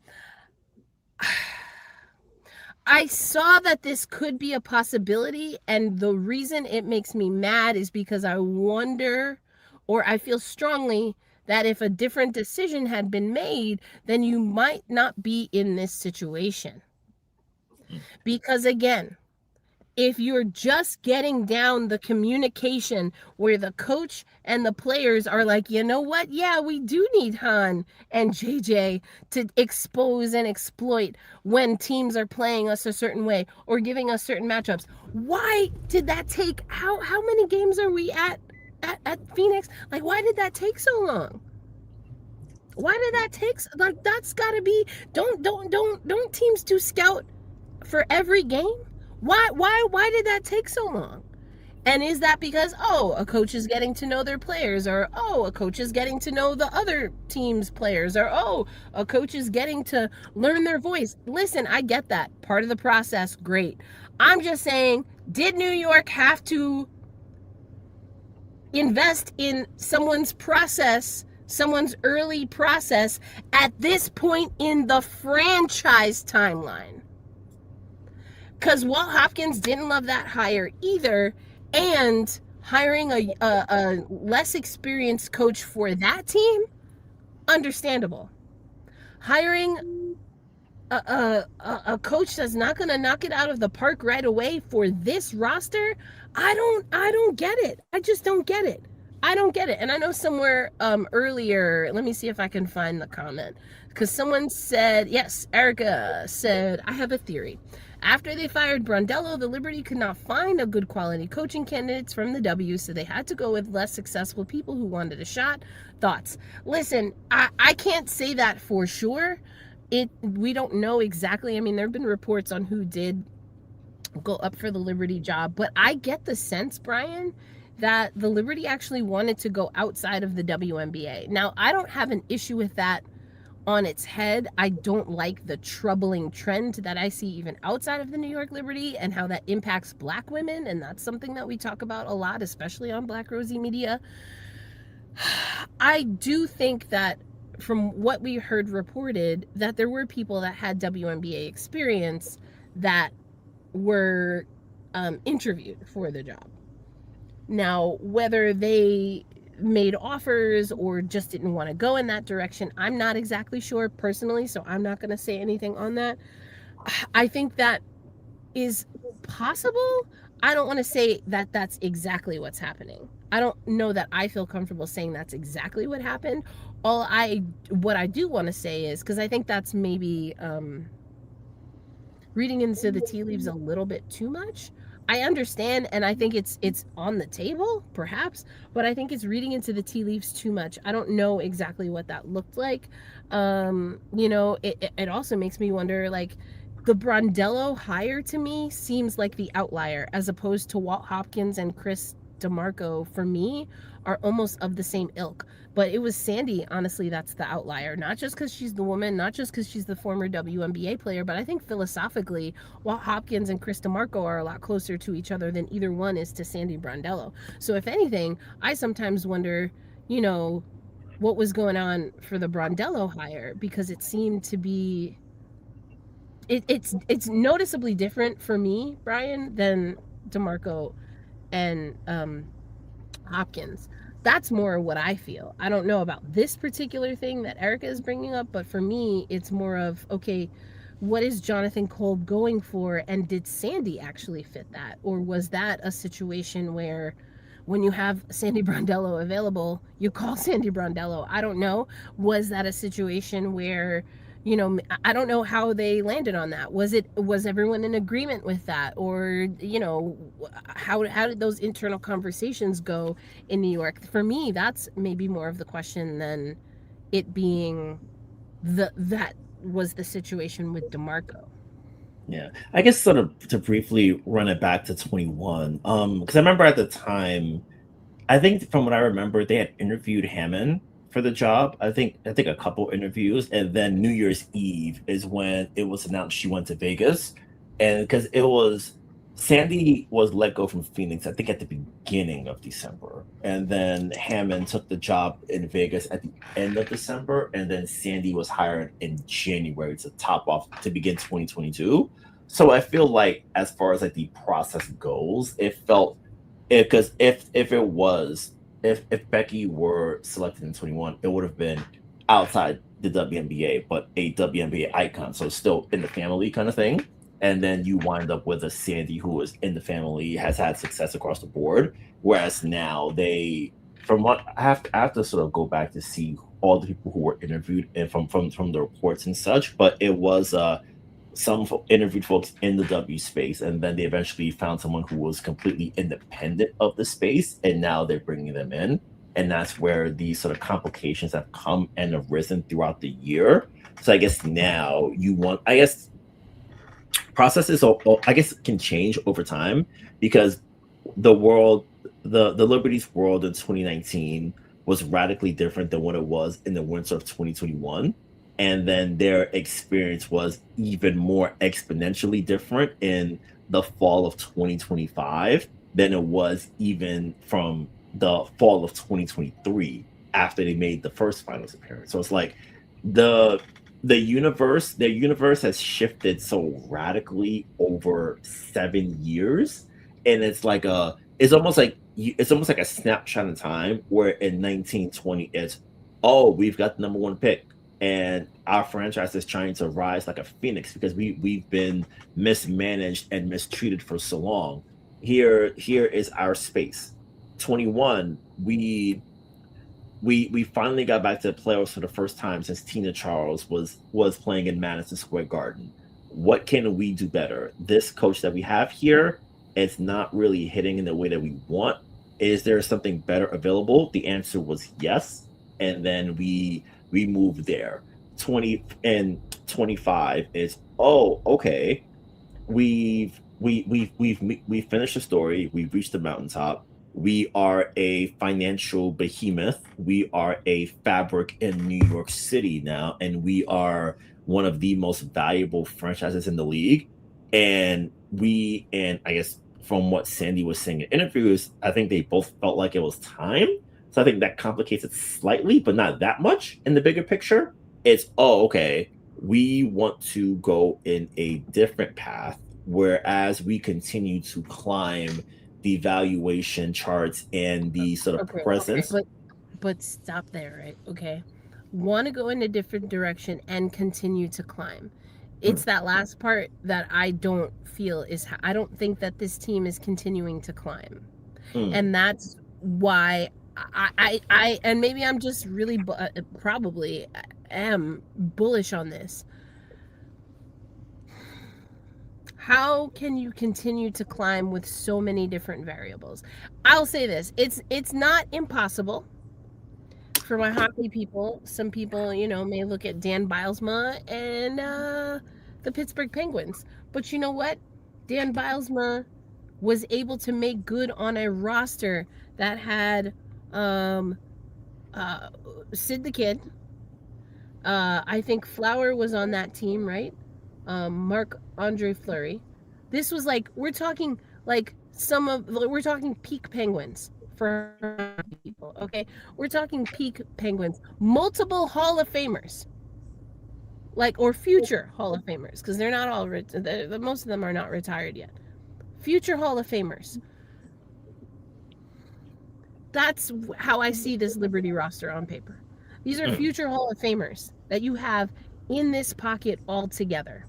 I saw that this could be a possibility, and the reason it makes me mad is because I wonder, or I feel strongly that if a different decision had been made, then you might not be in this situation. Because again, if you're just getting down the communication where the coach and the players are like, you know what? Yeah, we do need Han and JJ to expose and exploit when teams are playing us a certain way or giving us certain matchups. Why did that take, how many games are we at Phoenix? Like, why did that take so long? Why did that take, like, that's gotta be, don't teams do scout for every game? Why did that take so long? And is that because, oh, a coach is getting to know their players, or oh, a coach is getting to know the other team's players, or oh, a coach is getting to learn their voice? Listen, I get that. Part of the process, great. I'm just saying, did New York have to invest in someone's process, someone's early process at this point in the franchise timeline? Because Walt Hopkins didn't love that hire either, and hiring a less experienced coach for that team, understandable. Hiring a coach that's not going to knock it out of the park right away for this roster, I don't get it. I just don't get it. I don't get it. And I know somewhere earlier, let me see if I can find the comment, because someone said, yes, Erica said, I have a theory. After they fired Brondello, the Liberty could not find a good quality coaching candidates from the W, so they had to go with less successful people who wanted a shot. Thoughts? Listen, I can't say that for sure. We don't know exactly. I mean, there have been reports on who did go up for the Liberty job, but I get the sense, Brian, that the Liberty actually wanted to go outside of the WNBA. Now, I don't have an issue with that on its head. I don't like the troubling trend that I see even outside of the New York Liberty and how that impacts Black women, and that's something that we talk about a lot, especially on Black Rosie Media. I do think that from what we heard reported, that there were people that had WNBA experience that were interviewed for the job. Now, whether they made offers or just didn't want to go in that direction, I'm not exactly sure personally, so I'm not going to say anything on that. I think that is possible. I don't want to say that that's exactly what's happening. I don't know that I feel comfortable saying that's exactly what happened. What I do want to say is, because I think that's maybe reading into the tea leaves a little bit too much. I understand, and I think it's on the table, perhaps, but I think it's reading into the tea leaves too much. I don't know exactly what that looked like. It also makes me wonder, like, the Brondello hire to me seems like the outlier, as opposed to Walt Hopkins and Chris DeMarco, for me, are almost of the same ilk. But it was Sandy, honestly, that's the outlier. Not just because she's the woman, not just because she's the former WNBA player, but I think philosophically, Walt Hopkins and Chris DeMarco are a lot closer to each other than either one is to Sandy Brondello. So if anything, I sometimes wonder, what was going on for the Brondello hire, because it seemed to be, it's noticeably different for me, Brian, than DeMarco and Hopkins. That's more what I feel. I don't know about this particular thing that Erica is bringing up, but for me, it's more of, okay, what is Jonathan Kolb going for, and did Sandy actually fit that? Or was that a situation where when you have Sandy Brondello available, you call Sandy Brondello? I don't know. Was that a situation where, I don't know how they landed on that. Was everyone in agreement with that? Or, how did those internal conversations go in New York? For me, that's maybe more of the question than it being that was the situation with DeMarco. Yeah, I guess sort of to briefly run it back to 21, because I remember at the time, I think from what I remember, they had interviewed Hammond for the job. I think a couple interviews, and then New Year's Eve is when it was announced she went to Vegas, and because Sandy was let go from Phoenix, I think at the beginning of December, and then Hammond took the job in Vegas at the end of December, and then Sandy was hired in January to top off to begin 2022. So I feel like as far as like the process goes, it felt because if it was if Becky were selected in 21, it would have been outside the WNBA, but a WNBA icon, so still in the family kind of thing. And then you wind up with a Sandy who is in the family, has had success across the board. Whereas now from what I have to sort of go back to see all the people who were interviewed and from the reports and such, but it was interviewed folks in the W space, and then they eventually found someone who was completely independent of the space, and now they're bringing them in, and that's where these sort of complications have come and arisen throughout the year. So I guess now I guess processes, I guess, can change over time because the world, the Liberties world in 2019 was radically different than what it was in the winter of 2021. And then their experience was even more exponentially different in the fall of 2025 than it was even from the fall of 2023 after they made the first finals appearance. So it's like their universe has shifted so radically over 7 years, and it's almost like a snapshot in time where in 1920 it's, oh, we've got the number one pick and our franchise is trying to rise like a phoenix because we've been mismanaged and mistreated for so long. Here is our space. 21, we finally got back to the playoffs for the first time since Tina Charles was playing in Madison Square Garden. What can we do better? This coach that we have here, it's not really hitting in the way that we want. Is there something better available? The answer was yes, and then we moved there. 20 and 25 is, oh, okay. We've finished the story. We've reached the mountaintop. We are a financial behemoth. We are a fabric in New York City now, and we are one of the most valuable franchises in the league. And I guess from what Sandy was saying in interviews, I think they both felt like it was time. So I think that complicates it slightly, but not that much in the bigger picture. It's, oh, okay, we want to go in a different path, whereas we continue to climb the valuation charts and the sort of presence. But stop there, right? Okay. Want to go in a different direction and continue to climb. It's that last part that I don't feel I don't think that this team is continuing to climb. And that's why I and maybe I'm just really probably am bullish on this. How can you continue to climb with so many different variables? I'll say this, it's not impossible. For my hockey people, some people, may look at Dan Bylsma and the Pittsburgh Penguins. But you know what? Dan Bylsma was able to make good on a roster that had Sid the Kid. I think Flower was on that team, right? Marc-Andre Fleury. This was we're talking peak Penguins for people, okay? We're talking peak Penguins, multiple Hall of Famers, or future Hall of Famers, because they're not all most of them are not retired yet. Future Hall of Famers. That's how I see this Liberty roster on paper. These are future Hall of Famers that you have in this pocket altogether.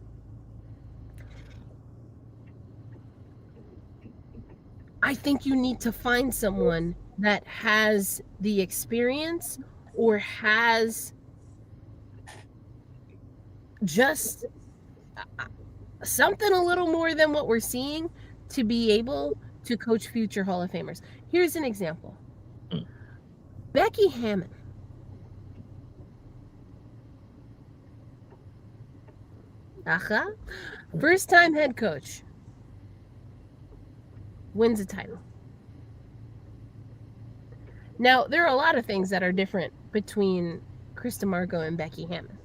I think you need to find someone that has the experience or has just something a little more than what we're seeing to be able to coach future Hall of Famers. Here's an example. Becky Hammon. First time head coach. Wins a title. Now, there are a lot of things that are different between Chris DeMarco and Becky Hammon.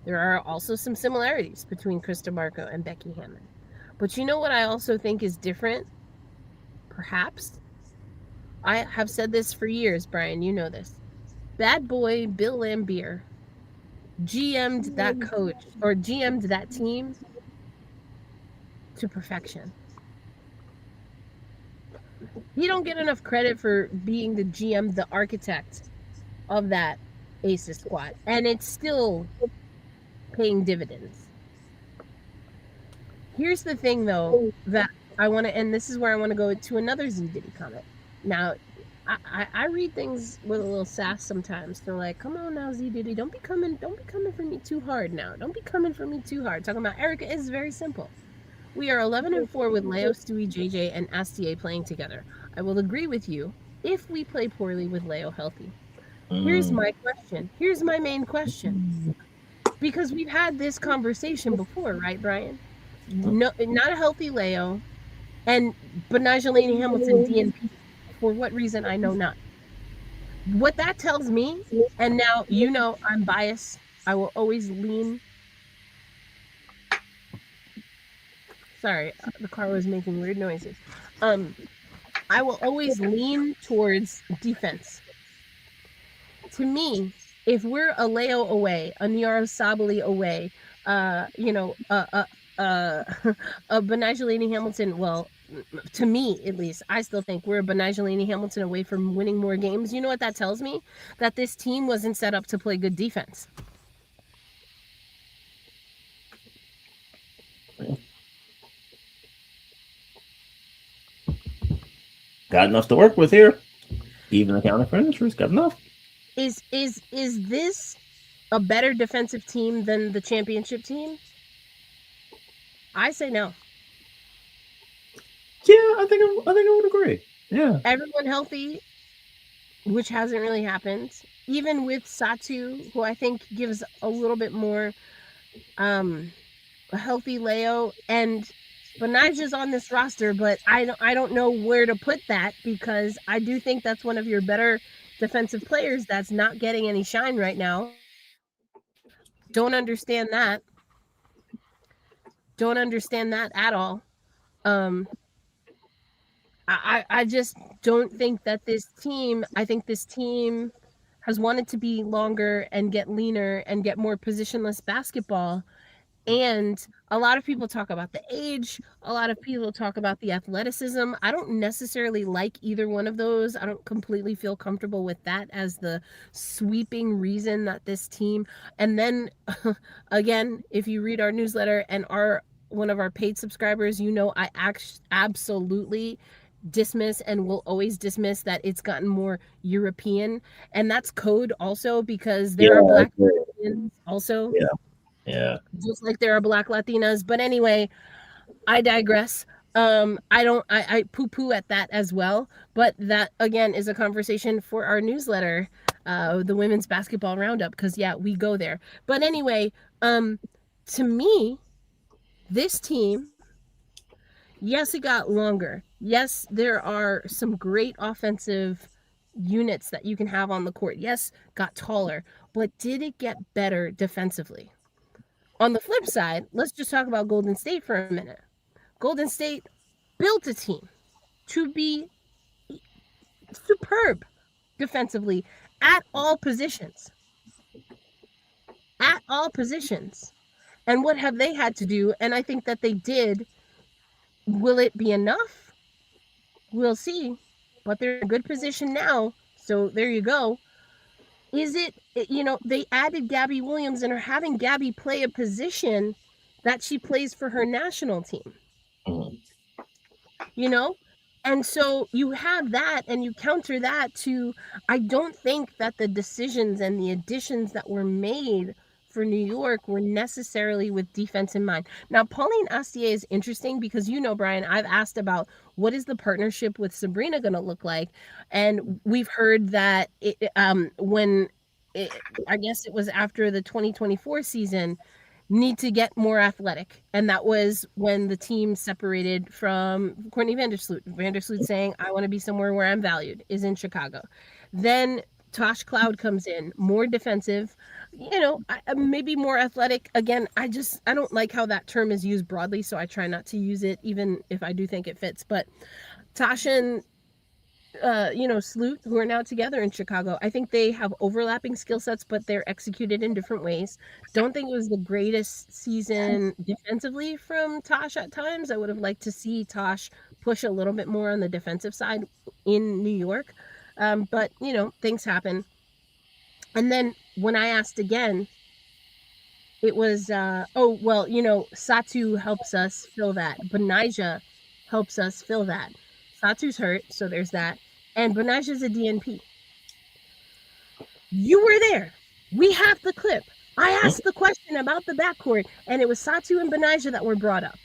There are also some similarities between Chris DeMarco and Becky Hammon. But you know what I also think is different? Perhaps. I have said this for years, Brian, you know this. Bad boy Bill Laimbeer GM'd that coach, or GM'd that team to perfection. he don't get enough credit for being the GM, the architect of that Aces squad, and it's still paying dividends. Here's the thing, though, that I want to, and this is where I want to go to another Z Diddy comment. Now, I read things with a little sass sometimes. They're like, "Come on now, Z Diddy, don't be coming for me too hard now. Don't be coming for me too hard." Talking about Erica is very simple. We are 11-4 with Leo, Stewie, JJ, and Astier playing together. I will agree with you if we play poorly with Leo healthy. Here's my question. Here's my main question. Because we've had this conversation before, right, Brian? No, not a healthy Leo, and Betnijah Laney-Hamilton DNP. For what reason, I know not. What that tells me, and now you know I'm biased. I will always lean. Sorry, the car was making weird noises. I will always lean towards defense. To me, if we're a Leo away, a Niara Sabali away, a Betnijah Laney-Hamilton, well, to me at least, I still think we're a Betnijah Laney-Hamilton away from winning more games. You know what that tells me? That this team wasn't set up to play good defense. Got enough to work with here. Even accounting for injuries, got enough. Is this a better defensive team than the championship team? I say no. Yeah, I think I would agree. Yeah. Everyone healthy, which hasn't really happened. Even with Satu, who I think gives a little bit more a healthy Leo, and Betnijah's on this roster, but I don't know where to put that, because I do think that's one of your better defensive players that's not getting any shine right now. Don't understand that. Don't understand that at all. I just don't think that this team, I think this team has wanted to be longer and get leaner and get more positionless basketball. And a lot of people talk about the age. A lot of people talk about the athleticism. I don't necessarily like either one of those. I don't completely feel comfortable with that as the sweeping reason that this team. And then again, if you read our newsletter and are one of our paid subscribers, you know I absolutely dismiss and will always dismiss that it's gotten more European. And that's code also, because there are Black Europeans also. Yeah. Just like there are Black Latinas. But anyway, I digress. I poo-poo at that as well. But that, again, is a conversation for our newsletter, the Women's Basketball Roundup, because, yeah, we go there. But anyway, to me, this team, yes, it got longer. Yes, there are some great offensive units that you can have on the court. Yes, got taller. But did it get better defensively? On the flip side, let's just talk about Golden State for a minute. Golden State built a team to be superb defensively at all positions. At all positions. And what have they had to do? And I think that they did. Will it be enough? We'll see. But they're in a good position now. So there you go. Is it, they added Gabby Williams and are having Gabby play a position that she plays for her national team. And so you have that, and you counter that to, I don't think that the decisions and the additions that were made for New York were necessarily with defense in mind. Now, Pauline Astier is interesting because, Brian, I've asked about what is the partnership with Sabrina going to look like. And we've heard that I guess it was after the 2024 season, need to get more athletic. And that was when the team separated from Courtney Vandersloot. Vandersloot saying, I want to be somewhere where I'm valued, is in Chicago. Then Tosh Cloud comes in, more defensive, maybe more athletic. Again, I don't like how that term is used broadly, so I try not to use it, even if I do think it fits. But Tosh and Sloot, who are now together in Chicago, I think they have overlapping skill sets, but they're executed in different ways. Don't think it was the greatest season defensively from Tosh at times. I would have liked to see Tosh push a little bit more on the defensive side in New York. But, things happen. And then when I asked again, it was, Satu helps us fill that. Betnijah helps us fill that. Satu's hurt, so there's that. And Betnijah's a DNP. You were there. We have the clip. I asked the question about the backcourt, and it was Satu and Betnijah that were brought up.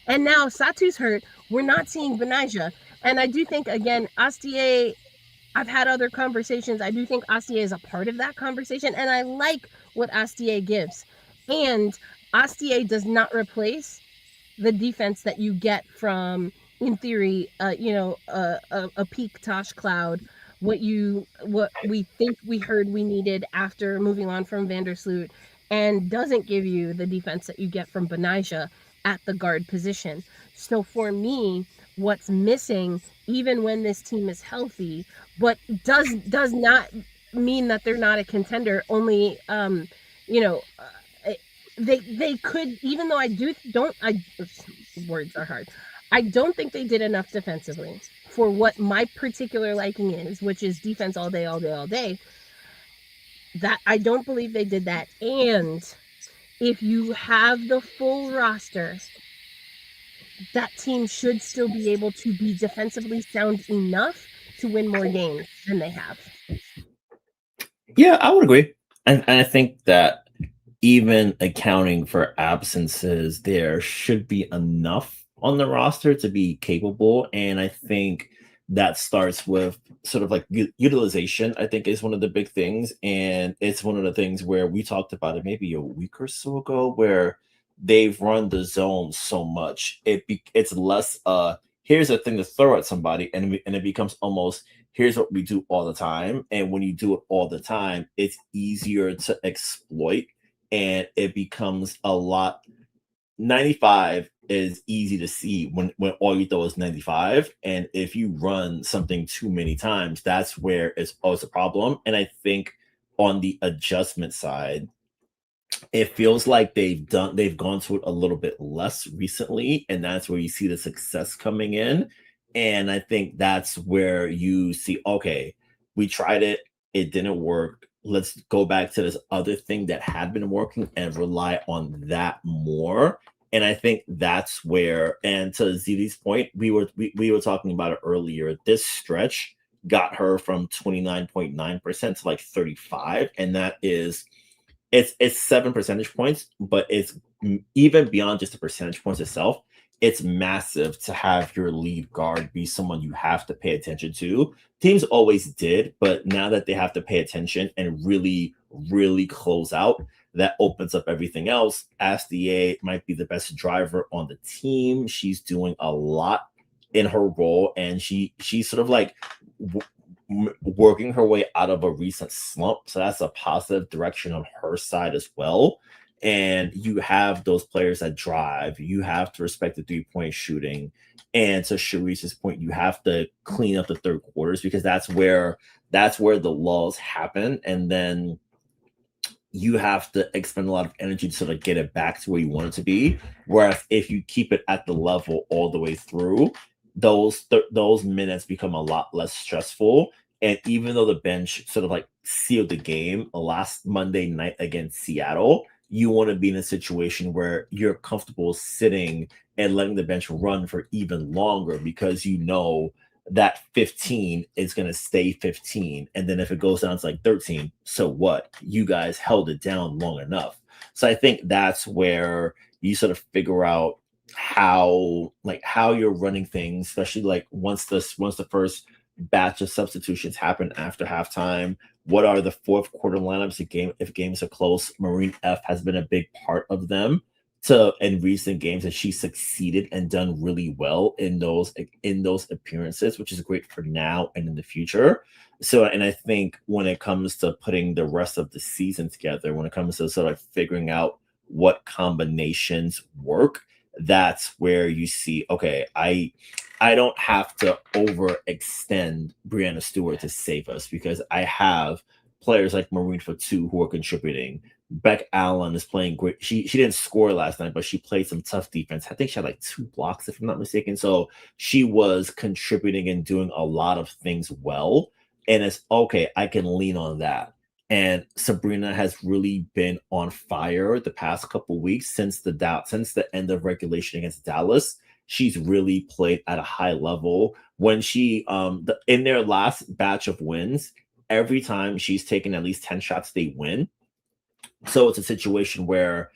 And now Satu's hurt. We're not seeing Betnijah. And I do think, again, Astier, I've had other conversations. I do think Astier is a part of that conversation, and I like what Astier gives. And Astier does not replace the defense that you get from, in theory, a peak Tosh Cloud, what we think we heard we needed after moving on from Vandersloot, and doesn't give you the defense that you get from Betnijah at the guard position. So for me, what's missing, even when this team is healthy, but does not mean that they're not a contender. Only, they could, even though words are hard. I don't think they did enough defensively for what my particular liking is, which is defense all day, all day, all day. That I don't believe they did that. And if you have the full roster, that team should still be able to be defensively sound enough to win more games than they have. Yeah, I would agree. And I think that even accounting for absences, there should be enough on the roster to be capable. And I think that starts with sort of like utilization, I think, is one of the big things. And it's one of the things where we talked about it maybe a week or so ago, where they've run the zone so much. It's less here's a thing to throw at somebody, and it becomes almost here's what we do all the time. And when you do it all the time, it's easier to exploit, and it becomes a lot. 95 is easy to see when all you throw is 95. And if you run something too many times, that's where it's always a problem. And I think on the adjustment side, it feels like they've gone to it a little bit less recently, and that's where you see the success coming in. And I think that's where you see, okay, we tried it, it didn't work. Let's go back to this other thing that had been working and rely on that more. And I think that's where, and to Zidi's point, we were talking about it earlier. This stretch got her from 29.9% to like 35, and that is it's 7 percentage points, but it's even beyond just the percentage points itself. It's massive to have your lead guard be someone you have to pay attention to. Teams always did, but now that they have to pay attention and really, really close out, that opens up everything else. Astier might be the best driver on the team. She's doing a lot in her role, and she's sort of like working her way out of a recent slump. So that's a positive direction on her side as well. And you have those players that drive. You have to respect the 3-point shooting. And to Sharice's point, you have to clean up the third quarters, because that's where the lulls happen. And then you have to expend a lot of energy to sort of get it back to where you want it to be. Whereas if you keep it at the level all the way through, those minutes become a lot less stressful. And even though the bench sort of like sealed the game last Monday night against Seattle, you want to be in a situation where you're comfortable sitting and letting the bench run for even longer, because you know that 15 is going to stay 15. And then if it goes down to like 13, so what? You guys held it down long enough. So I think that's where you sort of figure out how you're running things, especially like once the first batch of substitutions happen after halftime. What are the fourth quarter lineups if games are close? Marine F has been a big part of them in recent games, and she succeeded and done really well in those appearances, which is great for now and in the future. So, and I think when it comes to putting the rest of the season together, when it comes to sort of figuring out what combinations work, that's where you see, okay, I don't have to overextend Brianna Stewart to save us, because I have players like Marine for 2 who are contributing. Beck Allen is playing great. She didn't score last night, but she played some tough defense. I think she had like 2 blocks, if I'm not mistaken. So she was contributing and doing a lot of things well. And it's okay, I can lean on that. And Sabrina has really been on fire the past couple weeks since the end of regulation against Dallas. She's really played at a high level. When she in their last batch of wins, every time she's taken at least 10 shots, they win. So it's a situation where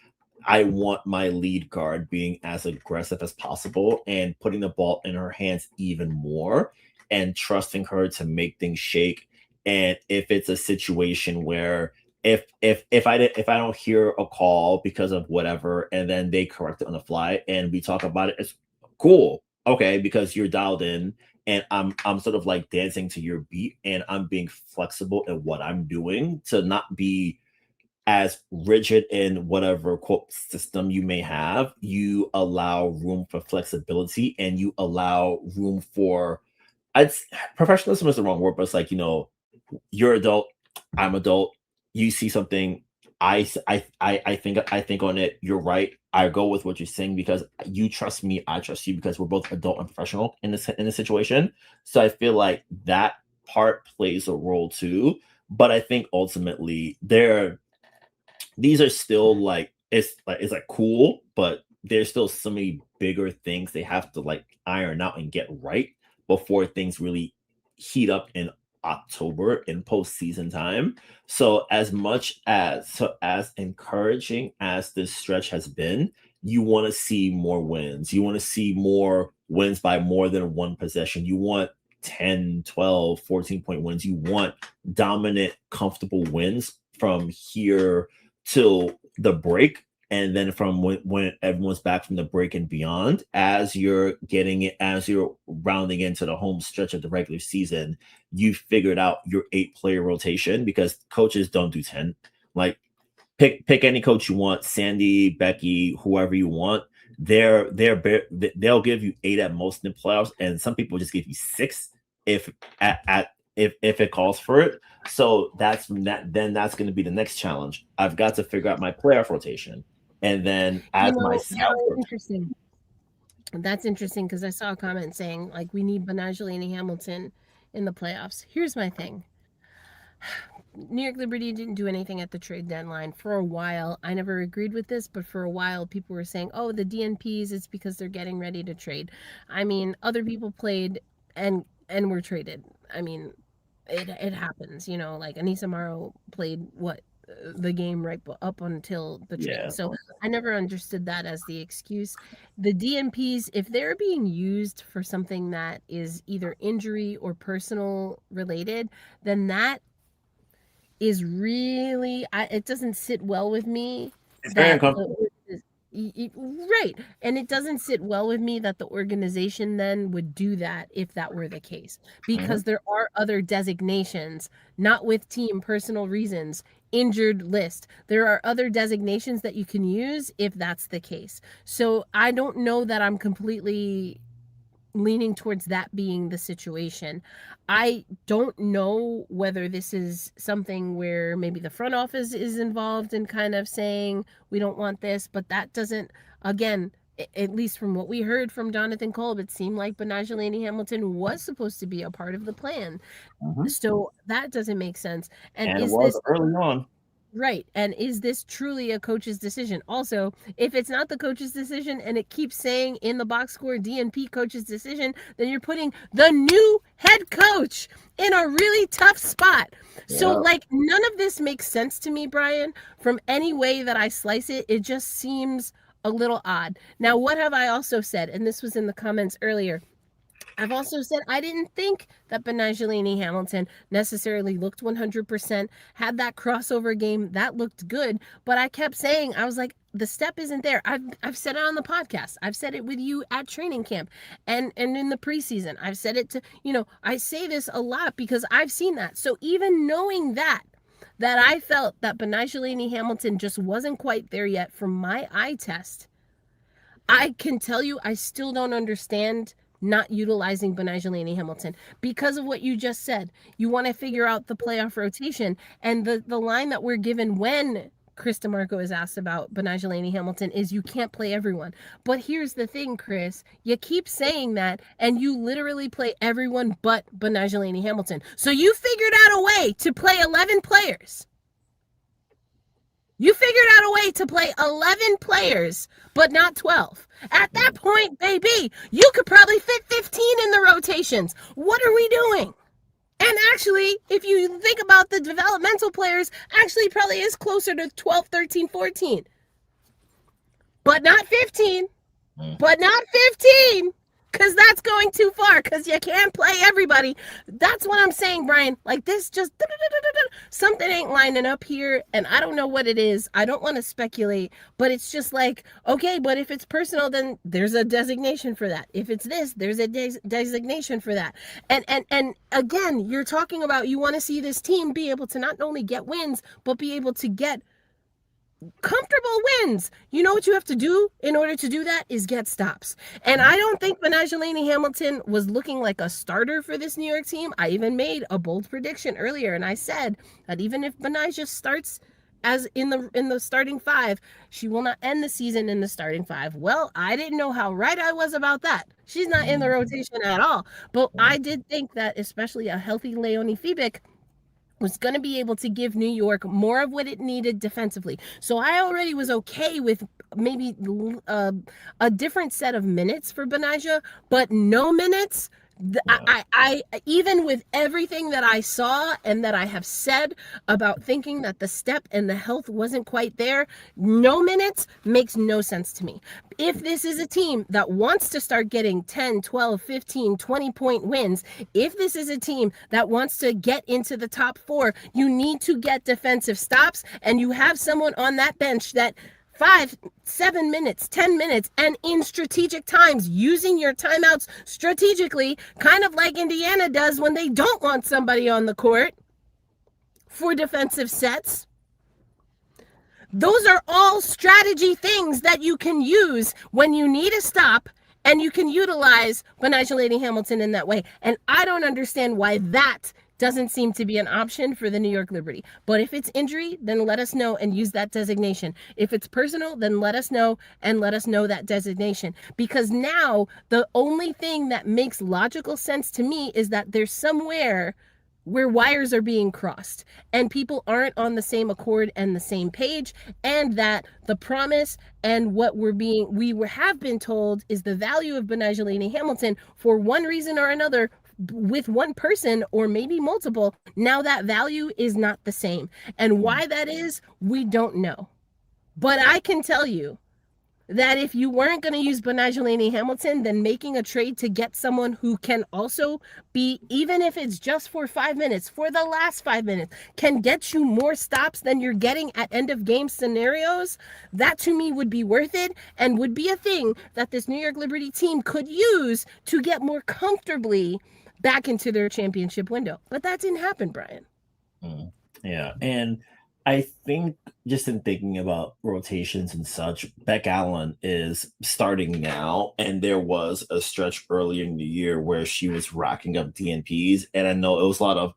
I want my lead guard being as aggressive as possible and putting the ball in her hands even more and trusting her to make things shake. And if it's a situation where if I don't hear a call because of whatever, and then they correct it on the fly and we talk about it, it's cool. Okay, because you're dialed in and I'm sort of like dancing to your beat and I'm being flexible in what I'm doing to not be as rigid in whatever quote system you may have. You allow room for flexibility and you allow room for I'd professionalism is the wrong word, but it's like, you're adult, I'm adult, you see something, I think on it, you're right. I go with what you're saying because you trust me, I trust you because we're both adult and professional in this situation. So I feel like that part plays a role too. But I think ultimately these are still like cool, but there's still so many bigger things they have to like iron out and get right before things really heat up in October in postseason time. So as encouraging as this stretch has been, you want to see more wins. You want to see more wins by more than one possession. You want 10, 12, 14-point wins. You want dominant, comfortable wins from here till the break, and then from when everyone's back from the break and beyond, as you're rounding into the home stretch of the regular season, you figured out your 8-player rotation because coaches don't do 10. Like pick any coach you want, Sandy, Becky, whoever you want. They'll give you 8 at most in the playoffs, and some people just give you 6 if it calls for it. So that's going to be the next challenge. I've got to figure out my playoff rotation, and then interesting. That's interesting because I saw a comment saying like we need Betnijah Laney-Hamilton in the playoffs. Here's my thing. New York Liberty didn't do anything at the trade deadline for a while. I never agreed with this, but for a while people were saying, oh, the DNPs, it's because they're getting ready to trade. I mean, other people played and were traded. I mean, it happens, like Anissa Morrow played the game right up until the trade. Yeah. So I never understood that as the excuse. The DNPs, if they're being used for something that is either injury or personal related, then that is really, it doesn't sit well with me. It's very uncomfortable. Right. And it doesn't sit well with me that the organization then would do that if that were the case, because there are other designations, not with team personal reasons, injured list. There are other designations that you can use if that's the case. So I don't know that I'm completely leaning towards that being the situation. I don't know whether this is something where maybe the front office is involved in kind of saying we don't want this, but that doesn't, again, at least from what we heard from Jonathan Kolb, it seemed like Betnijah Laney-Hamilton was supposed to be a part of the plan. So that doesn't make sense. And it was early on. Right. And is this truly a coach's decision? Also, if it's not the coach's decision and it keeps saying in the box score DNP coach's decision, then you're putting the new head coach in a really tough spot. Yeah. So like none of this makes sense to me, Brian. From any way that I slice it, it just seems a little odd. Now, what have I also said? And this was in the comments earlier. I've also said I didn't think that Betnijah Laney-Hamilton necessarily looked 100%, had that crossover game, that looked good, but I kept saying, I was like, the step isn't there. I've said it on the podcast. I've said it with you at training camp and in the preseason. I've said it to, I say this a lot because I've seen that. So even knowing that I felt that Betnijah Laney-Hamilton just wasn't quite there yet from my eye test, I can tell you I still don't understand not utilizing Betnijah Laney-Hamilton because of what you just said. You want to figure out the playoff rotation, and the line that we're given when Chris DeMarco is asked about Betnijah Laney-Hamilton is you can't play everyone. But here's the thing, Chris. You keep saying that, and you literally play everyone but Betnijah Laney-Hamilton. So you figured out a way to play 11 players. You figured out a way to play 11 players, but not 12. At that point, baby, you could probably fit 15 in the rotations. What are we doing? And actually, if you think about the developmental players, actually probably is closer to 12, 13, 14. But not 15. But not 15. Because that's going too far. Because you can't play everybody. That's what I'm saying, Brian. Like this just... something ain't lining up here. And I don't know what it is. I don't want to speculate. But it's just like, okay, but if it's personal, then there's a designation for that. If it's this, there's a designation for that. And again, you're talking about you want to see this team be able to not only get wins, but be able to get comfortable wins. You know what you have to do in order to do that is get stops. And I don't think Betnijah Laney-Hamilton was looking like a starter for this New York team. I even made a bold prediction earlier, and I said that even if Betnijah starts as in the starting five, she will not end the season in the starting five. Well, I didn't know how right I was about that. She's not in the rotation at all. But I did think that especially a healthy Leonie Fiebig was going to be able to give New York more of what it needed defensively. So I already was okay with maybe a different set of minutes for Betnijah, but no minutes. I even with everything that I saw and that I have said about thinking that the step and the health wasn't quite there, no minutes makes no sense to me. If this is a team that wants to start getting 10, 12, 15, 20-point wins, if this is a team that wants to get into the top four, you need to get defensive stops, and you have someone on that bench that 5, 7 minutes, 10 minutes, and in strategic times, using your timeouts strategically, kind of like Indiana does when they don't want somebody on the court for defensive sets. Those are all strategy things that you can use when you need a stop, and you can utilize Betnijah Laney-Hamilton in that way. And I don't understand why that doesn't seem to be an option for the New York Liberty. But if it's injury, then let us know and use that designation. If it's personal, then let us know and let us know that designation. Because now the only thing that makes logical sense to me is that there's somewhere where wires are being crossed and people aren't on the same accord and the same page, and that the promise and what we have been told is the value of Betnijah Laney-Hamilton for one reason or another with one person or maybe multiple. Now that value is not the same, and why that is, we don't know. But I can tell you that if you weren't going to use Betnijah Laney-Hamilton, then making a trade to get someone who can also be, even if it's just for 5 minutes, for the last 5 minutes, can get you more stops than you're getting at end of game scenarios, that to me would be worth it and would be a thing that this New York Liberty team could use to get more comfortably back into their championship window. But that didn't happen, Brian. Yeah, and I think just in thinking about rotations and such, Beck Allen is starting now, and there was a stretch earlier in the year where she was racking up DNPs, and I know it was a lot of,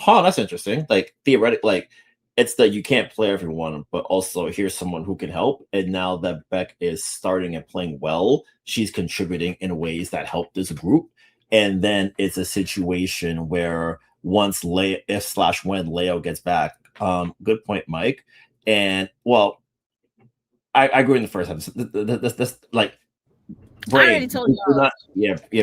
that's interesting. Like theoretically, like it's that you can't play everyone, but also here's someone who can help. And now that Beck is starting and playing well, she's contributing in ways that help this group. And then it's a situation where once when Leo gets back, good point, Mike. And well, I agree in the first half. This like brain. I already told you.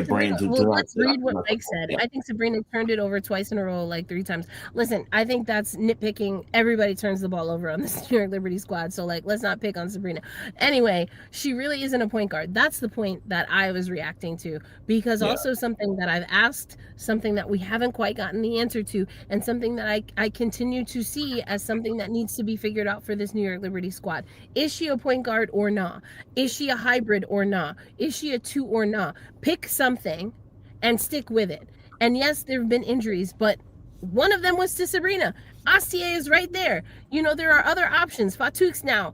Brain. Let's read what Mike said. Yeah. I think Sabrina turned it over twice in a row, like 3 times. Listen, I think that's nitpicking. Everybody turns the ball over on this New York Liberty squad, so like let's not pick on Sabrina. Anyway, she really isn't a point guard. That's the point that I was reacting to, because also something that I've asked, something that we haven't quite gotten the answer to, and something that I continue to see as something that needs to be figured out for this New York Liberty squad. Is she a point guard or not? Is she a hybrid or not? Is she a 2 or not? Pick something and stick with it. And yes, there have been injuries, but one of them was to Sabrina. Astier is right there. You know, there are other options. Fatouk's now.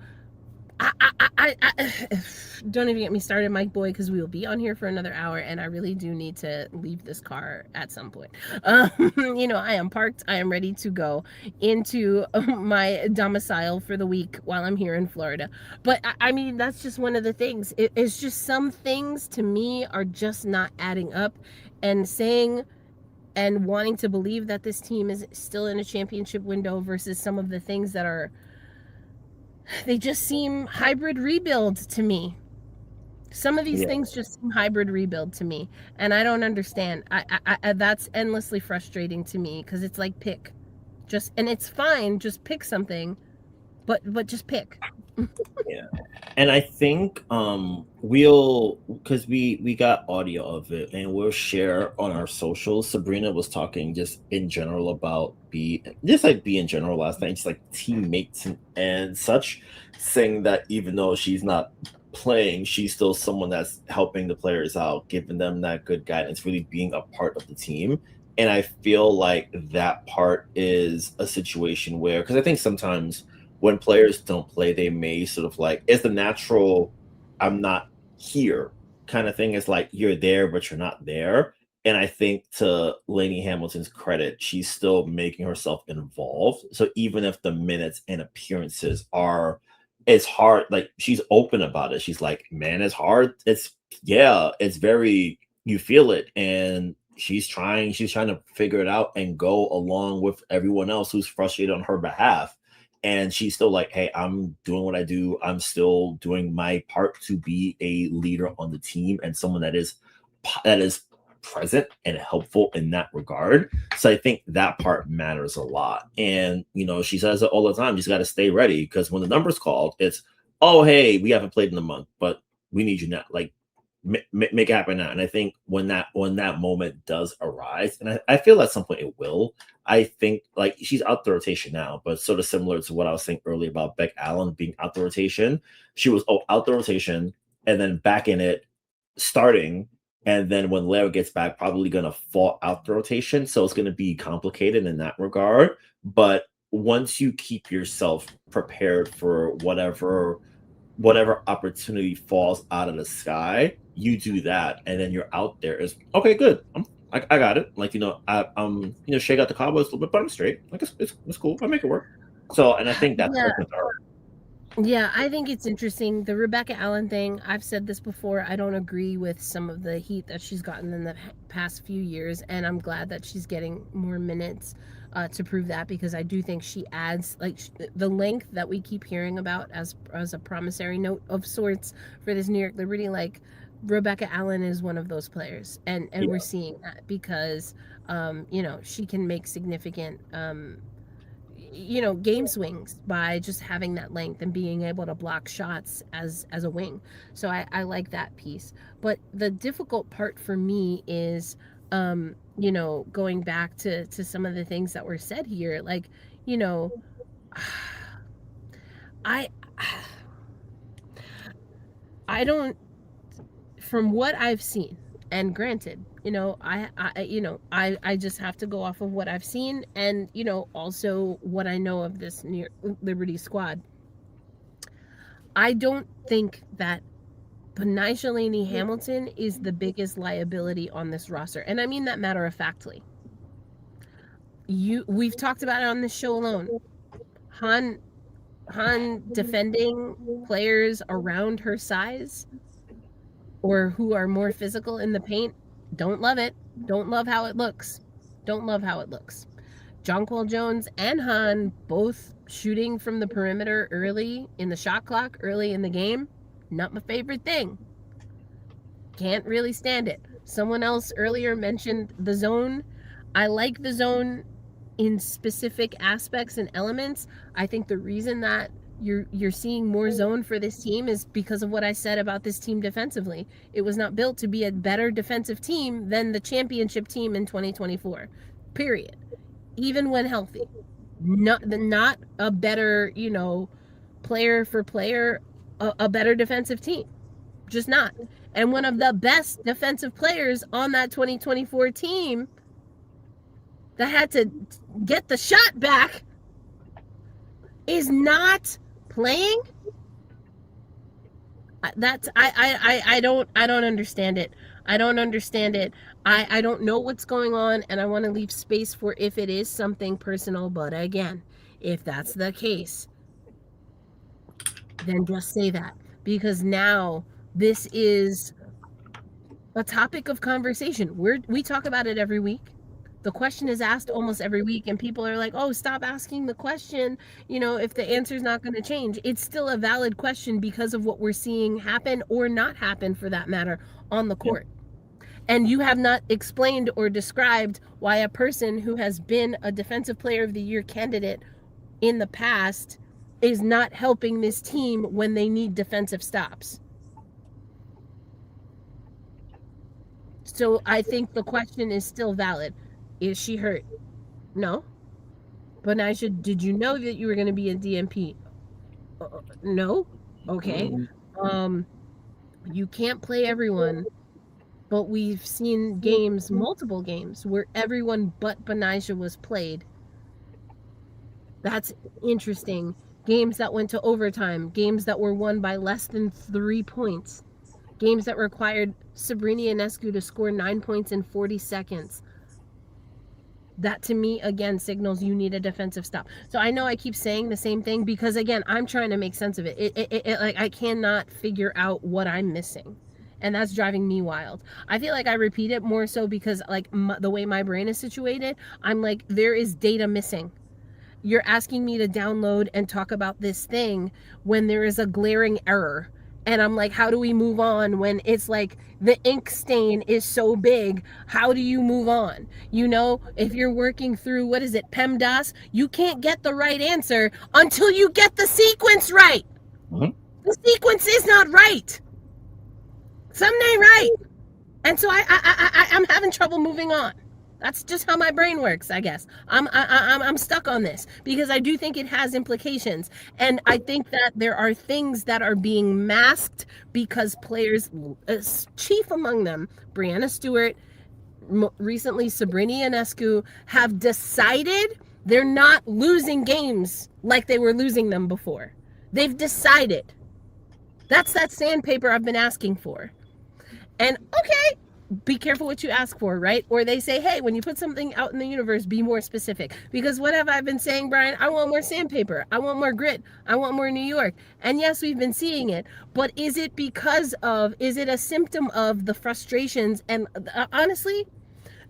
Don't even get me started, Mike Boy, because we will be on here for another hour, and I really do need to leave this car at some point. I am parked. I am ready to go into my domicile for the week while I'm here in Florida. But I mean, that's just one of the things. It's just some things to me are just not adding up, and saying and wanting to believe that this team is still in a championship window versus some of the things that are, they just seem hybrid rebuild to me. Some of these things just seem hybrid rebuild to me, and I don't understand. I that's endlessly frustrating to me, because it's like, pick, and it's fine, just pick something, but just pick. Yeah, and I think because we got audio of it, and we'll share on our socials. Sabrina was talking just in general about B in general last night, just like teammates and such, saying that even though she's not playing, she's still someone that's helping the players out, giving them that good guidance, really being a part of the team. And I feel like that part is a situation where, because I think sometimes when players don't play, they may sort of like, it's the natural I'm not here kind of thing. It's like you're there, but you're not there. And I think, to Laney-Hamilton's credit, she's still making herself involved. So even if the minutes and appearances are, it's hard, like she's open about it. She's like, man, it's hard. It's very, you feel it. And she's trying to figure it out and go along with everyone else who's frustrated on her behalf. And she's still like, hey, I'm doing what I do. I'm still doing my part to be a leader on the team and someone that is present and helpful in that regard. So I think that part matters a lot. And, she says it all the time. You just got to stay ready, because when the number's called, it's, oh, hey, we haven't played in a month, but we need you now. Like, make it happen now. And I think when that moment does arise, and I feel at some point it will, I think like she's out the rotation now, but sort of similar to what I was saying earlier about Beck Allen being out the rotation. She was out the rotation and then back in it starting. And then when Lara gets back, probably going to fall out the rotation. So it's going to be complicated in that regard. But once you keep yourself prepared for whatever opportunity falls out of the sky, you do that. And then you're out there. Is okay, good. I got it. Like, I'm shake out the cobwebs a little bit, but I'm straight. Like, it's cool. I make it work. So, and I think that's Yeah, I think it's interesting. The Rebecca Allen thing, I've said this before, I don't agree with some of the heat that she's gotten in the past few years, and I'm glad that she's getting more minutes to prove that, because I do think she adds, like, the length that we keep hearing about as a promissory note of sorts for this New York Liberty. Like, Rebecca Allen is one of those players, and we're seeing that because, she can make significant game swings by just having that length and being able to block shots as a wing. So I like that piece. But the difficult part for me is, going back to some of the things that were said here, like, I don't, from what I've seen, and granted, I just have to go off of what I've seen, and also what I know of this New York Liberty squad. I don't think that Betnijah Laney-Hamilton is the biggest liability on this roster, and I mean that matter of factly. We've talked about it on this show alone. Han defending players around her size or who are more physical in the paint. Don't love it. Don't love how it looks. Jonquel Jones and Han both shooting from the perimeter early in the shot clock, early in the game. Not my favorite thing. Can't really stand it. Someone else earlier mentioned the zone. I like the zone in specific aspects and elements. I think the reason that you're seeing more zone for this team is because of what I said about this team defensively. It was not built to be a better defensive team than the championship team in 2024. Period. Even when healthy. Not a better, player for player, a better defensive team. Just not. And one of the best defensive players on that 2024 team that had to get the shot back is not playing. I don't understand it. I don't understand it. I don't know what's going on, and I want to leave space for if it is something personal. But again, if that's the case, then just say that, because now this is a topic of conversation. We talk about it every week. The question is asked almost every week, and people are like, oh, stop asking the question, if the answer is not going to change. It's still a valid question because of what we're seeing happen, or not happen for that matter, on the court. And you have not explained or described why a person who has been a Defensive Player of the Year candidate in the past is not helping this team when they need defensive stops. So I think the question is still valid. Is she hurt? No. Betnijah, did you know that you were going to be a DNP? No. Okay. You can't play everyone, but we've seen games, multiple games, where everyone but Betnijah was played. That's interesting. Games that went to overtime, games that were won by less than 3 points, games that required Sabrina Ionescu to score 9 points in 40 seconds. That to me, again, signals you need a defensive stop. So I know I keep saying the same thing because, again, I'm trying to make sense of it. Like, I cannot figure out what I'm missing. And that's driving me wild. I feel like I repeat it more so because, like, the way my brain is situated, I'm like, there is data missing. You're asking me to download and talk about this thing when there is a glaring error. And I'm like, how do we move on when it's like the ink stain is so big? How do you move on? If you're working through, what is it, PEMDAS, you can't get the right answer until you get the sequence right. Mm-hmm. The sequence is not right. Something ain't right. And so I'm having trouble moving on. That's just how my brain works, I guess. I'm stuck on this because I do think it has implications. And I think that there are things that are being masked because players, chief among them, Breanna Stewart, recently Sabrina Ionescu, have decided they're not losing games like they were losing them before. They've decided. That's that sandpaper I've been asking for. And okay, be careful what you ask for, right? Or they say, hey, when you put something out in the universe, be more specific. Because what have I been saying, Brian? I want more sandpaper. I want more grit. I want more New York. And yes, we've been seeing it. But is it a symptom of the frustrations? And honestly,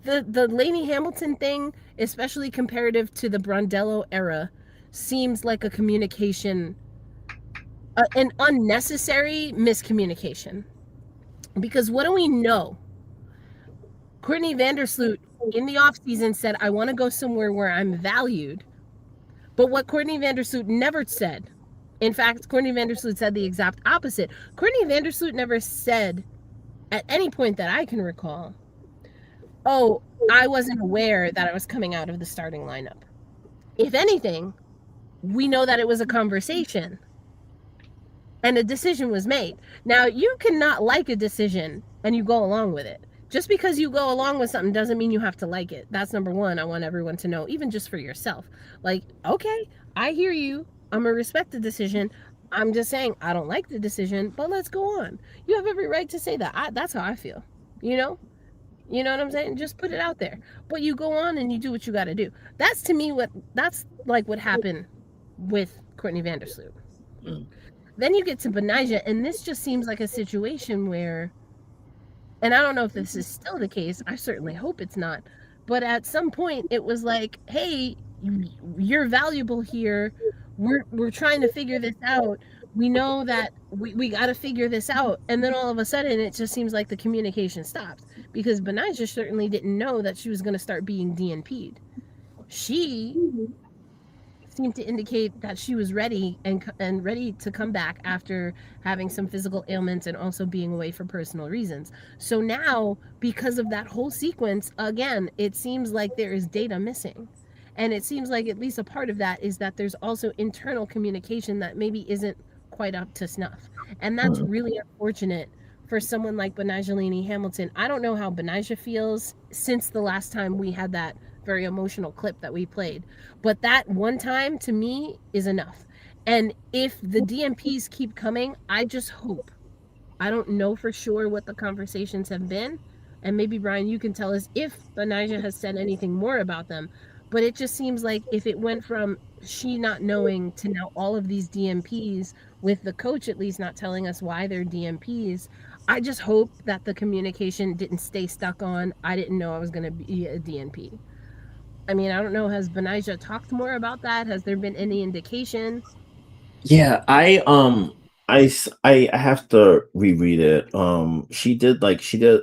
the Laney-Hamilton thing, especially comparative to the Brondello era, seems like a communication, an unnecessary miscommunication. Because what do we know? Courtney Vandersloot in the offseason said, I want to go somewhere where I'm valued. But what Courtney Vandersloot never said, in fact, Courtney Vandersloot said the exact opposite. Courtney Vandersloot never said at any point that I can recall, oh, I wasn't aware that I was coming out of the starting lineup. If anything, we know that it was a conversation and a decision was made. Now, you cannot like a decision and you go along with it. Just because you go along with something doesn't mean you have to like it. That's number one. I want everyone to know, even just for yourself. Like, okay, I hear you. I'm going to respect the decision. I'm just saying I don't like the decision, but let's go on. You have every right to say that. That's how I feel. You know what I'm saying? Just put it out there. But you go on and you do what you got to do. That's to me that's like what happened with Courtney Vandersloot. Then you get to Betnijah, and this just seems like a situation where, and I don't know if this is still the case, I certainly hope it's not, but at some point it was like, hey, you're valuable here. We're trying to figure this out. We know that we got to figure this out. And then all of a sudden it just seems like the communication stops, because Betnijah certainly didn't know that she was going to start being DNP'd. She seemed to indicate that she was ready and ready to come back after having some physical ailments and also being away for personal reasons. So now, because of that whole sequence, again, it seems like there is data missing. And it seems like at least a part of that is that there's also internal communication that maybe isn't quite up to snuff. And that's really unfortunate for someone like Betnijah Laney-Hamilton. I don't know how Betnijah feels since the last time we had that very emotional clip that we played, but that one time to me is enough. And if the DNPs keep coming, I just hope I don't know for sure what the conversations have been. And maybe, Brian, you can tell us if Betnijah has said anything more about them. But it just seems like if it went from she not knowing to now all of these DNPs, with the coach at least not telling us why they're DNPs, I just hope that the communication didn't stay stuck on, I didn't know I was going to be a DNP. I mean, I don't know. Has Betnijah talked more about that? Has there been any indication? Yeah, I have to reread it. She did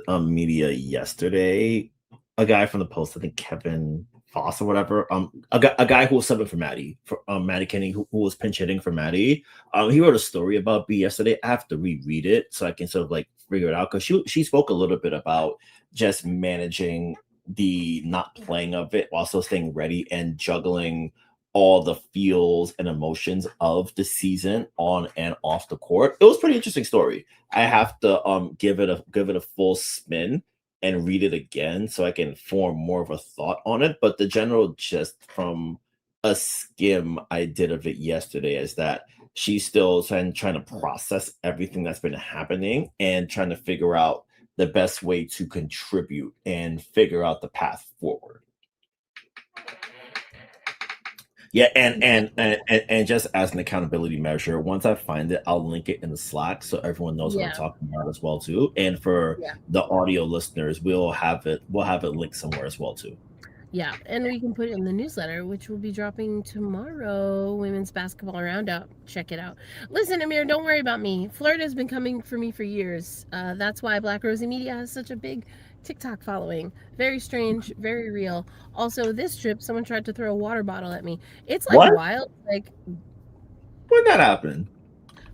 media yesterday. A guy from the Post, I think Kevin Foss or whatever. A guy who was subbing for Maddie, for Maddie Kenny, who was pinch hitting for Maddie. He wrote a story about B yesterday. I have to reread it so I can sort of like figure it out, because she spoke a little bit about just managing the not playing of it while still staying ready and juggling all the feels and emotions of the season on and off the court. It was a pretty interesting story. I have to give it a full spin and read it again so I can form more of a thought on it. But the general gist from a skim I did of it yesterday is that she's still trying to process everything that's been happening and trying to figure out the best way to contribute and figure out the path forward. Yeah, and just as an accountability measure, once I find it, I'll link it in the Slack so everyone knows what I'm talking about as well too. And for the audio listeners, we'll have it linked somewhere as well too. Yeah, and we can put it in the newsletter, which will be dropping tomorrow. Women's Basketball Roundup. Check it out. Listen, Amir, don't worry about me. Florida's been coming for me for years. That's why Black Rosie Media has such a big TikTok following. Very strange, very real. Also, this trip, someone tried to throw a water bottle at me. It's like wild. Like, when that happened?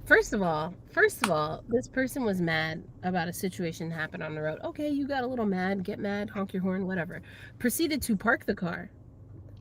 First of all, this person was mad about a situation that happened on the road. Okay, you got a little mad, get mad, honk your horn, whatever. Proceeded to park the car,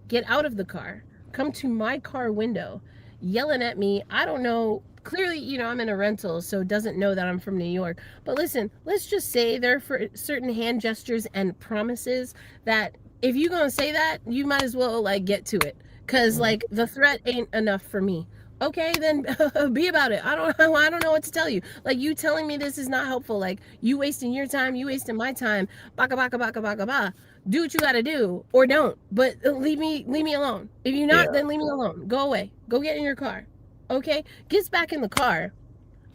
get out of the car, come to my car window, yelling at me. I don't know. Clearly, I'm in a rental, so doesn't know that I'm from New York. But listen, let's just say there are certain hand gestures and promises that if you're going to say that, you might as well, like, get to it. Because, like, the threat ain't enough for me. Okay, then be about it. I don't know what to tell you. Like, you telling me this is not helpful. Like, you wasting your time, you wasting my time. Baka baka baka baka ba. Do what you gotta do, or don't. But leave me alone. If you're not, then leave me alone. Go away. Go get in your car. Okay, gets back in the car.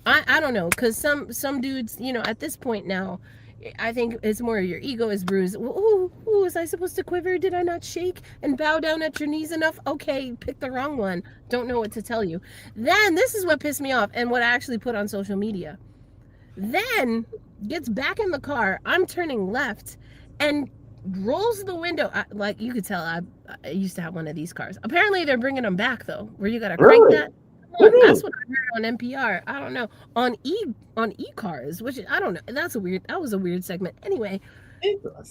I don't know, because some dudes, at this point now, I think it's more your ego is bruised. Ooh, was I supposed to quiver? Did I not shake and bow down at your knees enough? Okay, pick the wrong one. Don't know what to tell you. Then this is what pissed me off and what I actually put on social media. Then gets back in the car. I'm turning left and rolls the window. Like, you could tell I used to have one of these cars. Apparently they're bringing them back though, where you gotta crank that. That's what I heard on NPR. I don't know. On e-cars, which I don't know. That was a weird segment. Anyway,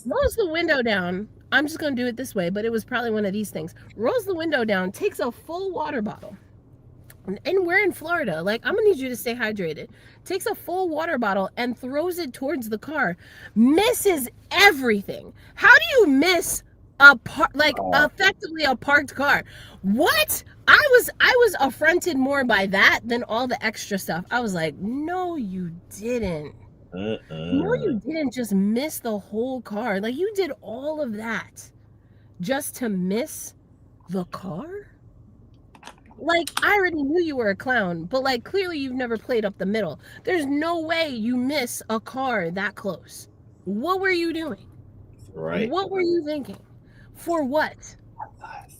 rolls the window down. I'm just gonna do it this way, but it was probably one of these things. Rolls the window down, takes a full water bottle. And we're in Florida. Like, I'm gonna need you to stay hydrated. Takes a full water bottle and throws it towards the car. Misses everything. How do you miss effectively a parked car? What? I was affronted more by that than all the extra stuff. I was like, no, you didn't. No, you didn't just miss the whole car. Like, you did all of that just to miss the car? Like, I already knew you were a clown, but, like, clearly you've never played up the middle. There's no way you miss a car that close. What were you doing? Right. What were you thinking? For what?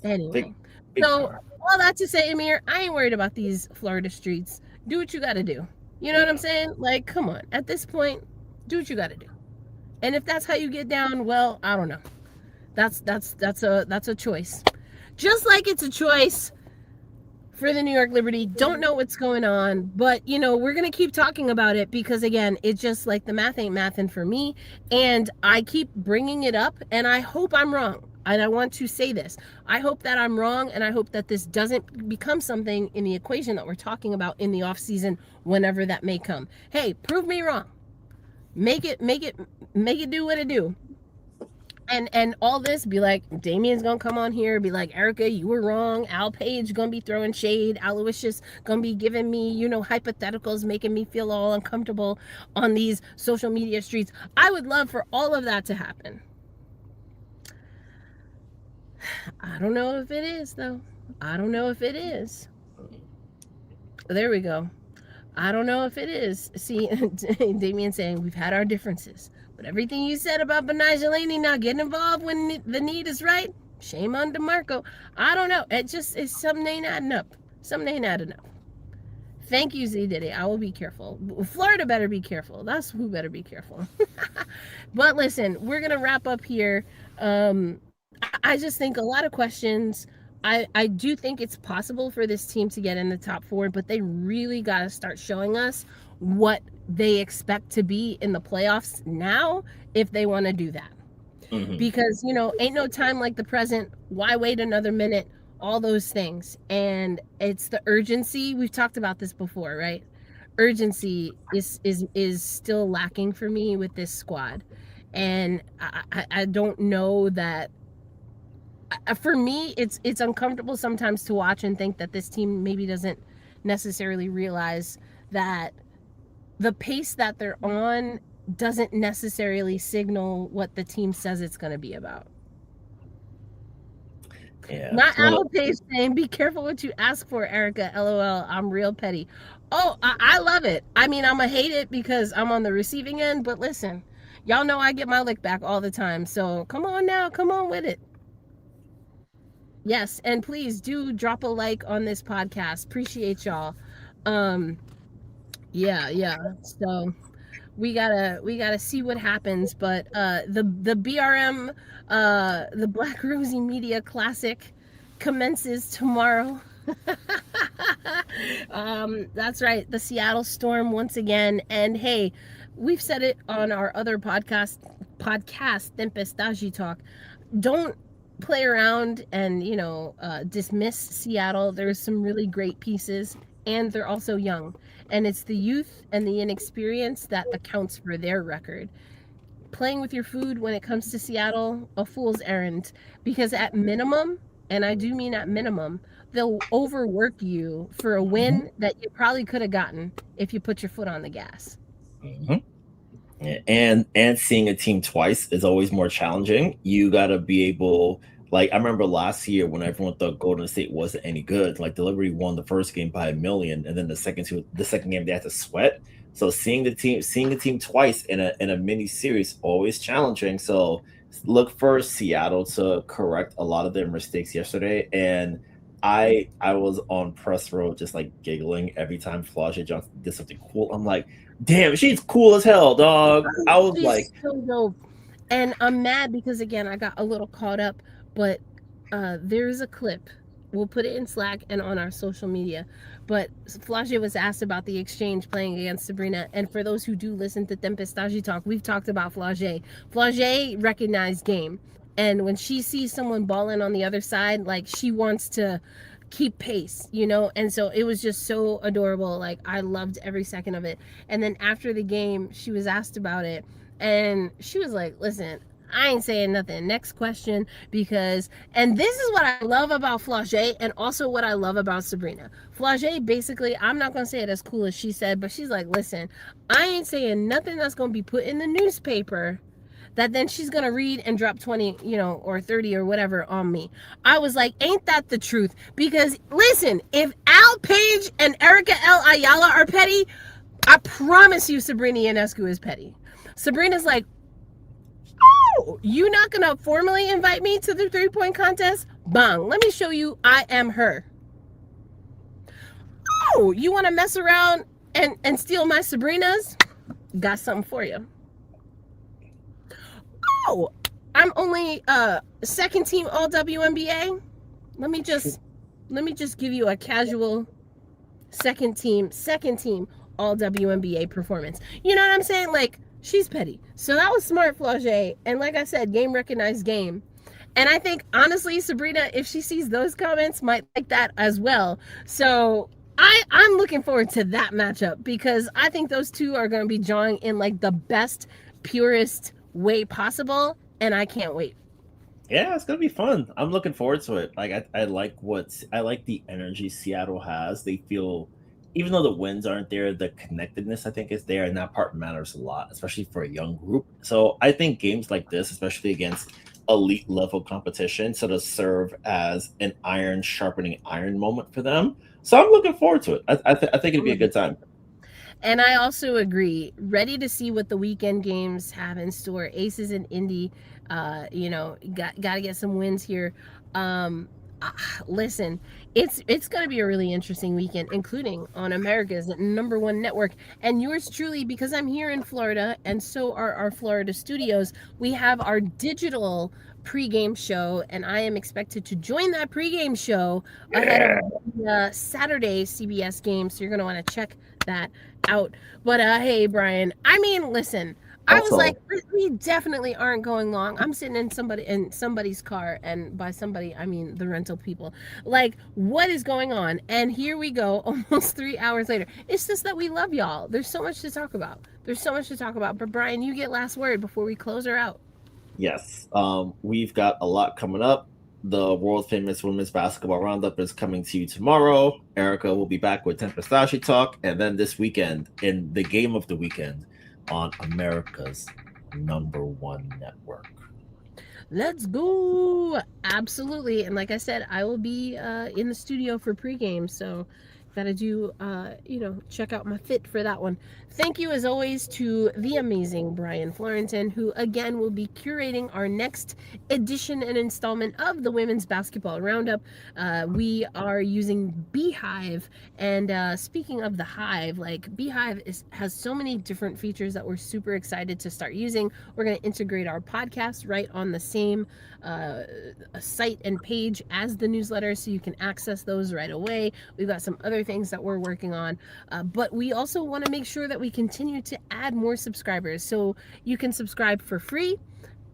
Anyway. So, all that to say, Amir, I ain't worried about these Florida streets. Do what you gotta do. You know what I'm saying? Like, come on. At this point, do what you gotta do. And if that's how you get down, well, I don't know. That's a choice. Just like it's a choice for the New York Liberty. Don't know what's going on, but we're gonna keep talking about it because, again, it's just like the math ain't mathin' for me, and I keep bringing it up, and I hope I'm wrong. And I want to say this. I hope that I'm wrong, and I hope that this doesn't become something in the equation that we're talking about in the off season, whenever that may come. Hey, prove me wrong. Make it do what it do. And all this be like, Damien's gonna come on here, be like, Erica, you were wrong. Al Page gonna be throwing shade. Aloysius gonna be giving me, hypotheticals, making me feel all uncomfortable on these social media streets. I would love for all of that to happen. I don't know if it is, though. I don't know if it is. There we go. I don't know if it is. See, Damien saying, we've had our differences. But everything you said about Betnijah Laney not getting involved when the need is right, shame on DeMarco. I don't know. It just is something ain't adding up. Something ain't adding up. Thank you, Z Diddy. I will be careful. Florida better be careful. That's who better be careful. But listen, we're going to wrap up here. I just think a lot of questions. I do think it's possible for this team to get in the top 4, but they really got to start showing us what they expect to be in the playoffs now if they want to do that. Mm-hmm. Because, ain't no time like the present. Why wait another minute? All those things. And it's the urgency. We've talked about this before, right? Urgency is still lacking for me with this squad. And I don't know that. For me, it's uncomfortable sometimes to watch and think that this team maybe doesn't necessarily realize that the pace that they're on doesn't necessarily signal what the team says it's going to be about. Yeah. Not Apple Page saying, be careful what you ask for, Erica. LOL, I'm real petty. Oh, I love it. I mean, I'm going to hate it because I'm on the receiving end, but listen, y'all know I get my lick back all the time. So come on now, come on with it. Yes, and please do drop a like on this podcast. Appreciate y'all. Yeah. So we gotta see what happens. But the BRM, the Black Rosie Media Classic, commences tomorrow. That's right, the Seattle Storm once again. And hey, we've said it on our other podcast, Tempestaggi Talk. Don't play around and dismiss Seattle. There's some really great pieces, and they're also young, and it's the youth and the inexperience that accounts for their record. Playing with your food when it comes to Seattle, a fool's errand, because at minimum, and I do mean at minimum, they'll overwork you for a win that you probably could have gotten if you put your foot on the gas. Mm-hmm. And seeing a team twice is always more challenging. You got to be able, like, I remember last year when everyone thought Golden State wasn't any good, like the Liberty won the first game by 1 million, and then the second game they had to sweat. So seeing the team twice in a mini series always challenging. So look for Seattle to correct a lot of their mistakes yesterday. And I was on press row just like giggling every time Flau'jae Johnson did something cool. I'm like, damn, she's cool as hell, dog. I was like, so dope. And I'm mad because again, I got a little caught up, but there's a clip. We'll put it in Slack and on our social media. But Flau'jae was asked about the exchange playing against Sabrina. And for those who do listen to Tempestaggi Talk, we've talked about Flau'jae. Flau'jae recognized game. And when she sees someone balling on the other side, like she wants to keep pace, and so it was just so adorable. Like I loved every second of it. And then after the game, she was asked about it and she was like, listen, I ain't saying nothing. Next question, and this is what I love about Flau'jae and also what I love about Sabrina. Flau'jae, basically, I'm not going to say it as cool as she said, but she's like, listen, I ain't saying nothing that's going to be put in the newspaper that then she's going to read and drop 20, or 30 or whatever on me. I was like, ain't that the truth? Because listen, if Al Page and Erica L. Ayala are petty, I promise you Sabrina Ionescu is petty. Sabrina's like, oh, you not going to formally invite me to the 3-point contest? Bang, let me show you I am her. Oh, you want to mess around and steal my Sabrinas? Got something for you. Oh, I'm only second team all WNBA. Let me just give you a casual second team all WNBA performance. You know what I'm saying? Like, she's petty. So that was smart, Flau'jae. And like I said, game recognized game. And I think honestly, Sabrina, if she sees those comments, might like that as well. So I'm looking forward to that matchup because I think those two are going to be jawing in like the best, purest way possible, and I can't wait. Yeah, it's gonna be fun. I'm looking forward to it. Like I like the energy Seattle has. They feel, even though the wins aren't there, the connectedness I think is there, and that part matters a lot, especially for a young group. So I think games like this, especially against elite level competition, sort of serve as an iron sharpening iron moment for them. So I'm looking forward to it. I think it'd be a good time. And I also agree. Ready to see what the weekend games have in store. Aces and Indy, got to get some wins here. Listen, it's going to be a really interesting weekend, including on America's #1 network and yours truly, because I'm here in Florida, and so are our Florida studios. We have our digital pregame show, and I am expected to join that pregame show ahead of the Saturday CBS game. So you're going to want to check that out. But hey, Brian, I mean, listen, I was like, we definitely aren't going long. I'm sitting in somebody's car, and by somebody I mean the rental people. Like, what is going on? And here we go, almost 3 hours later. It's just that we love y'all. There's so much to talk about. But Brian, you get last word before we close her out. Yes, we've got a lot coming up. The world famous women's basketball roundup is coming to you tomorrow. Erica will be back with Tempestashi Talk, and then this weekend in the game of the weekend on America's #1 network. Let's go. Absolutely. And like I said, I will be in the studio for pregame, so gotta do check out my fit for that one. Thank you as always to the amazing Brian Florentin, who again will be curating our next edition and installment of the Women's Basketball Roundup. We are using Beehive, and speaking of the Hive, like Beehive has so many different features that we're super excited to start using. We're going to integrate our podcast right on the same site and page as the newsletter, so you can access those right away. We've got some other things that we're working on, but we also want to make sure that we continue to add more subscribers, so you can subscribe for free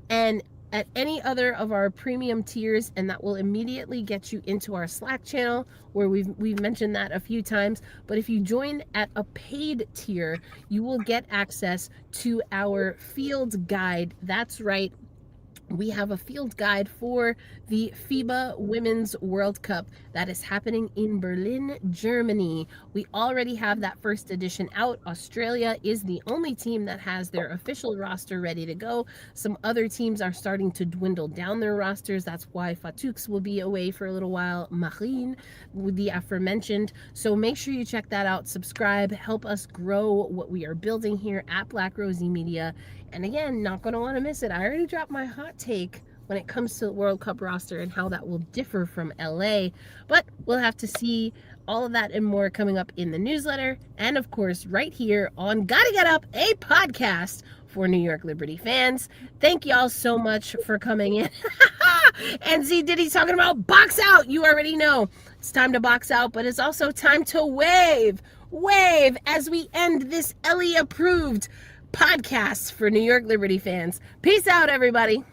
and at any other of our premium tiers, and that will immediately get you into our Slack channel, where we've mentioned that a few times. But if you join at a paid tier, you will get access to our field guide. That's right, we have a field guide for the FIBA Women's World Cup that is happening in Berlin, Germany. We already have that first edition out. Australia is the only team that has their official roster ready to go. Some other teams are starting to dwindle down their rosters. That's why Fatux will be away for a little while. Marine, with the aforementioned. So make sure you check that out. Subscribe. Help us grow what we are building here at Black Rosie Media. And again, not going to want to miss it. I already dropped my hot take when it comes to the World Cup roster and how that will differ from LA. But we'll have to see all of that and more coming up in the newsletter. And of course, right here on Gotta Get Up, a podcast for New York Liberty fans. Thank y'all so much for coming in. And Z Diddy's talking about box out. You already know it's time to box out, but it's also time to wave as we end this Ellie approved podcast for New York Liberty fans. Peace out, everybody.